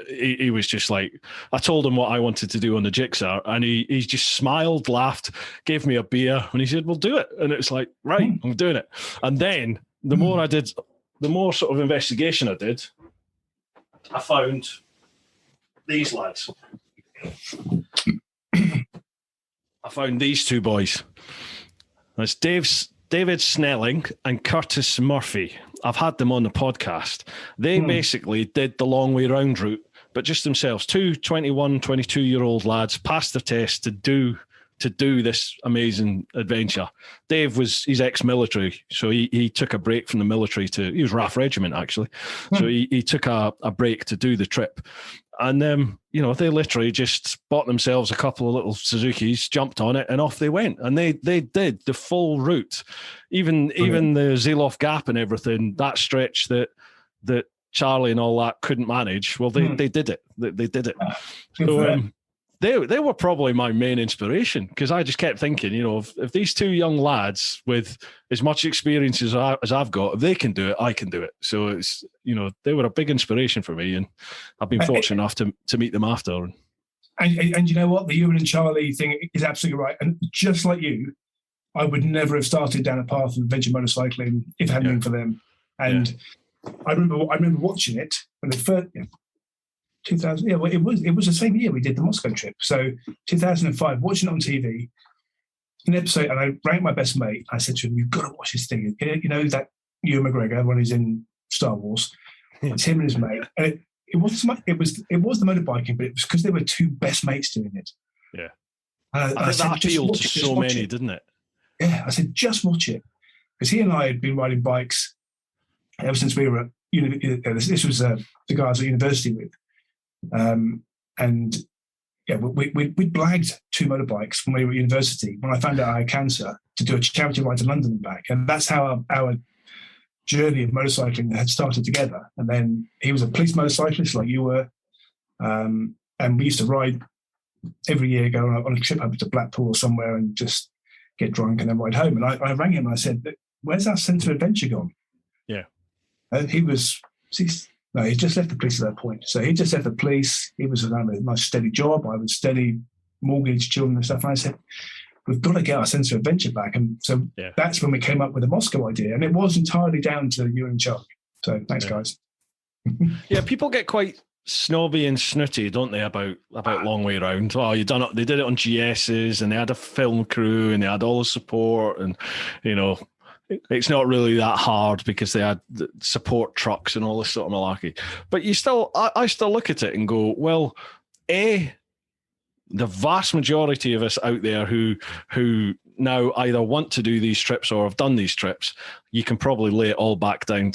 he was just like, I told him what I wanted to do on the jigsaw, and he just smiled, laughed, gave me a beer, and he said, "We'll do it." And it's like, right, I'm doing it. And then the more I did, the more sort of investigation I did, I found these lads. I found these two boys. It's David Snelling and Curtis Murphy. I've had them on the podcast. They basically did the long way round route, but just themselves. Two 21, 22-year-old lads passed the test to do this amazing adventure. Dave he's ex-military, so he took a break from the military he was RAF Regiment, actually. So he took a break to do the trip. And they literally just bought themselves a couple of little Suzukis, jumped on it, and off they went. And they did the full route, even the Zeelof Gap and everything, that stretch that Charlie and all that couldn't manage. Well, they did it. They did it. So they were probably my main inspiration, because I just kept thinking, if these two young lads with as much experience as I've got, if they can do it, I can do it. So it's, they were a big inspiration for me, and I've been fortunate enough to meet them after. And you know what? The Ewan and Charlie thing is absolutely right. And just like you, I would never have started down a path of adventure motorcycling if it hadn't been for them. And I remember watching it when they first. 2000, it was the same year we did the Moscow trip. So 2005, watching it on TV, an episode, and I rang my best mate. I said to him, "You've got to watch this thing. That Ewan McGregor when he's in Star Wars. It's him and his mate." And it was the motorbiking, but it was because they were two best mates doing it. Yeah, I said, that appealed to so many, didn't it? Yeah, I said, just watch it, because he and I had been riding bikes ever since we were at this was the guy I was at university with. We blagged two motorbikes when we were at university when I found out I had cancer, to do a charity ride to London and back. And that's how our journey of motorcycling had started together. And then he was a police motorcyclist like you were. And we used to ride every year, go on a trip up to Blackpool or somewhere and just get drunk and then ride home. And I rang him and I said, "Where's our sense of adventure gone?" Yeah. And he just left the police at that point. So he just left the police. He was a nice steady job. I was steady, mortgage, children and stuff. And I said, "We've got to get our sense of adventure back." And so that's when we came up with the Moscow idea. And it was entirely down to you and Chuck. So thanks, guys. Yeah, people get quite snobby and snooty, don't they, about long way round? Oh, they did it on GSs, and they had a film crew, and they had all the support, and it's not really that hard because they had support trucks and all this sort of malarkey. But I still look at it and go, well, the vast majority of us out there who now either want to do these trips or have done these trips, you can probably lay it all back down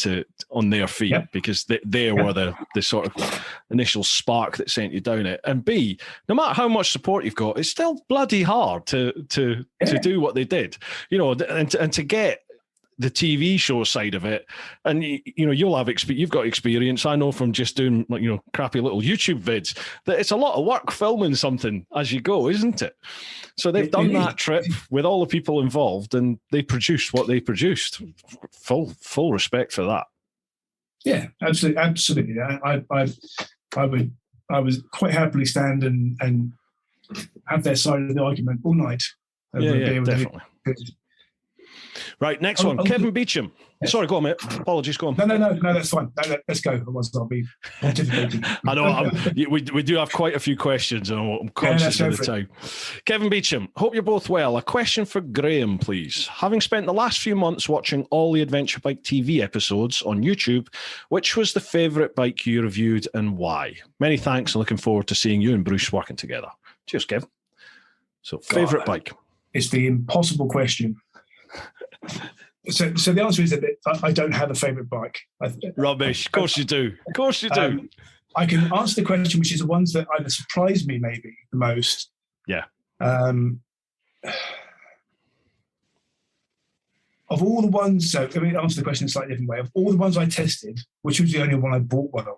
on their feet, because they were the sort of initial spark that sent you down it. And B, no matter how much support you've got, it's still bloody hard to do what they did, and to get the TV show side of it. And you'll have you've got experience, I know, from just doing crappy little YouTube vids, that it's a lot of work filming something as you go, isn't it? So they've done that trip with all the people involved, and they produced what they produced. Full respect for that. Yeah, absolutely. I would quite happily stand and have their side of the argument all night. Yeah, definitely. Right, next one. Kevin Beecham. Yes. Sorry, go on, mate. Apologies, go on. No, that's fine. Let's go. Otherwise, I'll be pontificating. I know. We do have quite a few questions, and I'm conscious of the time. Kevin Beecham, hope you're both well. A question for Graham, please. Having spent the last few months watching all the Adventure Bike TV episodes on YouTube, which was the favourite bike you reviewed and why? Many thanks, and looking forward to seeing you and Bruce working together. Cheers, Kev. So, favourite bike? It's the impossible question. So the answer is that I don't have a favourite bike. Rubbish. Of course you do. Of course you do. I can answer the question, which is the ones that either surprised me maybe the most. Yeah. Of all the ones, so let me answer the question in a slightly different way. Of all the ones I tested, which was the only one I bought one of?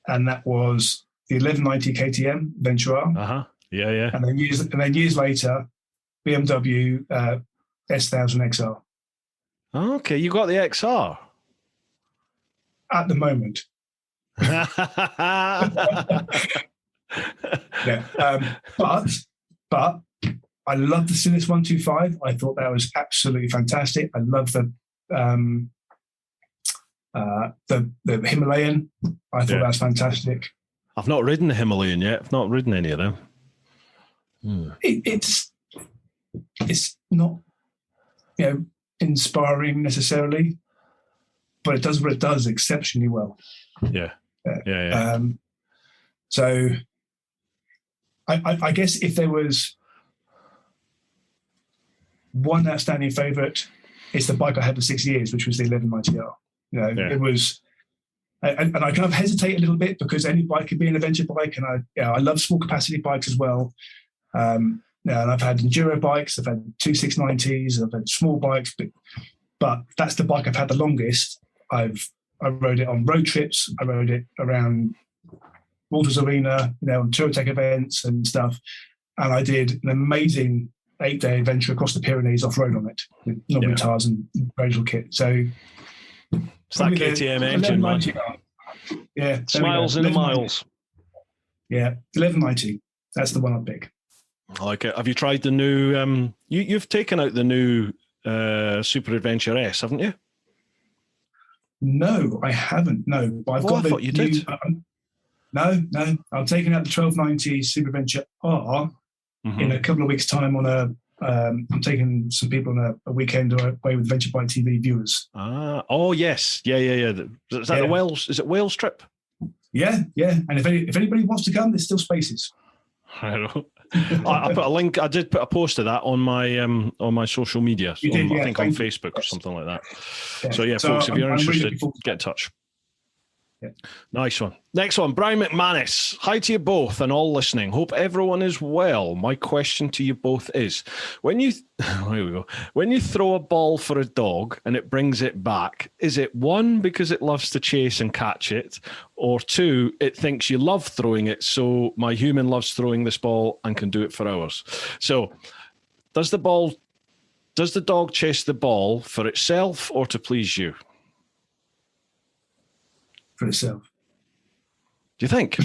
And that was the 1190 KTM Ventura. Uh-huh. Yeah. And then years later, BMW S1000 XR. Okay, you got the XR. At the moment. Yeah. But I love the Sinus 125. I thought that was absolutely fantastic. I love the Himalayan. I thought that was fantastic. I've not ridden the Himalayan yet. I've not ridden any of them. It's not, inspiring necessarily, but it does what it does exceptionally well. Yeah. So I guess if there was one outstanding favourite, it's the bike I had for 6 years, which was the 1190R. It was, and I kind of hesitate a little bit because any bike could be an adventure bike, and I love small capacity bikes as well. And I've had enduro bikes, I've had 2 690s, I've had small bikes, but that's the bike I've had the longest. I rode it on road trips. I rode it around Walters Arena, on Touratech events and stuff. And I did an amazing 8-day adventure across the Pyrenees off-road on it with normal tires and radial kit. So it's that KTM engine, man. Yeah. Smiles in the miles. Yeah, 1190. That's the one I pick. I like it. Have you tried the new... you've taken out the new Super Adventure S, haven't you? No, I haven't. No, but I've got I thought you did. No. I'm taking out the 1290 Super Adventure R in a couple of weeks' time on I'm taking some people on a weekend away with Motorbike TV viewers. Oh yes, yeah. Is that the Wales? Is it Wales trip? Yeah. And if anybody wants to come, there's still spaces. I don't know. I put a link. I did put a post of that on my social media. I think on Facebook or something like that. Yeah. So folks, if you're interested, get in touch. Yeah. Nice one. Next one, Brian McManus. Hi to you both and all listening. Hope everyone is well. My question to you both is: here we go. When you throw a ball for a dog and it brings it back, is it 1, because it loves to chase and catch it, or 2, it thinks you love throwing it, so my human loves throwing this ball and can do it for hours? So, does the dog chase the ball for itself or to please you? For itself. Do you think?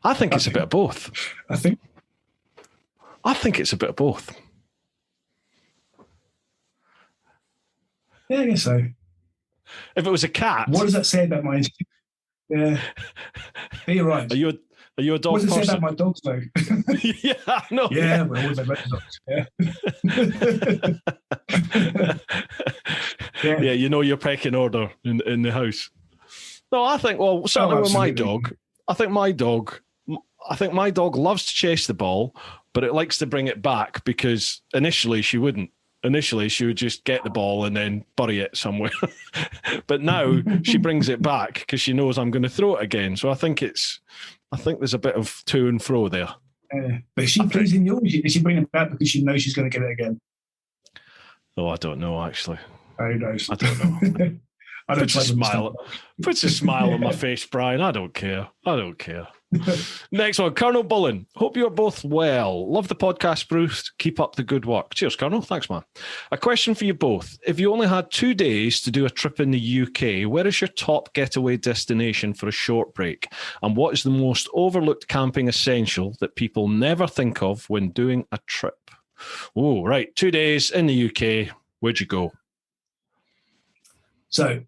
I think it's a bit of both. I think it's a bit of both. Yeah, I guess so. If it was a cat, what does that say about my instinct? Yeah, you're right. Are you a dog person? What does it say about my dogs, though? Yeah, I know. Yeah, we're always about dogs. Yeah. Yeah, your pecking order in the house. No, I think, certainly with my dog, I think my dog loves to chase the ball, but it likes to bring it back because initially she wouldn't. Initially, she would just get the ball and then bury it somewhere. But now she brings it back because she knows I'm going to throw it again. So I think there's a bit of to and fro there. But is she pleasing you? Is she bringing it back because she knows she's going to get it again? Oh, I don't know, actually. Who knows? I don't know. Puts a smile on my face, Brian. I don't care. Next one, Colonel Bullen. Hope you're both well. Love the podcast, Bruce. Keep up the good work. Cheers, Colonel. Thanks, man. A question for you both. If you only had 2 days to do a trip in the UK, where is your top getaway destination for a short break? And what is the most overlooked camping essential that people never think of when doing a trip? Oh, right. 2 days in the UK. Where'd you go? So,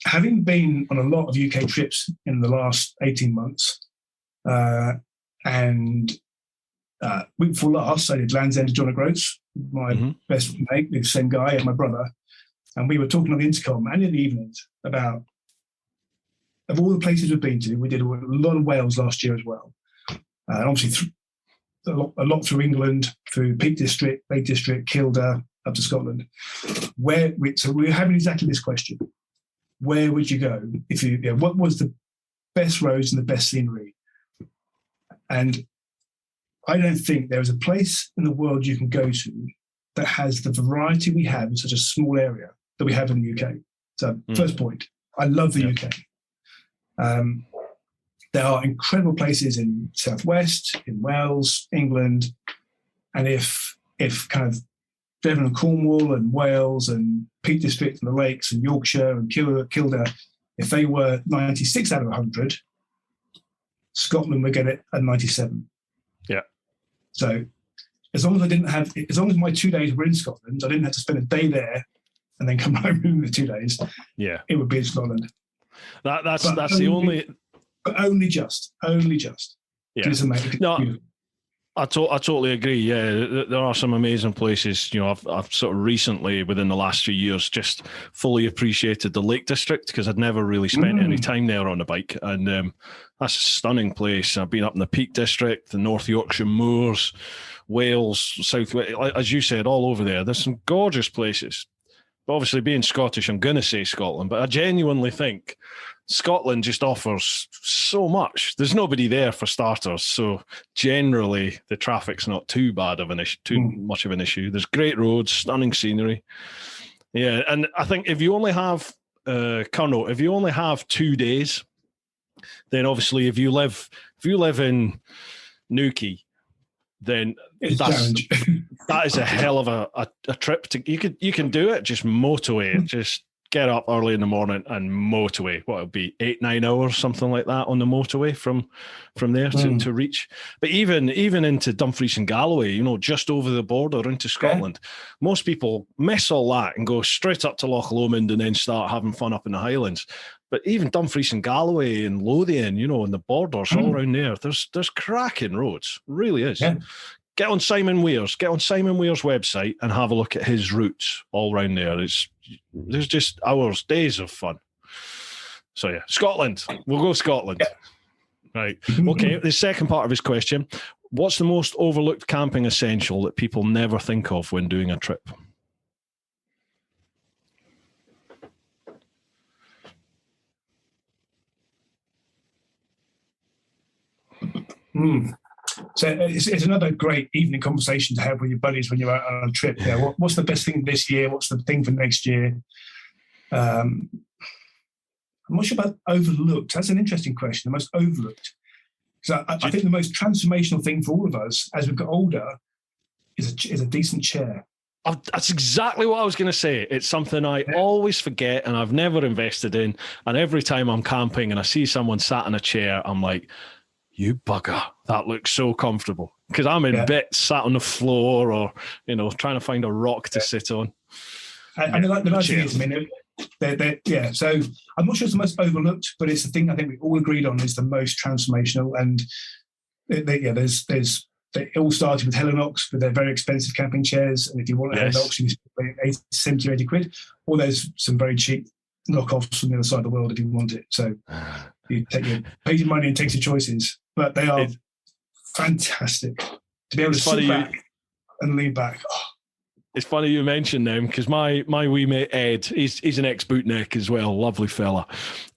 having been on a lot of UK trips in the last 18 months, and week before last, I did Land's End to John O'Groats, my best mate, the same guy, and my brother. And we were talking on the intercom and in the evenings about, of all the places we've been to, we did a lot of Wales last year as well. And obviously a lot through England, through Peak District, Lake District, Kielder, up to Scotland. So we were having exactly this question. Where would you go what was the best roads and the best scenery? And I don't think there is a place in the world you can go to that has the variety we have in such a small area that we have in the UK. So first point, I love the UK. There are incredible places in Southwest, in Wales, England, and if kind of Devon and Cornwall and Wales and Peak District and the Lakes and Yorkshire and Kildare, if they were 96 out of 100, Scotland would get it at 97. Yeah. So as long as my 2 days were in Scotland, I didn't have to spend a day there and then come home in the 2 days. Yeah. It would be in Scotland. That's the only. But only just. Yeah. No, I totally agree. Yeah, there are some amazing places. I've sort of recently, within the last few years, just fully appreciated the Lake District because I'd never really spent any time there on a bike, and that's a stunning place. I've been up in the Peak District, the North Yorkshire Moors, Wales, South Wales, as you said, all over there. There's some gorgeous places. But obviously, being Scottish, I'm going to say Scotland, but I genuinely think Scotland just offers so much. There's nobody there for starters, so generally the traffic's not too bad of an issue, too much of an issue. There's great roads, stunning scenery. Yeah, and I think if you only have Colonel, if you only have 2 days, then obviously if you live in Newquay, then that is a hell of a trip. You can do it, just motorway, just get up early in the morning and motorway. What it'll be 8-9 hours, something like that, on the motorway from there to reach. But even into Dumfries and Galloway, just over the border into Scotland, most people miss all that and go straight up to Loch Lomond and then start having fun up in the Highlands. But even Dumfries and Galloway and Lothian, and the borders all around there, there's cracking roads. Really is. Yeah. Get on Simon Weir's website and have a look at his routes all around there. There's just hours, days of fun. So yeah, Scotland. We'll go Scotland. Yeah. Right. Okay. The second part of his question: what's the most overlooked camping essential that people never think of when doing a trip? So it's another great evening conversation to have with your buddies when you're out on a trip. Yeah, what's the best thing this year? What's the thing for next year? I'm not sure about overlooked. That's an interesting question. The most overlooked. So I think the most transformational thing for all of us as we've got older is a decent chair. That's exactly what I was going to say. It's something I always forget and I've never invested in. And every time I'm camping and I see someone sat in a chair, I'm like, you bugger, that looks so comfortable. Because I'm in bits, sat on the floor or, trying to find a rock to sit on. And the nice thing is, so I'm not sure it's the most overlooked, but it's the thing I think we all agreed on is the most transformational. And it all started with Helinox with their very expensive camping chairs. And if you want a Helinox, you pay 70 or 80 quid. Or there's some very cheap knockoffs from the other side of the world if you want it. So you pay your money and take your choices. But they are fantastic to be able to sit back and lean back. Oh. It's funny you mentioned them because my wee mate Ed, he's an ex-bootneck as well, lovely fella.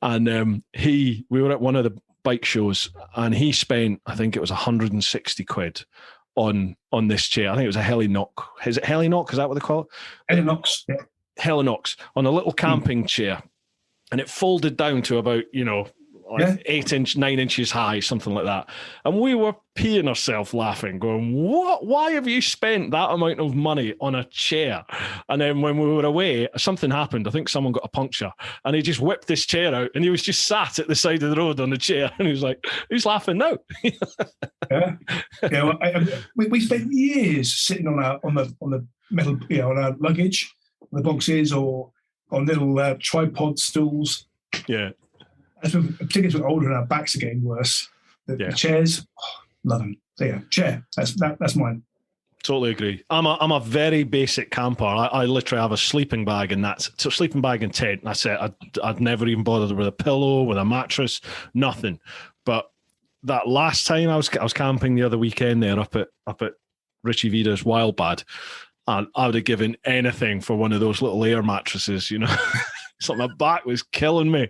And we were at one of the bike shows and he spent, I think it was 160 quid on this chair. I think it was a Helinox. Is it Helinox? Is that what they call it? Helinox, yeah. Helinox, on a little camping chair. And it folded down to about, 9 inches high, something like that. And we were peeing ourselves laughing, going, what? Why have you spent that amount of money on a chair? And then when we were away, something happened. I think someone got a puncture and he just whipped this chair out and he was just sat at the side of the road on the chair. And he was like, who's laughing now? Well, we spent years sitting on the metal, on our luggage, on the boxes or on little tripod stools. Yeah. Particularly as we're older and our backs are getting worse. The chairs, love them. So yeah, chair. That's mine. Totally agree. I'm a very basic camper. I literally have a sleeping bag and sleeping bag and tent. That's it. I'd never even bothered with a pillow, with a mattress, nothing. But that last time I was camping the other weekend there up at Richie Vida's Wildbad, and I would have given anything for one of those little air mattresses, So my back was killing me.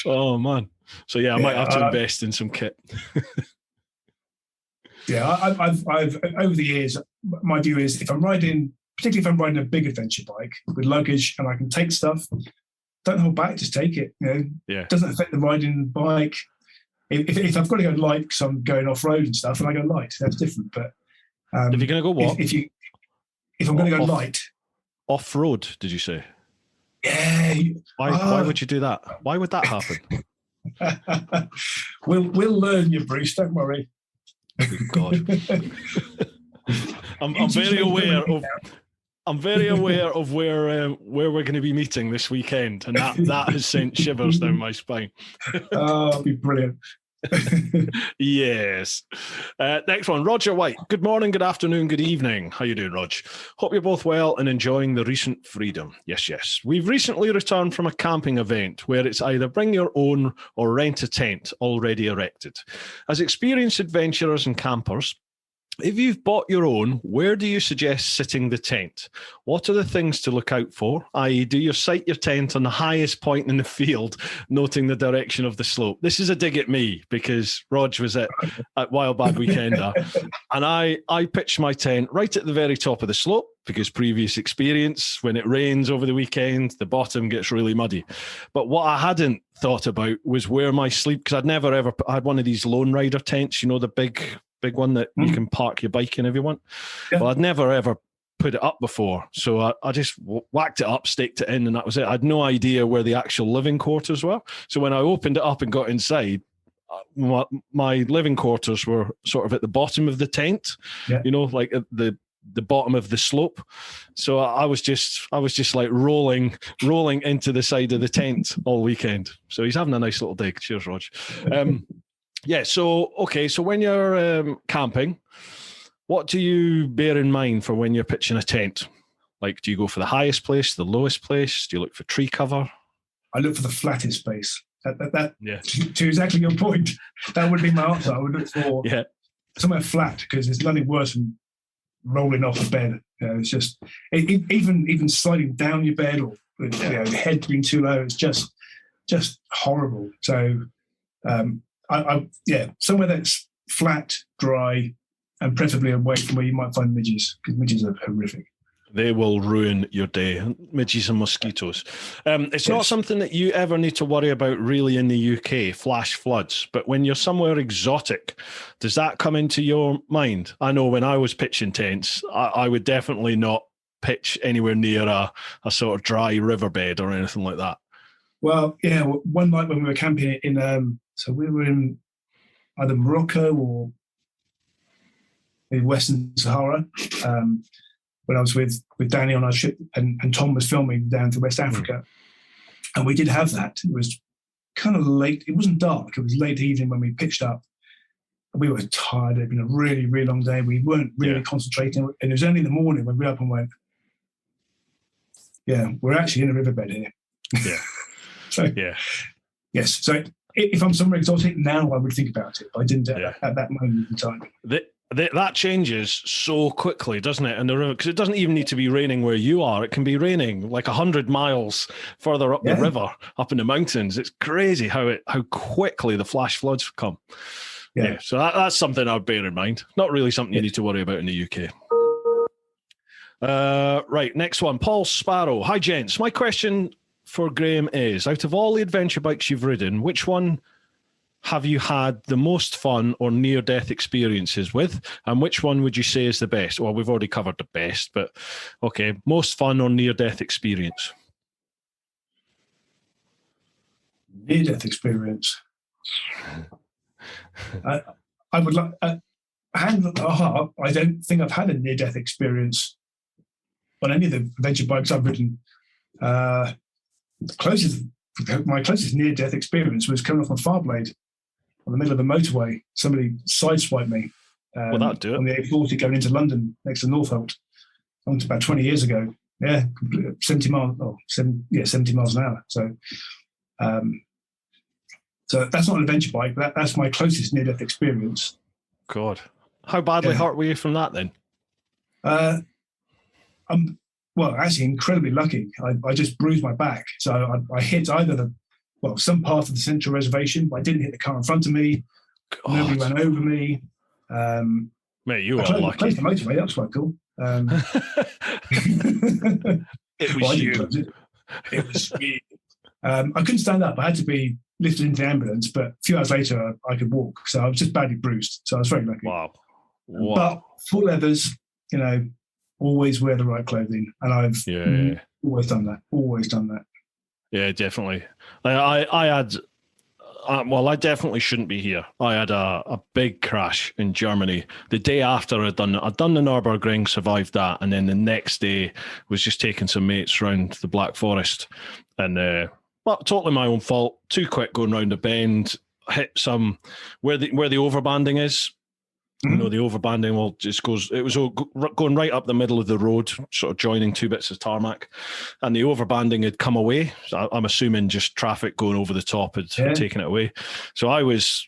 Oh, man. So, I might have to invest in some kit. I've over the years, my view is particularly if I'm riding a big adventure bike with luggage and I can take stuff, don't hold back, just take it. It doesn't affect the riding bike. If I've got to go light because I'm going off-road and stuff, and I go light, that's different. But if you're going to go what? If I'm going to go light, off-road, did you say? Yeah. Why would you do that? Why would that happen? We'll learn you, Bruce. Don't worry. Good God. I'm very aware of. I'm very aware of where we're going to be meeting this weekend, and that has sent shivers down my spine. Oh, that'd be brilliant. Yes. Next one, Roger White. Good morning, good afternoon, good evening. How you doing, Rog? Hope you're both well and enjoying the recent freedom. Yes. We've recently returned from a camping event where it's either bring your own or rent a tent already erected. As experienced adventurers and campers, if you've bought your own, where do you suggest sitting the tent? What are the things to look out for? I.e., do you site your tent on the highest point in the field, noting the direction of the slope? This is a dig at me because Rog was at Wild Bad Weekender, and I pitched my tent right at the very top of the slope because previous experience, when it rains over the weekend, the bottom gets really muddy. But what I hadn't thought about was where my sleep, because I'd never ever had one of these lone rider tents, the big one that you can park your bike in if you want. Yeah. Well, I'd never ever put it up before. So I just whacked it up, staked it in, and that was it. I had no idea where the actual living quarters were. So when I opened it up and got inside, my living quarters were sort of at the bottom of the tent, like at the bottom of the slope. So I was just like rolling into the side of the tent all weekend. So he's having a nice little dig. Cheers, Rog. Yeah, so when you're camping, what do you bear in mind for when you're pitching a tent? Like, do you go for the highest place, the lowest place? Do you look for tree cover? I look for the flattest place. To exactly your point, that would be my answer. I would look for somewhere flat because there's nothing worse than rolling off a bed. It's just even sliding down your bed or your head being too low. It's just horrible. So. Somewhere that's flat, dry, and preferably away from where you might find midges, because midges are horrific. They will ruin your day. Midges and mosquitoes. It's not something that you ever need to worry about really in the UK, flash floods. But when you're somewhere exotic, does that come into your mind? I know when I was pitching tents, I would definitely not pitch anywhere near a sort of dry riverbed or anything like that. Well, yeah, one night when we were camping in, so we were in either Morocco or in Western Sahara, when I was with Danny on our ship, and Tom was filming down to West Africa. And we did have that. It was kind of late. It wasn't dark. It was late evening when we pitched up. We were tired. It had been a really, really long day. We weren't really concentrating. And it was only in the morning when we were up and went, we're actually in a riverbed here. Yeah. Yes. So if I'm somewhere exotic now, I would think about it. But I didn't at that moment in time. That changes so quickly, doesn't it? And the river, because it doesn't even need to be raining where you are. It can be raining like 100 miles further up the river, up in the mountains. It's crazy how quickly the flash floods come. Yeah. So that's something I'd bear in mind. Not really something you need to worry about in the UK. Right, next one. Paul Sparrow. Hi, gents. My question for Graham is, out of all the adventure bikes you've ridden, which one have you had the most fun or near-death experiences with, and which one would you say is the best? Well, we've already covered the best, but okay, most fun or near-death experience? Near-death experience. I would like. Hand on the heart, I don't think I've had a near-death experience on any of the adventure bikes I've ridden. My closest near-death experience was coming off my Farblade on the middle of a motorway. Somebody sideswiped me well, that'd do it. on the A40 going into London next to Northolt. About 20 years ago. Yeah, 70 miles an hour. So, so that's not an adventure bike, but that's my closest near-death experience. God, how badly hurt were you from that then? I'm actually incredibly lucky. I just bruised my back. So I hit either some part of the central reservation, but I didn't hit the car in front of me. God. Nobody ran over me. Mate, you were lucky. I closed the motorway. That was quite cool. It was you. It was me. I couldn't stand up. I had to be lifted into the ambulance, but a few hours later, I could walk. So I was just badly bruised. So I was very lucky. Wow. But full leathers, always wear the right clothing, and I've always done that. Always done that. Yeah, definitely. I definitely shouldn't be here. I had a big crash in Germany the day after I'd done the Nürburgring, survived that, and then the next day was just taking some mates round the Black Forest, and totally my own fault. Too quick going round a bend, hit some where the overbanding is. You know, the overbanding it was going right up the middle of the road, sort of joining two bits of tarmac, and the overbanding had come away. So I'm assuming just traffic going over the top had taken it away. So I was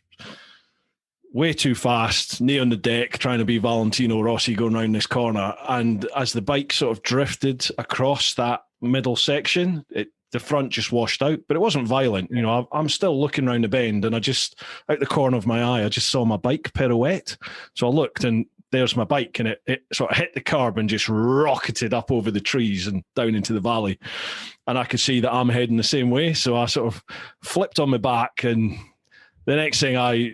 way too fast, knee on the deck, trying to be Valentino Rossi going around this corner. And as the bike sort of drifted across that middle section, the front just washed out, but it wasn't violent. You know, I'm still looking around the bend, and I just, out the corner of my eye, I just saw my bike pirouette. So I looked, and there's my bike, and it sort of hit the curb and just rocketed up over the trees and down into the valley. And I could see that I'm heading the same way. So I sort of flipped on my back, and the next thing I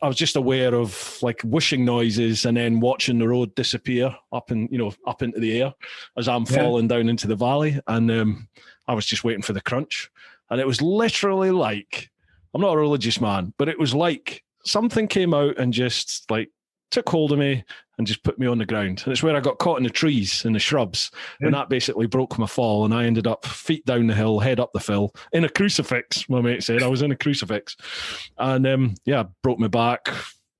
was just aware of like whooshing noises, and then watching the road disappear up into the air as I'm falling down into the valley. And I was just waiting for the crunch. And it was literally like, I'm not a religious man, but it was like something came out and just like took hold of me and just put me on the ground. And it's where I got caught in the trees and the shrubs. Yeah. And that basically broke my fall. And I ended up feet down the hill, head up the hill, in a crucifix, my mate said. I was in a crucifix. And broke my back,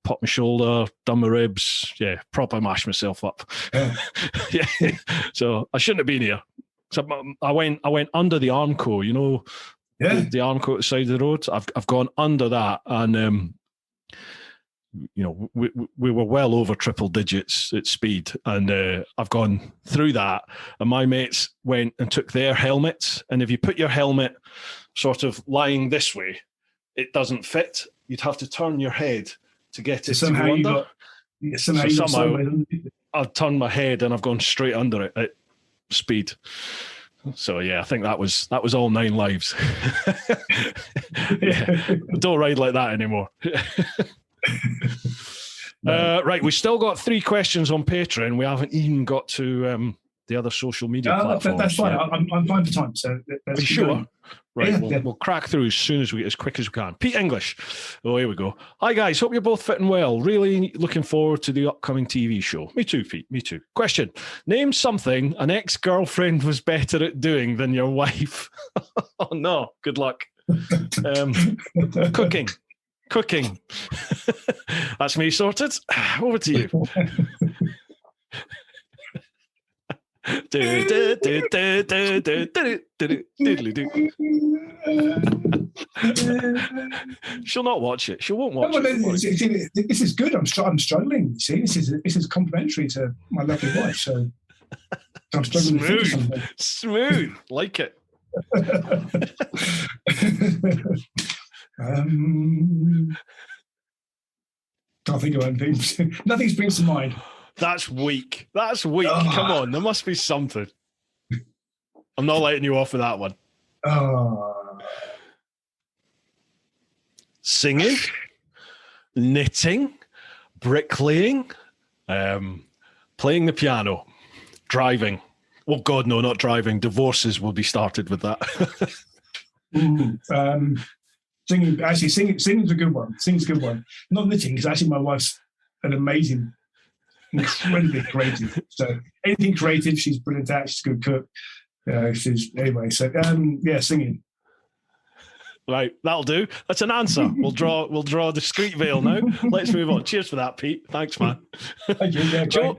popped my shoulder, done my ribs. Yeah, proper mashed myself up. Yeah. So I shouldn't have been here. So I went under the Armco, you know, the Armco at the side of the road. I've gone under that, and you know, we were well over triple digits at speed, and I've gone through that. And my mates went and took their helmets, and if you put your helmet sort of lying this way, it doesn't fit. You'd have to turn your head to get it to go under. Somehow I've turned my head and I've gone straight under it at speed. So yeah, I think that was all 9 lives. Yeah, don't ride like that anymore. Right, we still got 3 questions on Patreon. We haven't even got to the other social media platforms. That's fine. I'm fine for time. So are you sure? Right, we'll crack through as quick as we can. Pete English. Oh, here we go. Hi, guys. Hope you're both fitting well. Really looking forward to the upcoming TV show. Me too, Pete. Me too. Question. Name something an ex-girlfriend was better at doing than your wife. Oh, no. Good luck. Cooking. That's me sorted. Over to you. She'll not watch it. She won't watch it. This is good. I'm struggling. See, this is complimentary to my lovely wife. So I'm struggling. Smooth. Like it. Can't think of anything. Nothing springs to mind. That's weak. Come on, there must be something. I'm not letting you off with that one. Singing, knitting, bricklaying, playing the piano, driving. Oh God, no, not driving. Divorces will be started with that. Singing. Actually, singing's a good one. Singing's a good one. Not knitting, because actually my wife's an amazing, incredibly creative. So anything creative, she's brilliant at. She's a good cook. Singing. Right, that'll do. That's an answer. We'll draw a discreet veil now. Let's move on. Cheers for that, Pete. Thanks, man. Thank you. Yeah, Joe,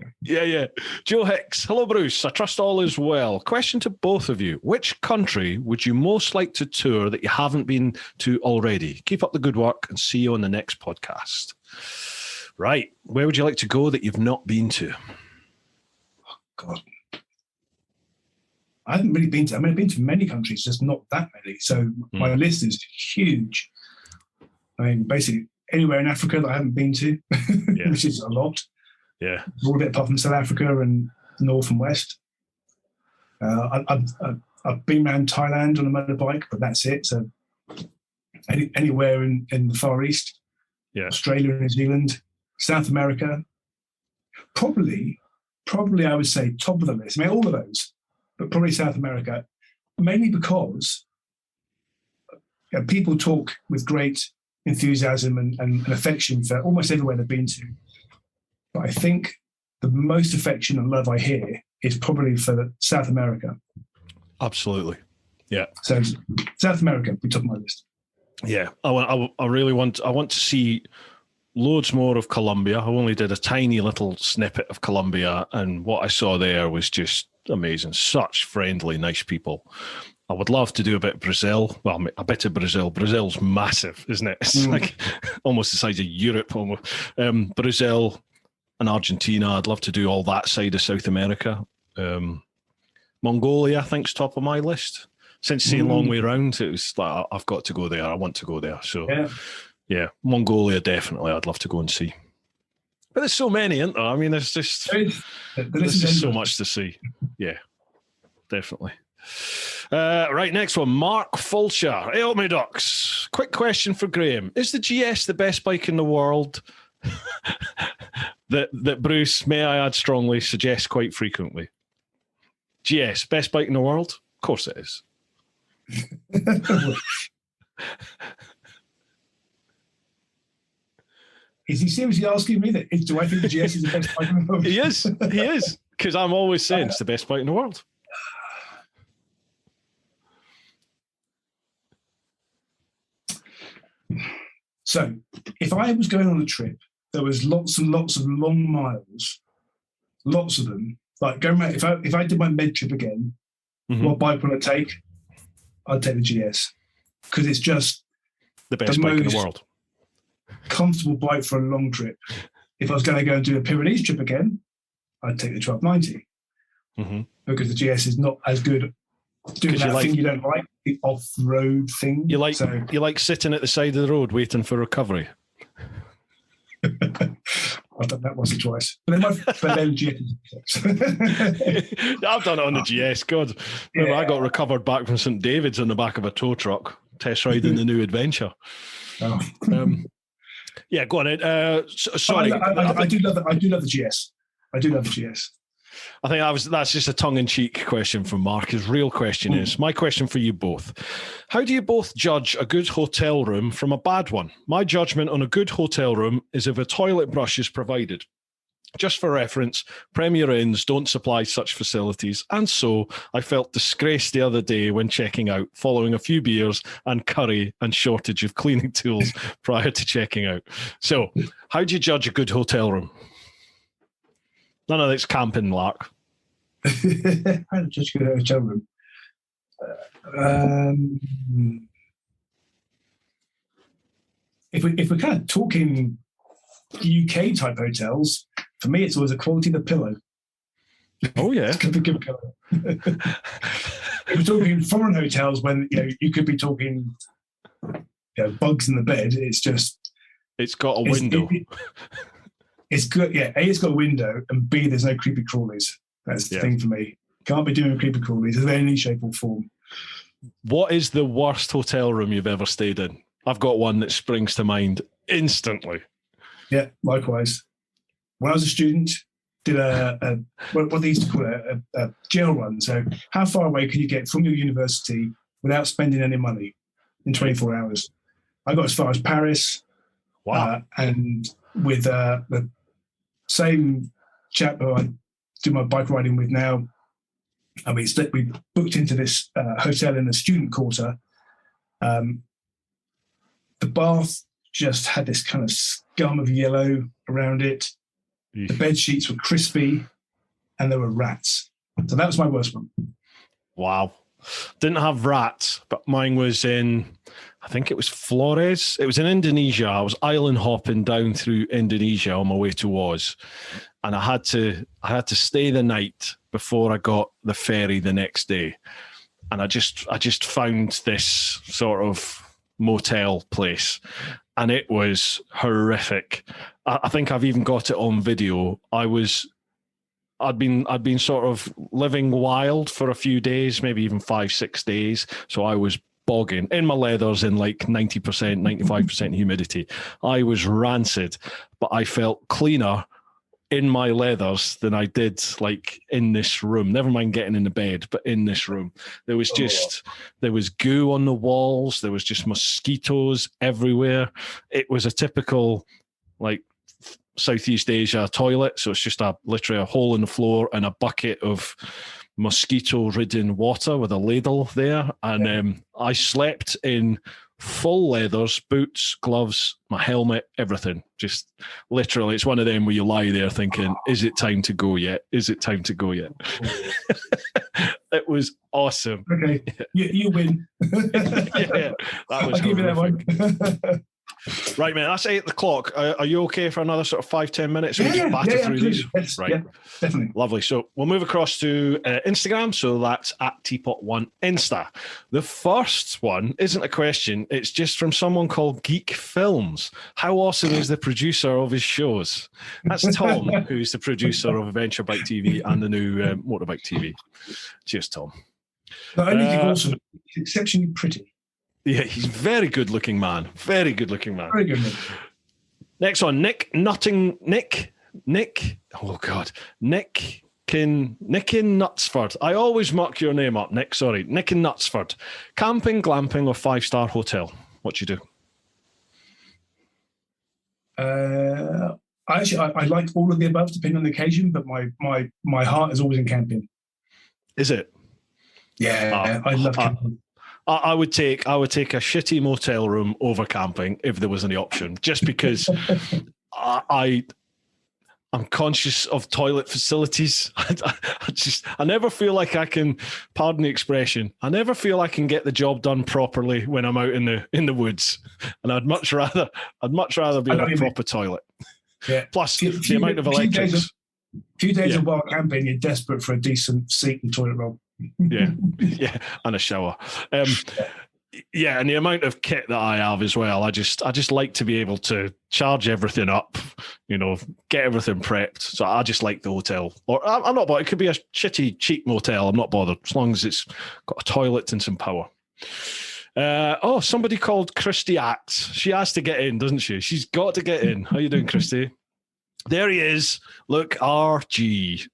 Joe Hicks. Hello, Bruce. I trust all is well. Question to both of you. Which country would you most like to tour that you haven't been to already? Keep up the good work and see you on the next podcast. Right. Where would you like to go that you've not been to? Oh, God. I haven't really been to, I've been to many countries, just not that many. So my list is huge. I mean, basically anywhere in Africa that I haven't been to, which is a lot. Yeah. All a bit apart from South Africa and North and West. I've been around Thailand on a motorbike, but that's it. So anywhere in the Far East, Australia, New Zealand, South America, probably probably, I would say, top of the list. I mean, all of those, but probably South America, mainly because people talk with great enthusiasm and affection for almost everywhere they've been to. But I think the most affection and love I hear is probably for South America. Absolutely. Yeah. So South America, be top of my list. Yeah. I really want to see loads more of Colombia. I only did a tiny little snippet of Colombia, and what I saw there was just amazing. Such friendly, nice people. I would love to do a bit of Brazil. Well, a bit of Brazil. Brazil's massive, isn't it? It's like almost the size of Europe. Almost. Brazil and Argentina. I'd love to do all that side of South America. Mongolia, I think, is top of my list. Since seeing Long Way Round, it was like, I've got to go there. I want to go there. So, yeah, Mongolia, definitely. I'd love to go and see. But there's so many, isn't there? I mean, there's just so much to see. Yeah, definitely. Right, next one. Mark Fulcher. Help me, Ducks. Quick question for Graham. Is the GS the best bike in the world that Bruce, may I add strongly, suggests quite frequently? GS, best bike in the world? Of course it is. Is he seriously asking me that? Do I think the GS is the best bike in the world? He is. Because I'm always saying it's the best bike in the world. So, if I was going on a trip, there was lots and lots of long miles, lots of them. Like going around, if I did my med trip again, what bike would I take? I'd take the GS because it's just the best bike in the world. Comfortable bike for a long trip. If I was going to go and do a Pyrenees trip again, I'd take the 1290 because the GS is not as good doing that thing you don't like, the off-road thing. You like sitting at the side of the road waiting for recovery. I've done that once or twice. But then GS. I've done it on the GS. God, remember, I got recovered back from St David's on the back of a tow truck, test riding the new adventure. Oh. Yeah, go on. Sorry, I do love the GS. I do love the GS. I think that's just a tongue-in-cheek question from Mark. His real question is, my question for you both. How do you both judge a good hotel room from a bad one? My judgment on a good hotel room is if a toilet brush is provided. Just for reference, Premier Inns don't supply such facilities, and so I felt disgraced the other day when checking out, following a few beers and curry and shortage of cleaning tools prior to checking out. So, how do you judge a good hotel room? None of it's camping, Lark. How do you judge a good hotel room? If we're kind of talking UK type hotels, for me, it's always the quality of the pillow. Oh yeah, it's got to be good pillow. If we're talking foreign hotels, when you could be talking bugs in the bed, it's got a window. It's good. Yeah, A, it's got a window, and B, there's no creepy crawlies. That's the thing for me. Can't be doing creepy crawlies in any shape or form. What is the worst hotel room you've ever stayed in? I've got one that springs to mind instantly. Yeah, likewise. When I was a student, did what they used to call a jail run. So how far away can you get from your university without spending any money in 24 hours? I got as far as Paris. Wow. And with the same chap who I do my bike riding with now, and we booked into this hotel in the student quarter. The bath just had this kind of scum of yellow around it. The bed sheets were crispy, and there were rats. So that was my worst one. Wow. Didn't have rats, but mine was in, I think it was Flores. It was in Indonesia. I was island hopping down through Indonesia on my way to Oz, and I had to stay the night before I got the ferry the next day. And I just found this sort of motel place, and it was horrific. I think I've even got it on video. I'd been sort of living wild for a few days, maybe even 5-6 days. So I was bogging in my leathers in like 90%, 95% humidity. I was rancid, but I felt cleaner in my leathers than I did like in this room. Never mind getting in the bed, but in this room. There was there was goo on the walls. There was just mosquitoes everywhere. It was a typical like Southeast Asia toilet. So it's just literally a hole in the floor and a bucket of mosquito-ridden water with a ladle there. And I slept in full leathers, boots, gloves, my helmet, everything. Just literally, it's one of them where you lie there thinking, is it time to go yet? Is it time to go yet? It was awesome. Okay, you win. Yeah, that was I'll give you that one. Right, man, that's 8 o'clock. Are you okay for another sort of 5-10 minutes? So we just batter through these? Yes, right. Yeah, definitely. Lovely. So we'll move across to Instagram. So that's at TeapotOne Insta. The first one isn't a question. It's just from someone called Geek Films. How awesome is the producer of his shows? That's Tom, who's the producer of Adventure Bike TV and the new Motorbike TV. Cheers, Tom. Not only is he awesome, he's exceptionally pretty. Yeah, he's very good looking man. Very good looking man. Very good. Next one, Nick in Knutsford. I always muck your name up, Nick. Sorry. Nick in Knutsford. Camping, glamping, or 5-star hotel? What do you do? I like all of the above, depending on the occasion, but my heart is always in camping. Is it? Yeah, I love camping. I would take a shitty motel room over camping if there was any option, just because I'm conscious of toilet facilities. I never feel like I can, pardon the expression, I never feel I can get the job done properly when I'm out in the woods, and I'd much rather be in a proper toilet. Yeah. Plus the amount of electrics. Few days of wild camping, you're desperate for a decent seat and toilet roll. Yeah, and a shower. And the amount of kit that I have as well, I just like to be able to charge everything up, get everything prepped. So I just like the hotel, or I'm not bothered. It could be a shitty, cheap motel. I'm not bothered as long as it's got a toilet and some power. Somebody called Kristy Acts. She has to get in, doesn't she? She's got to get in. How you doing, Kristy? There he is. Look, RG.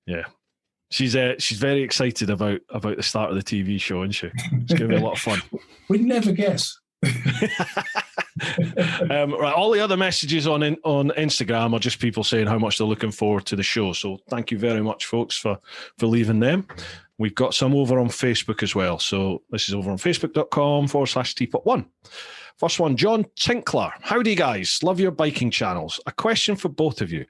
Yeah. She's very excited about the start of the TV show, isn't she? It's going to be a lot of fun. We'd never guess. Right, all the other messages on Instagram are just people saying how much they're looking forward to the show. So thank you very much, folks, for leaving them. We've got some over on Facebook as well. So this is over on facebook.com/TeapotOne. First one, John Tinkler. Howdy, guys. Love your biking channels. A question for both of you.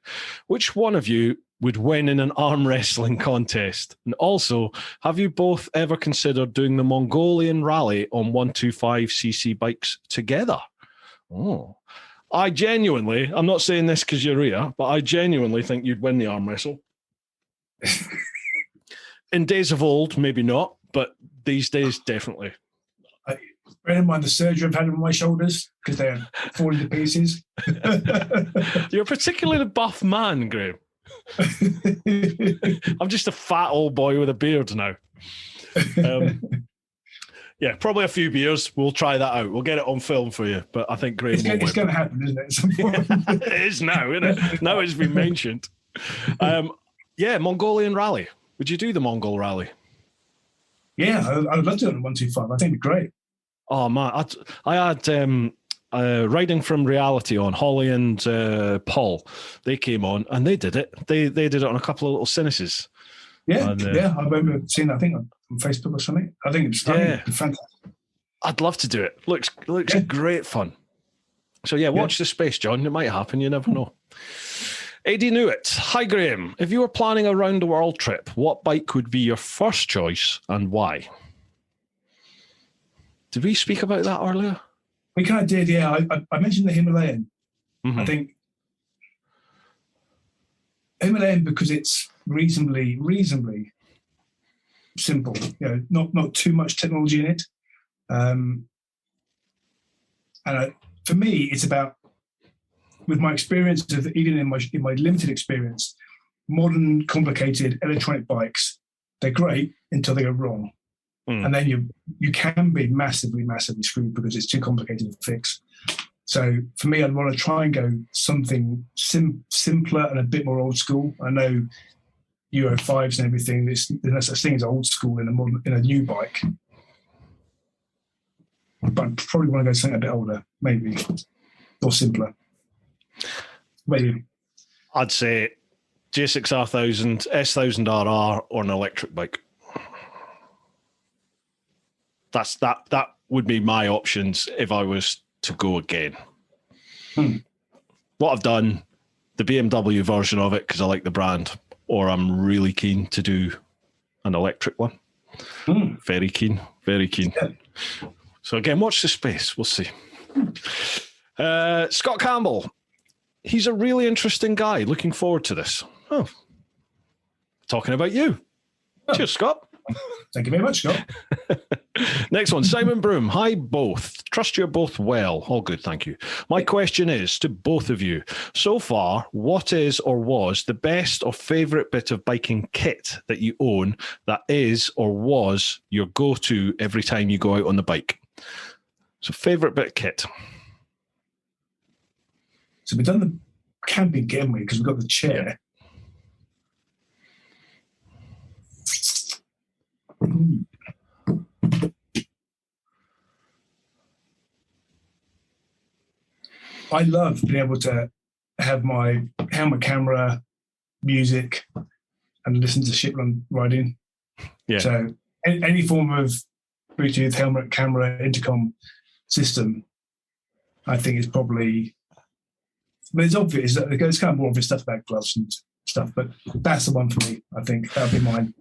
Which one of you would win in an arm wrestling contest? And also, have you both ever considered doing the Mongolian rally on 125cc bikes together? Oh, I genuinely, I'm not saying this because you're here, but I genuinely think you'd win the arm wrestle. In days of old, maybe not, but these days, definitely. Bear in mind the surgery I've had on my shoulders because they're falling to pieces. You're a particularly buff man, Graham. I'm just a fat old boy with a beard now. Yeah, probably a few beers. We'll try that out. We'll get it on film for you. But I think Graham it's going to happen, isn't it? At some point? It is now, isn't it? Now it's been mentioned. Mongolian rally. Would you do the Mongol rally? Yeah, I would love to do it on 125. I think it'd be great. Oh man, I had Riding from Reality on. Holly and Paul. They came on and they did it. They did it on a couple of little cynices. Yeah, I remember seeing that, I think on Facebook or something. I think it's fantastic. I'd love to do it. Looks great fun. So watch the space, John. It might happen. You never know. AD Newitt. Hi, Graham. If you were planning a round the world trip, what bike would be your first choice and why? Did we speak about that earlier? We kind of did, yeah. I mentioned the Himalayan. Mm-hmm. I think Himalayan because it's reasonably simple. Not too much technology in it. For me, it's about, with my experience of even in my limited experience, modern complicated electronic bikes, they're great until they go wrong. And then you can be massively screwed because it's too complicated to fix. So for me, I'd want to try and go something simpler and a bit more old school. I know Euro 5s and everything, there's no such thing as old school in a new bike. But I probably want to go something a bit older, maybe, or simpler. Maybe. I'd say J6R1000, S1000RR, or an electric bike. That would be my options if I was to go again. What I've done, the BMW version of it, because I like the brand, or I'm really keen to do an electric one. Very keen, very keen. Yeah. So again, watch the space. We'll see. Scott Campbell. He's a really interesting guy. Looking forward to this. Oh, talking about you. Oh. Cheers, Scott. Thank you very much, Scott. Next one, Simon Broom. Hi, both. Trust you're both well. All good, thank you. My question is to both of you. So far, what is or was the best or favourite bit of biking kit that you own that is or was your go-to every time you go out on the bike? So favourite bit of kit. So we've done the camping kit, haven't we? Because we've got the chair. I love being able to have my helmet camera, music, and listen to shit when I'm riding. Yeah. So any form of Bluetooth, helmet, camera, intercom system, I think is probably. I mean, it's obvious. It's kind of more obvious stuff about gloves and stuff, but that's the one for me. I think that'll be mine.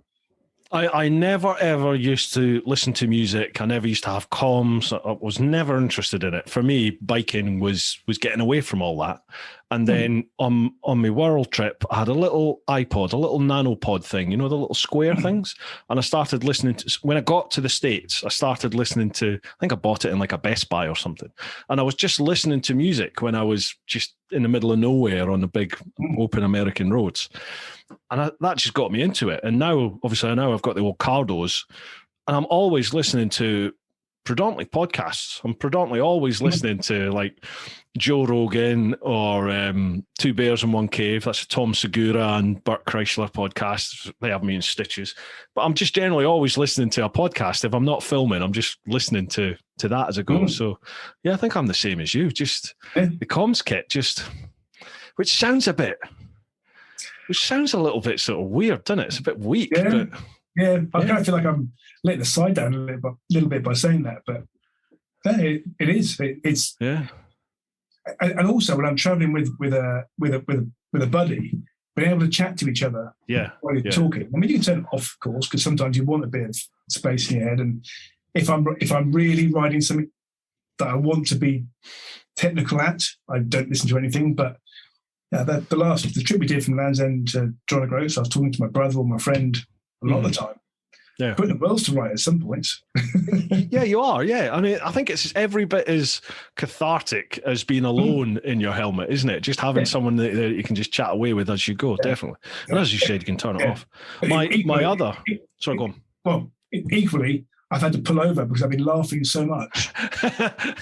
I never, ever used to listen to music. I never used to have comms. I was never interested in it. For me, biking was getting away from all that. And then on my world trip, I had a little iPod, a little nanopod thing, you know, the little square things. And I started listening to, when I got to the States, I started listening to, I think I bought it in like a Best Buy or something. And I was just listening to music when I was just in the middle of nowhere on the big open American roads. And that just got me into it. And now, obviously, I've got the old Cardos, and I'm always listening to predominantly podcasts. I'm predominantly always listening to like Joe Rogan or Two Bears in One Cave. That's a Tom Segura and Burt Kreischer podcast. They have me in stitches. But I'm just generally always listening to a podcast. If I'm not filming, I'm just listening to that as I go. So, yeah, I think I'm the same as you. Just the comms kit, which sounds a little bit sort of weird, doesn't it? It's a bit weak. Yeah, I kind of feel like I'm letting the side down a little bit by saying that, but it is. It's yeah. And also when I'm traveling with a buddy, being able to chat to each other while you're talking. I mean, you can turn it off, of course, because sometimes you want a bit of space in your head. And if I'm really riding something that I want to be technical at, I don't listen to anything, but. The trip we did from Land's End to John O'Groats, I was talking to my brother or my friend a lot of the time. Yeah. Putting the worlds to right at some points. Yeah, you are. Yeah. I mean, I think it's every bit as cathartic as being alone in your helmet, isn't it? Just having someone that you can just chat away with as you go, definitely. And as you said, you can turn it off. Sorry, go on. Well, equally, I've had to pull over because I've been laughing so much.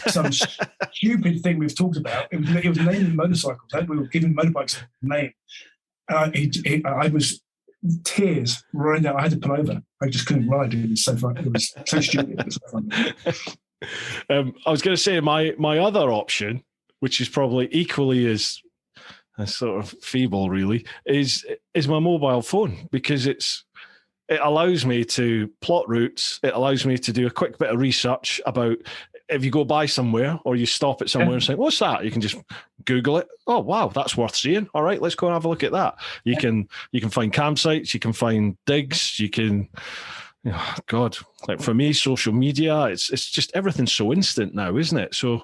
Some stupid thing we've talked about. It was naming motorcycles. We were giving motorbikes a name. I was tears running down. I had to pull over. I just couldn't ride. It was so fun. It was so stupid. It was so fun. I was going to say my other option, which is probably equally as sort of feeble, really, is my mobile phone, because it allows me to plot routes. It allows me to do a quick bit of research about if you go by somewhere or you stop at somewhere and say, what's that? You can just Google it. Oh, wow, that's worth seeing. All right, let's go and have a look at that. You can find campsites. You can find digs. You can, God, like for me, social media, it's just everything's so instant now, isn't it? So,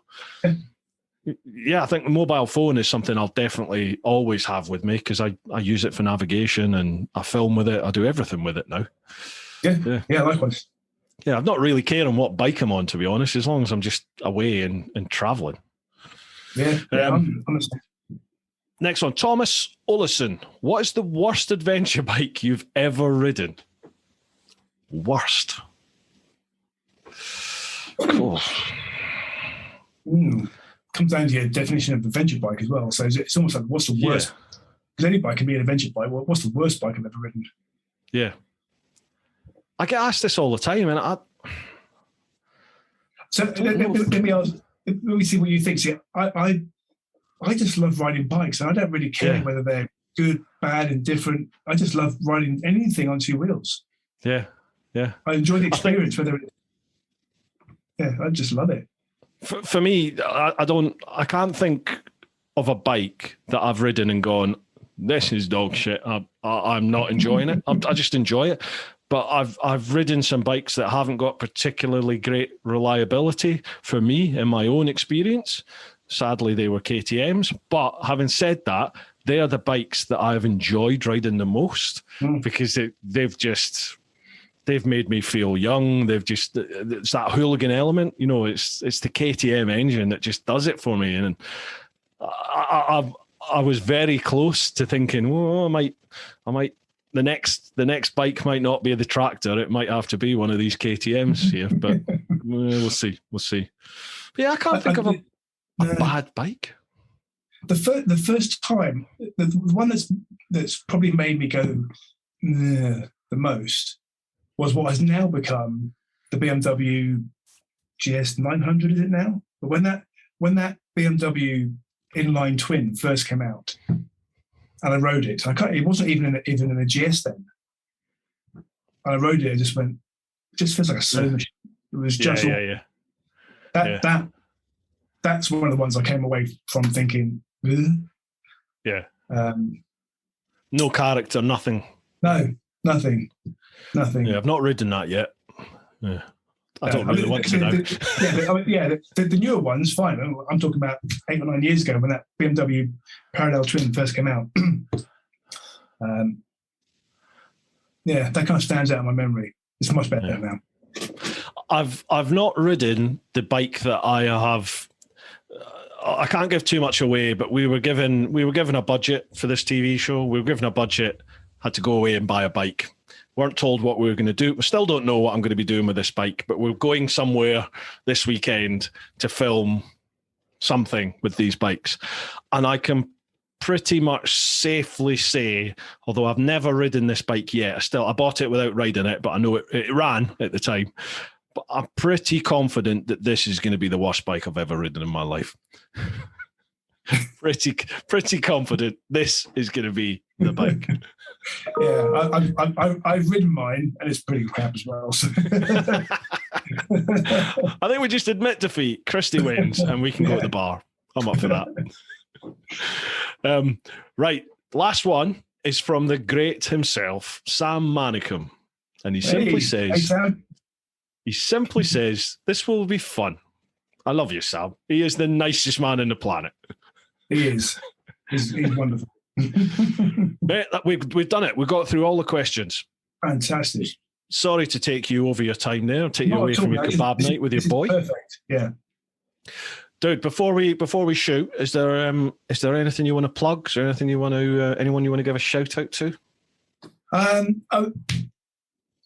yeah, I think the mobile phone is something I'll definitely always have with me because I use it for navigation and I film with it. I do everything with it now. Yeah, likewise. Yeah, I'm not really caring what bike I'm on, to be honest, as long as I'm just away and travelling. Yeah, honestly. Next one, Thomas Olison. What is the worst adventure bike you've ever ridden? Worst. Cool. comes down to your definition of adventure bike as well. So it's almost like, what's the worst? Because any bike can be an adventure bike. Well, what's the worst bike I've ever ridden? Yeah. I get asked this all the time, and let me see what you think. See, I just love riding bikes, and I don't really care whether they're good, bad, indifferent. I just love riding anything on two wheels. Yeah, yeah. I enjoy the experience, I just love it. For me, I can't think of a bike that I've ridden and gone, this is dog shit. I'm not enjoying it. I just enjoy it. But I've ridden some bikes that haven't got particularly great reliability for me in my own experience. Sadly, they were KTMs. But having said that, they are the bikes that I've enjoyed riding the most because they've made me feel young. It's that hooligan element, you know. It's the KTM engine that just does it for me. And I was very close to thinking, oh, I might. The next bike might not be the tractor. It might have to be one of these KTMs here, but we'll see. But yeah, I can't think of a bad bike. The first time, the one that's probably made me go the most was what has now become the BMW GS 900. Is it now? But when that BMW inline twin first came out, and I rode it. It wasn't even in a GS then. And I rode it. I just went. It just feels like a sewing machine. It was just That's one of the ones I came away from thinking. Ugh. Yeah. No character, nothing. No, nothing. Yeah, I've not ridden that yet. Yeah. I don't really want to now. The newer ones, fine. I'm talking about 8 or 9 years ago when that BMW parallel twin first came out. That kind of stands out in my memory. It's much better now. I've not ridden the bike that I have. I can't give too much away, but we were given a budget for this TV show. We were given a budget, had to go away and buy a bike. Weren't told what we were going to do. We still don't know what I'm going to be doing with this bike, but we're going somewhere this weekend to film something with these bikes. And I can pretty much safely say, although I've never ridden this bike yet, I bought it without riding it, but I know it ran at the time. But I'm pretty confident that this is going to be the worst bike I've ever ridden in my life. pretty confident this is going to be the bike. Yeah, I've ridden mine, and it's pretty crap as well. So. I think we just admit defeat. Kristy wins, and we can go to the bar. I'm up for that. Right, last one is from the great himself, Sam Manicum, and he simply says, "This will be fun." I love you, Sam. He is the nicest man on the planet. He is. He's wonderful. We've done it. We got through all the questions. Fantastic. Sorry to take you over your time there, take you away from your kebab night with your boy. Perfect. Yeah. Dude, before we shoot, is there anything you want to plug? Is there anything you want to anyone you want to give a shout out to?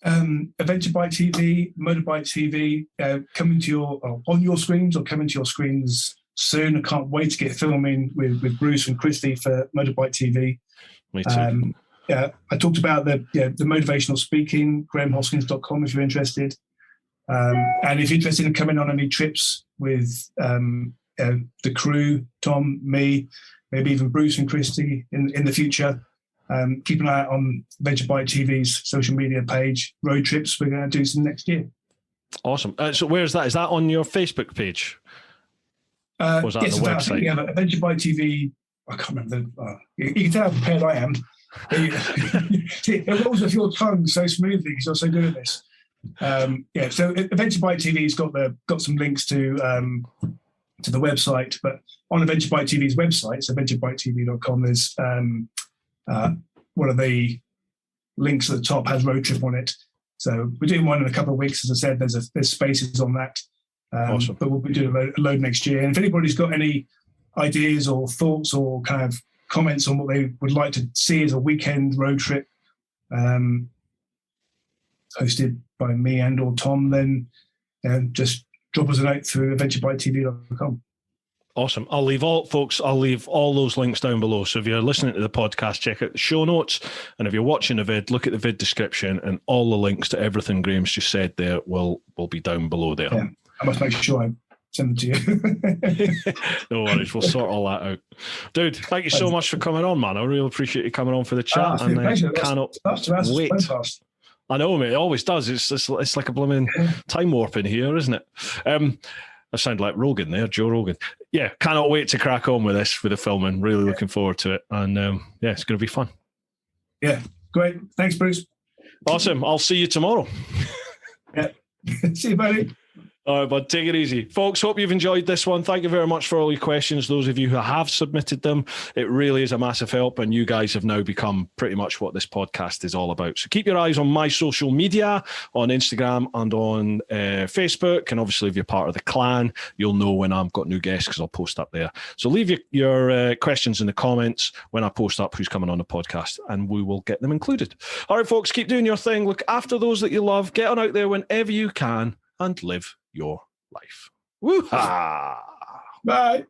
Adventure Bike TV, Motorbike TV, coming to on your screens or coming to your screens soon. I can't wait to get filming with Bruce and Kristy for Motorbike TV. Me too. I talked about the motivational speaking, grahamhoskins.com if you're interested. And if you're interested in coming on any trips with the crew, Tom, me, maybe even Bruce and Kristy in the future, keep an eye out on Adventure Bike TV's social media page. Road trips, we're going to do some next year. Awesome. So where's that? Is that on your Facebook page? Or was that on the website? I think we have Adventure Bike TV. I can't remember. You can tell how prepared I am. It rolls off your tongue so smoothly because you're so good at this. So Adventure Bike TV's got some links to the website, but on Adventure Bike TV's website, so adventurebiketv.com, there's one of the links at the top has road trip on it. So we're doing one in a couple of weeks. As I said, there's spaces on that. Awesome. But we'll be doing a load next year. And if anybody's got any ideas or thoughts or kind of comments on what they would like to see as a weekend road trip hosted by me and or Tom, then just drop us a note through adventurebiketv.com. Awesome. I'll leave all those links down below. So if you're listening to the podcast, check out the show notes. And if you're watching the vid, look at the vid description, and all the links to everything Graham's just said there will be down below there. Yeah. I must make sure I send them to you. No worries. We'll sort all that out. Dude, thank you so much for coming on, man. I really appreciate you coming on for the chat. And I cannot wait. I know, mate. It always does. It's like a blooming time warp in here, isn't it? I sound like Rogan there, Joe Rogan. Yeah, cannot wait to crack on with this, with the filming. Really looking forward to it. And it's going to be fun. Yeah, great. Thanks, Bruce. Awesome. I'll see you tomorrow. Yeah. See you, buddy. All right, bud, take it easy. Folks, hope you've enjoyed this one. Thank you very much for all your questions. Those of you who have submitted them, it really is a massive help, and you guys have now become pretty much what this podcast is all about. So keep your eyes on my social media, on Instagram and on Facebook, and obviously if you're part of the clan, you'll know when I've got new guests because I'll post up there. So leave your questions in the comments when I post up who's coming on the podcast, and we will get them included. All right, folks, keep doing your thing. Look after those that you love. Get on out there whenever you can and live your life. Woo-ha! Bye.